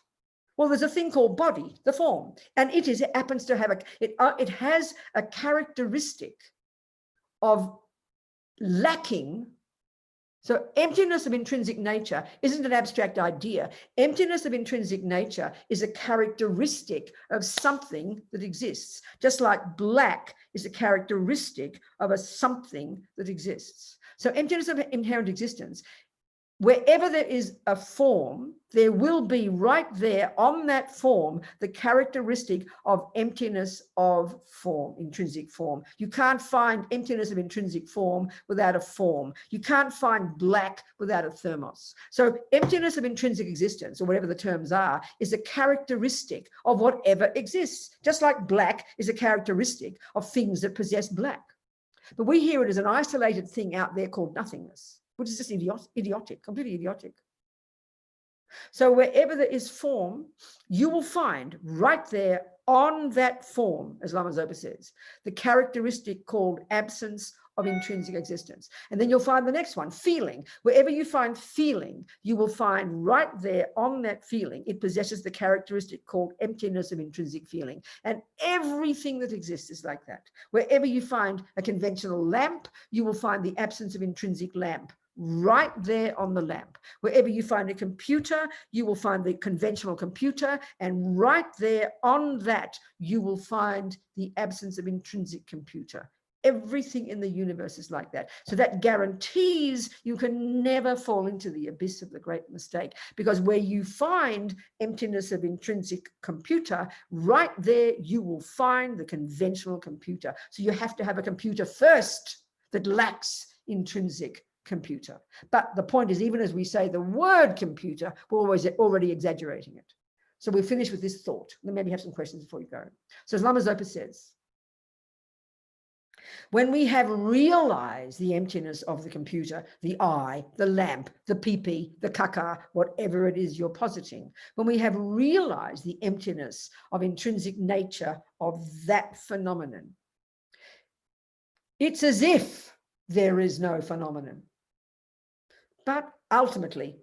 Well, there's a thing called body, the form, and it happens to have it has a characteristic of lacking. So emptiness of intrinsic nature isn't an abstract idea. Emptiness of intrinsic nature is a characteristic of something that exists, just like black is a characteristic of a something that exists. So emptiness of inherent existence, wherever there is a form, there will be right there on that form the characteristic of emptiness of form, intrinsic form. You can't find emptiness of intrinsic form without a form. You can't find black without a thermos. So emptiness of intrinsic existence, or whatever the terms are, is a characteristic of whatever exists, just like black is a characteristic of things that possess black. But we hear it as an isolated thing out there called nothingness, which is just idiotic, completely idiotic. So wherever there is form, you will find right there on that form, as Lama Zopa says, the characteristic called absence of intrinsic existence. And then you'll find the next one, feeling. Wherever you find feeling, you will find right there on that feeling, it possesses the characteristic called emptiness of intrinsic feeling. And everything that exists is like that. Wherever you find a conventional lamp, you will find the absence of intrinsic lamp right there on the lamp. Wherever you find a computer, you will find the conventional computer, and right there on that, you will find the absence of intrinsic computer. Everything in the universe is like that. So that guarantees you can never fall into the abyss of the great mistake, because where you find emptiness of intrinsic computer, right there you will find the conventional computer. So you have to have a computer first that lacks intrinsic computer. But the point is, even as we say the word computer, we're always already exaggerating it. So we'll finish with this thought. Then maybe have some questions before you go. So as Lama Zopa says, when we have realized the emptiness of the computer, the I, the lamp, the PP, the kaka, whatever it is you're positing, when we have realized the emptiness of intrinsic nature of that phenomenon, it's as if there is no phenomenon. But ultimately,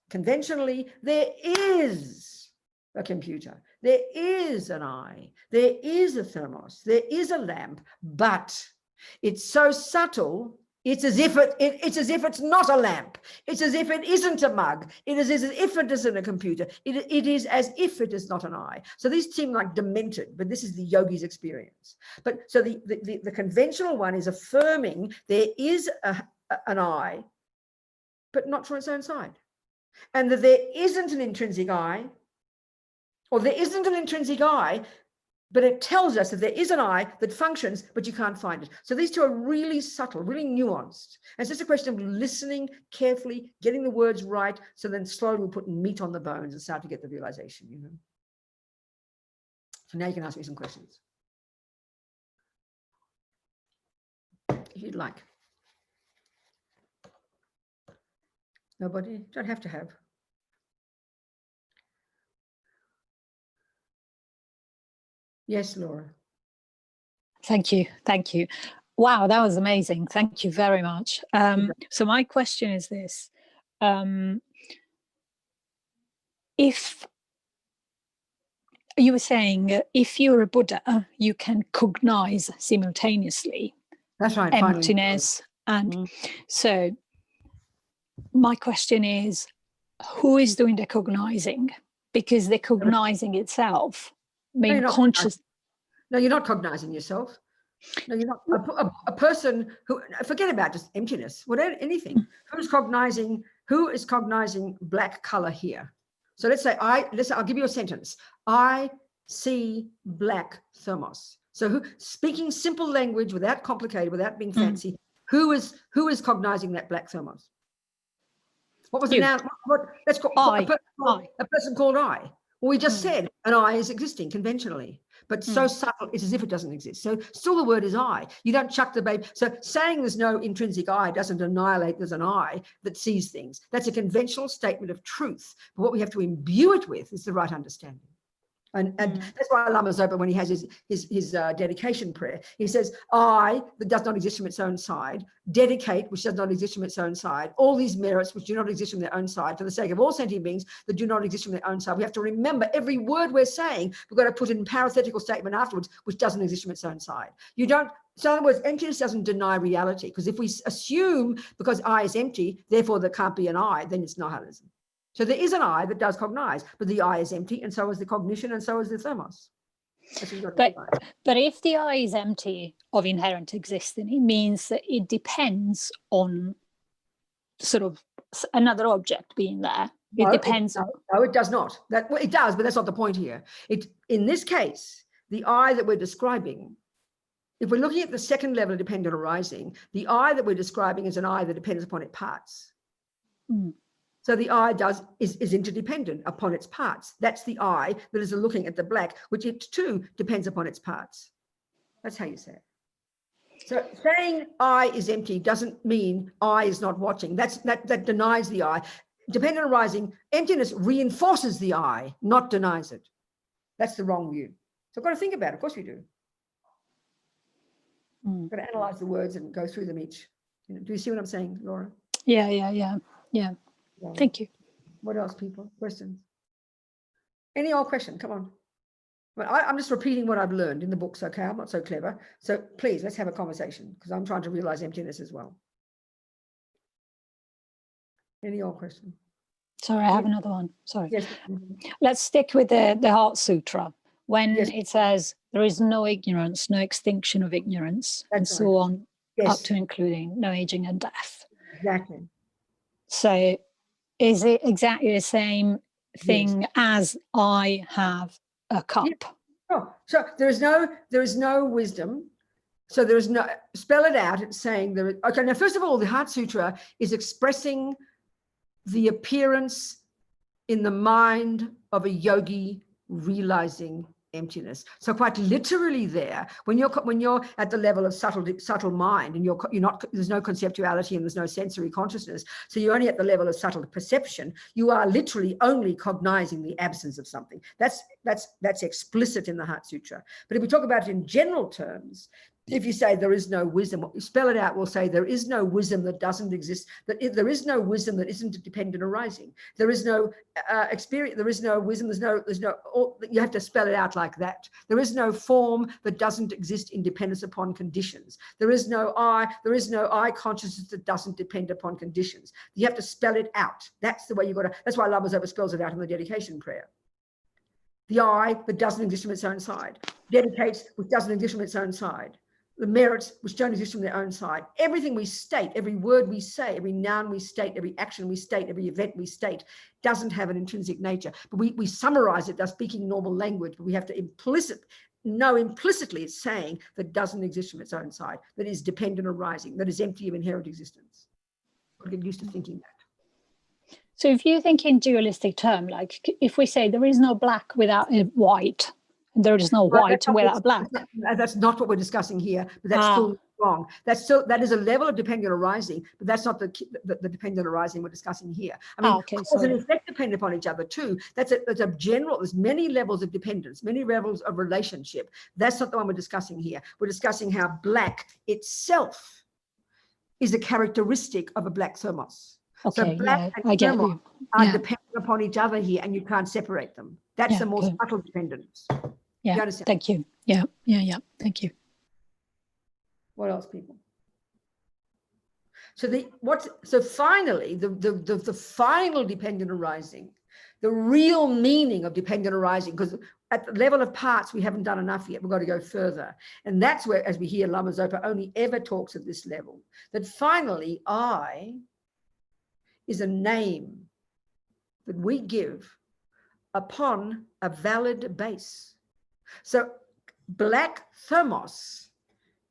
conventionally, there is a computer. There is an I, there is a thermos, there is a lamp, but it's so subtle, it's as if it's not a lamp. It's as if it isn't a mug. It is as if it isn't a computer. It is as if it is not an I. So these seem like demented, but this is the yogi's experience. But so the conventional one is affirming there is an I, but not for its own side. And that there isn't an intrinsic I, or there isn't an intrinsic I, but it tells us that there is an I that functions, but you can't find it. So these two are really subtle, really nuanced. And it's just a question of listening carefully, getting the words right, so then slowly we'll put meat on the bones and start to get the realization, you know. So now you can ask me some questions, if you'd like. Nobody? Don't have to have. Yes, Laura. Thank you. Thank you. Wow, that was amazing. Thank you very much. So my question is this. If you were saying if you're a Buddha, you can cognize simultaneously. That's right. Emptiness. And so my question is, who is doing the cognizing? Because the cognizing itself, I mean, conscious. No, you're not cognizing yourself. No, you're not. A person who, forget about just emptiness, whatever, anything. Who is cognizing black color here? So let's say I'll give you a sentence. I see black thermos. So speaking simple language without complicated, without being fancy, who is cognizing that black thermos? What was the noun? That's called a person called I. Well, we just said an I is existing conventionally, but so subtle, it's as if it doesn't exist. So still the word is I. You don't chuck the baby. So saying there's no intrinsic I doesn't annihilate there's an I that sees things. That's a conventional statement of truth. But what we have to imbue it with is the right understanding. And that's why Lama Zopa, when he has his dedication prayer, he says, I, that does not exist from its own side, dedicate, which does not exist from its own side, all these merits which do not exist from their own side, for the sake of all sentient beings that do not exist from their own side. We have to remember every word we're saying, we've got to put in parenthetical statement afterwards, which doesn't exist from its own side. So in other words, emptiness doesn't deny reality, because if we assume because I is empty, therefore there can't be an I, then it's nihilism. So there is an I that does cognize, but the I is empty, and so is the cognition, and so is the thermos. But if the I is empty of inherent existence, it means that it depends on sort of another object being there. It depends. No, it does not. It does, but that's not the point here. In this case, the I that we're describing, if we're looking at the second level of dependent arising, the I that we're describing is an I that depends upon its parts. So the I is interdependent upon its parts. That's the I that is looking at the black, which it too depends upon its parts. That's how you say it. So saying I is empty doesn't mean I is not watching. That denies the I. Dependent arising, emptiness reinforces the I, not denies it. That's the wrong view. So I've got to think about it. Of course we do. I've got to analyze the words and go through them each. Do you see what I'm saying, Laura? Yeah. Thank you. What else, people? Questions? Any old question? Come on. Well, I'm just repeating what I've learned in the books, okay? I'm not so clever. So please, let's have a conversation, because I'm trying to realize emptiness as well. Any old question? Sorry, I have another one. Sorry. Yes. Let's stick with the Heart Sutra. When Yes. it says there is no ignorance, no extinction of ignorance, and That's so right. on, Yes. up to including no aging and death. Exactly. So is it exactly the same thing as I have a cup? Yeah. Oh, so there is no wisdom. So there is no, spell it out. It's saying there. Okay. Now, first of all, the Heart Sutra is expressing the appearance in the mind of a yogi realizing emptiness. So quite literally there, when you're at the level of subtle mind, and you're not, there's no conceptuality and there's no sensory consciousness, so you're only at the level of subtle perception, you are literally only cognizing the absence of something. That's explicit in the Heart Sutra. But if we talk about it in general terms, if you say there is no wisdom, what you spell it out will say there is no wisdom that doesn't exist, there is no wisdom that isn't dependent arising. There is no experience, there is no wisdom, you have to spell it out like that. There is no form that doesn't exist in dependence upon conditions. There is no I consciousness that doesn't depend upon conditions. You have to spell it out. That's the way you got to, that's why Lama spells it out in the dedication prayer. The I that doesn't exist from its own side. Dedicates which doesn't exist from its own side. The merits which don't exist from their own side. Everything we state, every word we say, every noun we state, every action we state, every event we state doesn't have an intrinsic nature. But we summarize it as speaking normal language, but we have to implicitly it's saying that doesn't exist from its own side, that is dependent arising, that is empty of inherent existence. I'll get used to thinking that. So if you think in dualistic term, like if we say there is no black without a white, there is no white without black. That's not what we're discussing here, but that's still wrong. That is a level of dependent arising, but that's not the dependent arising we're discussing here. I mean, cause and effect depend upon each other too. That's a general, there's many levels of dependence, many levels of relationship. That's not the one we're discussing here. We're discussing how black itself is a characteristic of a black thermos. Okay, so black and thermos are dependent upon each other here, and you can't separate them. That's the more subtle dependence. Yeah, thank you. Yeah, thank you. What else, people? So finally, the final dependent arising, the real meaning of dependent arising, because at the level of parts we haven't done enough yet. We've got to go further, and that's where, as we hear, Lama Zopa only ever talks at this level. That finally, I is a name that we give upon a valid base. So black thermos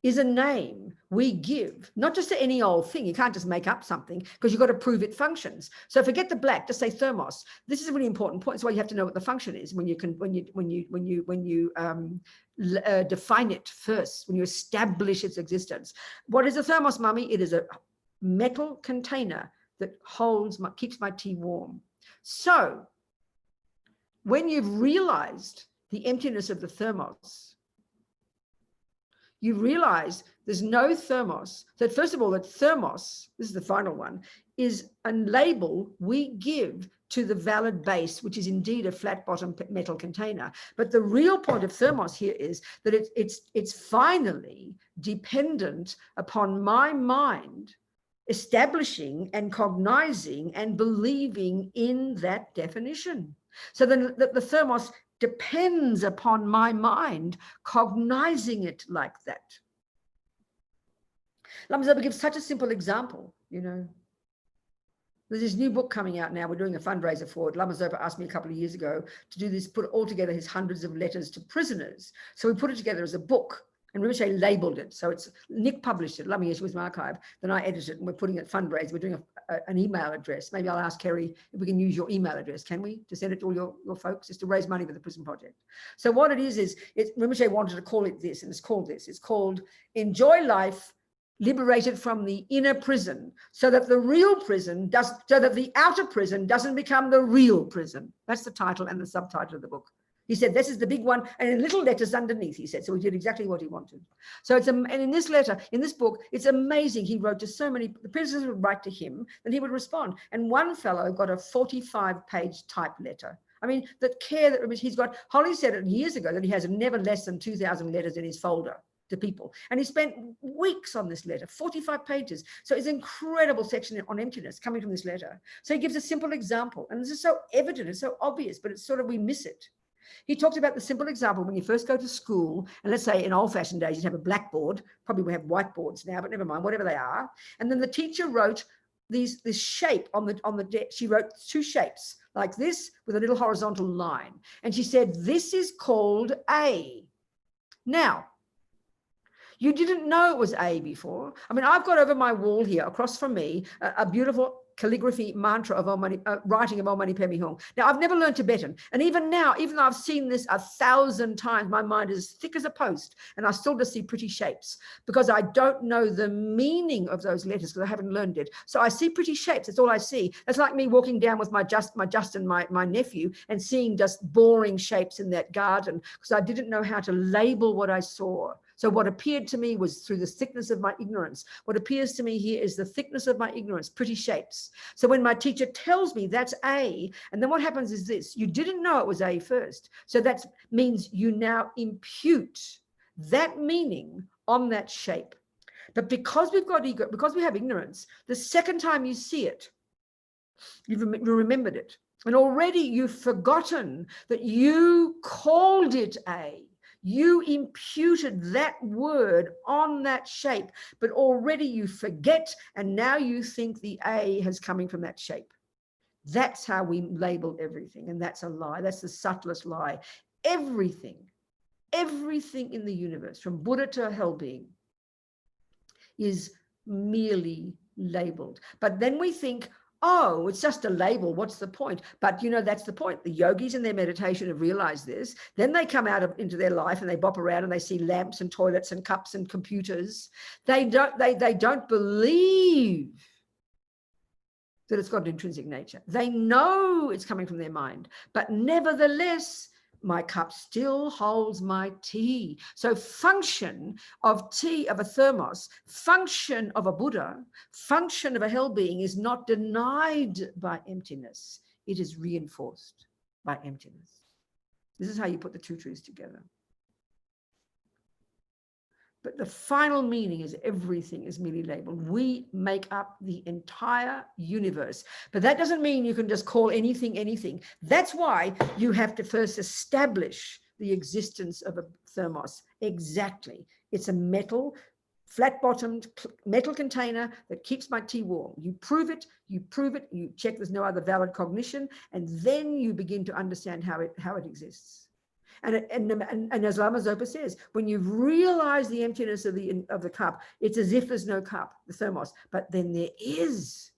is a name we give, not just to any old thing. You can't just make up something because you've got to prove it functions. So forget the black, just say thermos. This is a really important point. It's why you have to know what the function is when you define it first, when you establish its existence. What is a thermos, mummy? It is a metal container that keeps my tea warm. So when you've realized the emptiness of the thermos, you realize there's no thermos. That first of all, that thermos, this is the final one, is a label we give to the valid base, which is indeed a flat bottom metal container. But the real point of thermos here is that it's finally dependent upon my mind establishing and cognizing and believing in that definition. So then the thermos depends upon my mind cognizing it like that. Lama Zopa gives such a simple example, you know. There's this new book coming out now. We're doing a fundraiser for it. Lama Zopa asked me a couple of years ago to do this, put all together his hundreds of letters to prisoners. So we put it together as a book. And Rinpoche labeled it. So it's Nick published it, Lama Yeshe with my archive. Then I edited it and we're putting it fundraise. We're doing an email address. Maybe I'll ask Kerry if we can use your email address. Can we? To send it to all your folks, just to raise money for the prison project. So what it is Rinpoche wanted to call it this, and it's called this. It's called Enjoy Life Liberated from the Inner Prison, so that the real prison so that the outer prison doesn't become the real prison. That's the title and the subtitle of the book. He said, this is the big one. And in little letters underneath, he said, so he did exactly what he wanted. So and in this letter, in this book, it's amazing. He wrote to so many, the prisoners would write to him and he would respond. And one fellow got a 45-page type letter. I mean, the care that he's got, Holly said it years ago that he has never less than 2,000 letters in his folder. to people. And he spent weeks on this letter, 45 pages. So it's an incredible section on emptiness coming from this letter. So he gives a simple example, and this is so evident, it's so obvious, but it's sort of, we miss it. He talks about the simple example when you first go to school, and let's say in old-fashioned days, you'd have a blackboard, probably we have whiteboards now, but never mind, whatever they are. And then the teacher wrote this shape on the deck. She wrote two shapes like this with a little horizontal line. And she said, this is called A. Now, you didn't know it was A before. I mean, I've got over my wall here across from me a beautiful calligraphy mantra of writing of Om Mani Padme Hum. Now, I've never learned Tibetan. And even now, even though I've seen this 1,000 times, my mind is thick as a post, and I still just see pretty shapes because I don't know the meaning of those letters because I haven't learned it. So I see pretty shapes. That's all I see. That's like me walking down with my Justin, my nephew, and seeing just boring shapes in that garden because I didn't know how to label what I saw. So what appeared to me was through the thickness of my ignorance. What appears to me here is the thickness of my ignorance, pretty shapes. So when my teacher tells me that's A, and then what happens is this, you didn't know it was A first. So that means you now impute that meaning on that shape. But because we've got ego, because we have ignorance, the second time you see it, you've remembered it. And already you've forgotten that you called it A. You imputed that word on that shape, but already you forget, and now you think the A has coming from that shape. That's how we label everything, and that's a lie. That's the subtlest lie. Everything in the universe, from Buddha to a hell being, is merely labeled. But then we think, oh, it's just a label. What's the point? But you know, that's the point. The yogis in their meditation have realized this. Then they come out into their life and they bop around and they see lamps and toilets and cups and computers. They don't believe that it's got an intrinsic nature. They know it's coming from their mind, but nevertheless, my cup still holds my tea. So function of tea, of a thermos, function of a Buddha, function of a hell being is not denied by emptiness. It is reinforced by emptiness. This is how you put the two truths together. But the final meaning is everything is merely labeled. We make up the entire universe. But that doesn't mean you can just call anything, anything. That's why you have to first establish the existence of a thermos. Exactly. It's a metal, flat-bottomed metal container that keeps my tea warm. You prove it, you check there's no other valid cognition, and then you begin to understand how it exists. And as Lama Zopa says, when you realize the emptiness of the cup, it's as if there's no cup, the thermos, but then there is.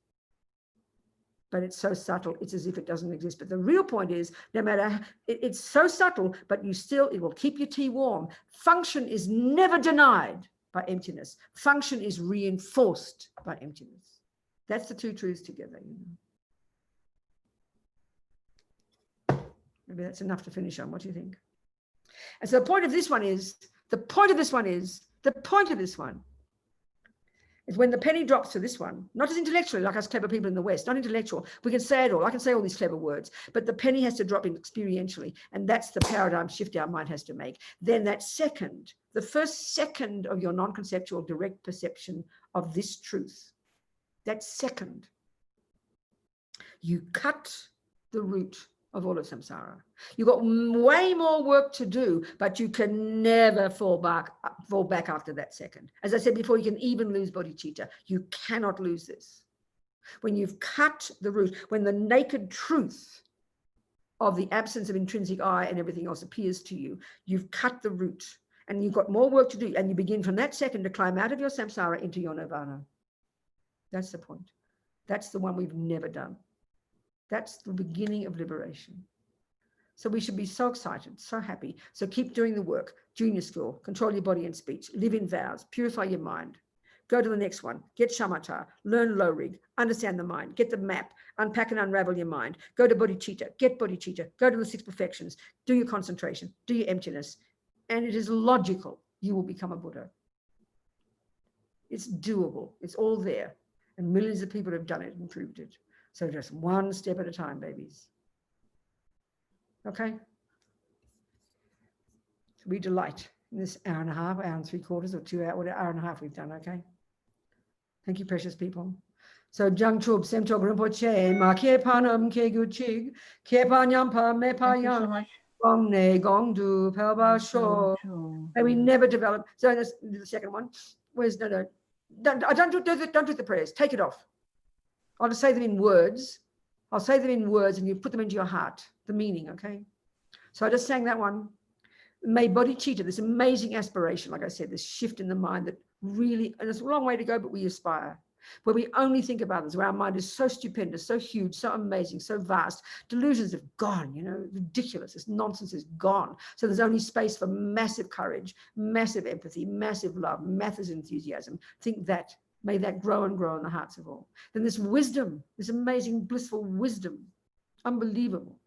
But it's so subtle, it's as if it doesn't exist. But the real point is, no matter, it's so subtle, but it will keep your tea warm. Function is never denied by emptiness. Function is reinforced by emptiness. That's the two truths together. You know? Maybe that's enough to finish on. What do you think? And so the point of this one is when the penny drops to this one, not as intellectually like us clever people in the West, not intellectual. We can say it all. I can say all these clever words, but the penny has to drop in experientially. And that's the paradigm shift our mind has to make. Then that second, the first second of your non-conceptual direct perception of this truth, that second, you cut the root of all of samsara. You've got way more work to do, but you can never fall back after that second. As I said before, you can even lose bodhicitta. You cannot lose this. When you've cut the root, when the naked truth of the absence of intrinsic I and everything else appears to you, you've cut the root and you've got more work to do. And you begin from that second to climb out of your samsara into your nirvana. That's the point. That's the one we've never done. That's the beginning of liberation. So we should be so excited, so happy. So keep doing the work. Junior school, control your body and speech, live in vows, purify your mind. Go to the next one, get shamatha, learn low rig, understand the mind, get the map, unpack and unravel your mind. Go to bodhicitta, get bodhicitta, go to the 6 perfections, do your concentration, do your emptiness. And it is logical, you will become a Buddha. It's doable, it's all there. And millions of people have done it and proved it. So just one step at a time, babies. Okay? We delight in this hour and a half, hour and 3/4 or 2 hours, whatever, hour and a half we've done, okay? Thank you, precious people. So Jang Chub, Semtok Rinpoche, Ma Ke Panam Ke Guchig, Ke Panyampa, Me Thank you so Payam, much. Gong Ne Gong Du, Pelba Sho. And we never develop. So that's the second one. Where's no, don't do the prayers. Take it off. I'll just say them in words. I'll say them in words and you put them into your heart, the meaning, okay? So I just sang that one. May bodhicitta, this amazing aspiration, like I said, this shift in the mind that really, and it's a long way to go, but we aspire. Where we only think of others, where our mind is so stupendous, so huge, so amazing, so vast. Delusions have gone, you know, ridiculous. This nonsense is gone. So there's only space for massive courage, massive empathy, massive love, massive enthusiasm. Think that. May that grow and grow in the hearts of all. Then this wisdom, this amazing, blissful wisdom, unbelievable.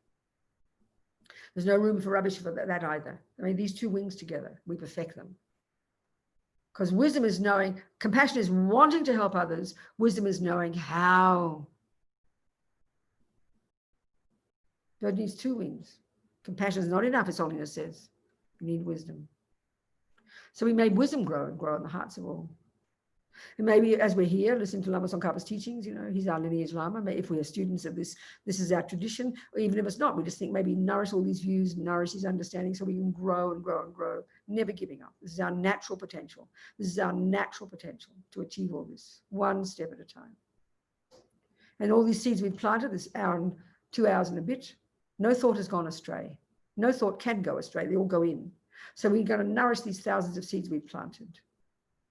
There's no room for rubbish for that either. I mean, these two wings together, we perfect them. Because wisdom is knowing, compassion is wanting to help others. Wisdom is knowing how. God needs two wings. Compassion is not enough, as Holiness says. You need wisdom. So we made wisdom grow and grow in the hearts of all. And maybe as we're here, listening to Lama Tsongkhapa's teachings, you know, he's our lineage Lama. If we are students of this, this is our tradition. Or even if it's not, we just think maybe nourish all these views, nourish his understanding so we can grow and grow and grow, never giving up. This is our natural potential. This is our natural potential to achieve all this, one step at a time. And all these seeds we've planted, this hour and 2 hours and a bit, no thought has gone astray. No thought can go astray. They all go in. So we're going to nourish these thousands of seeds we've planted,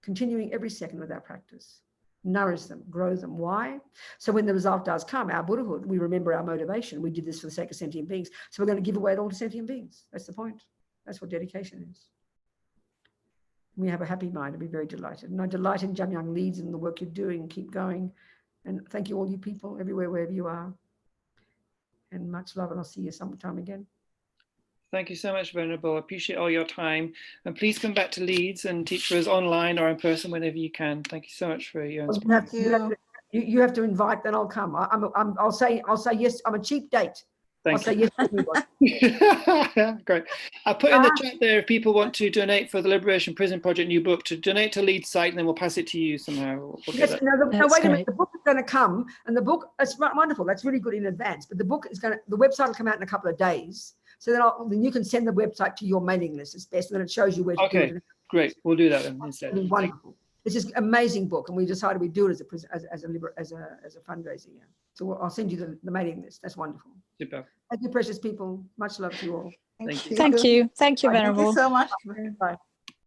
continuing every second with our practice. Nourish them, grow them. Why? So when the result does come, our Buddhahood, we remember our motivation. We did this for the sake of sentient beings. So we're going to give away it all to sentient beings. That's the point. That's what dedication is. We have a happy mind and be very delighted. And I delight in Jamyang Leads and the work you're doing. Keep going. And thank you all you people everywhere, wherever you are. And much love, and I'll see you sometime again. Thank you so much, Venerable. I appreciate all your time. And please come back to Leeds and teach for us online or in person whenever you can. Thank you so much for your inspiration. You have to invite, then I'll come. I'll say yes. I'm a cheap date. I'll say yes to everyone. Great. I'll put in the chat there if people want to donate for the Liberation Prison Project new book, to donate to Leeds site, and then we'll pass it to you somehow. We'll yes, no, wait a minute. The book is going to come, and the book, it's wonderful. That's really good in advance. But the book is going to, the website will come out in a couple of days. So then you can send the website to your mailing list. It's best, and then it shows you where to do it. Okay, great. We'll do that then instead. It's wonderful. It's just an amazing book, and we decided we'd do it as a fundraiser. Yeah. So I'll send you the mailing list. That's wonderful. Super. Thank you, precious people. Much love to you all. Thank you. Thank you. Thank you, Thank Venerable. you so much. Bye.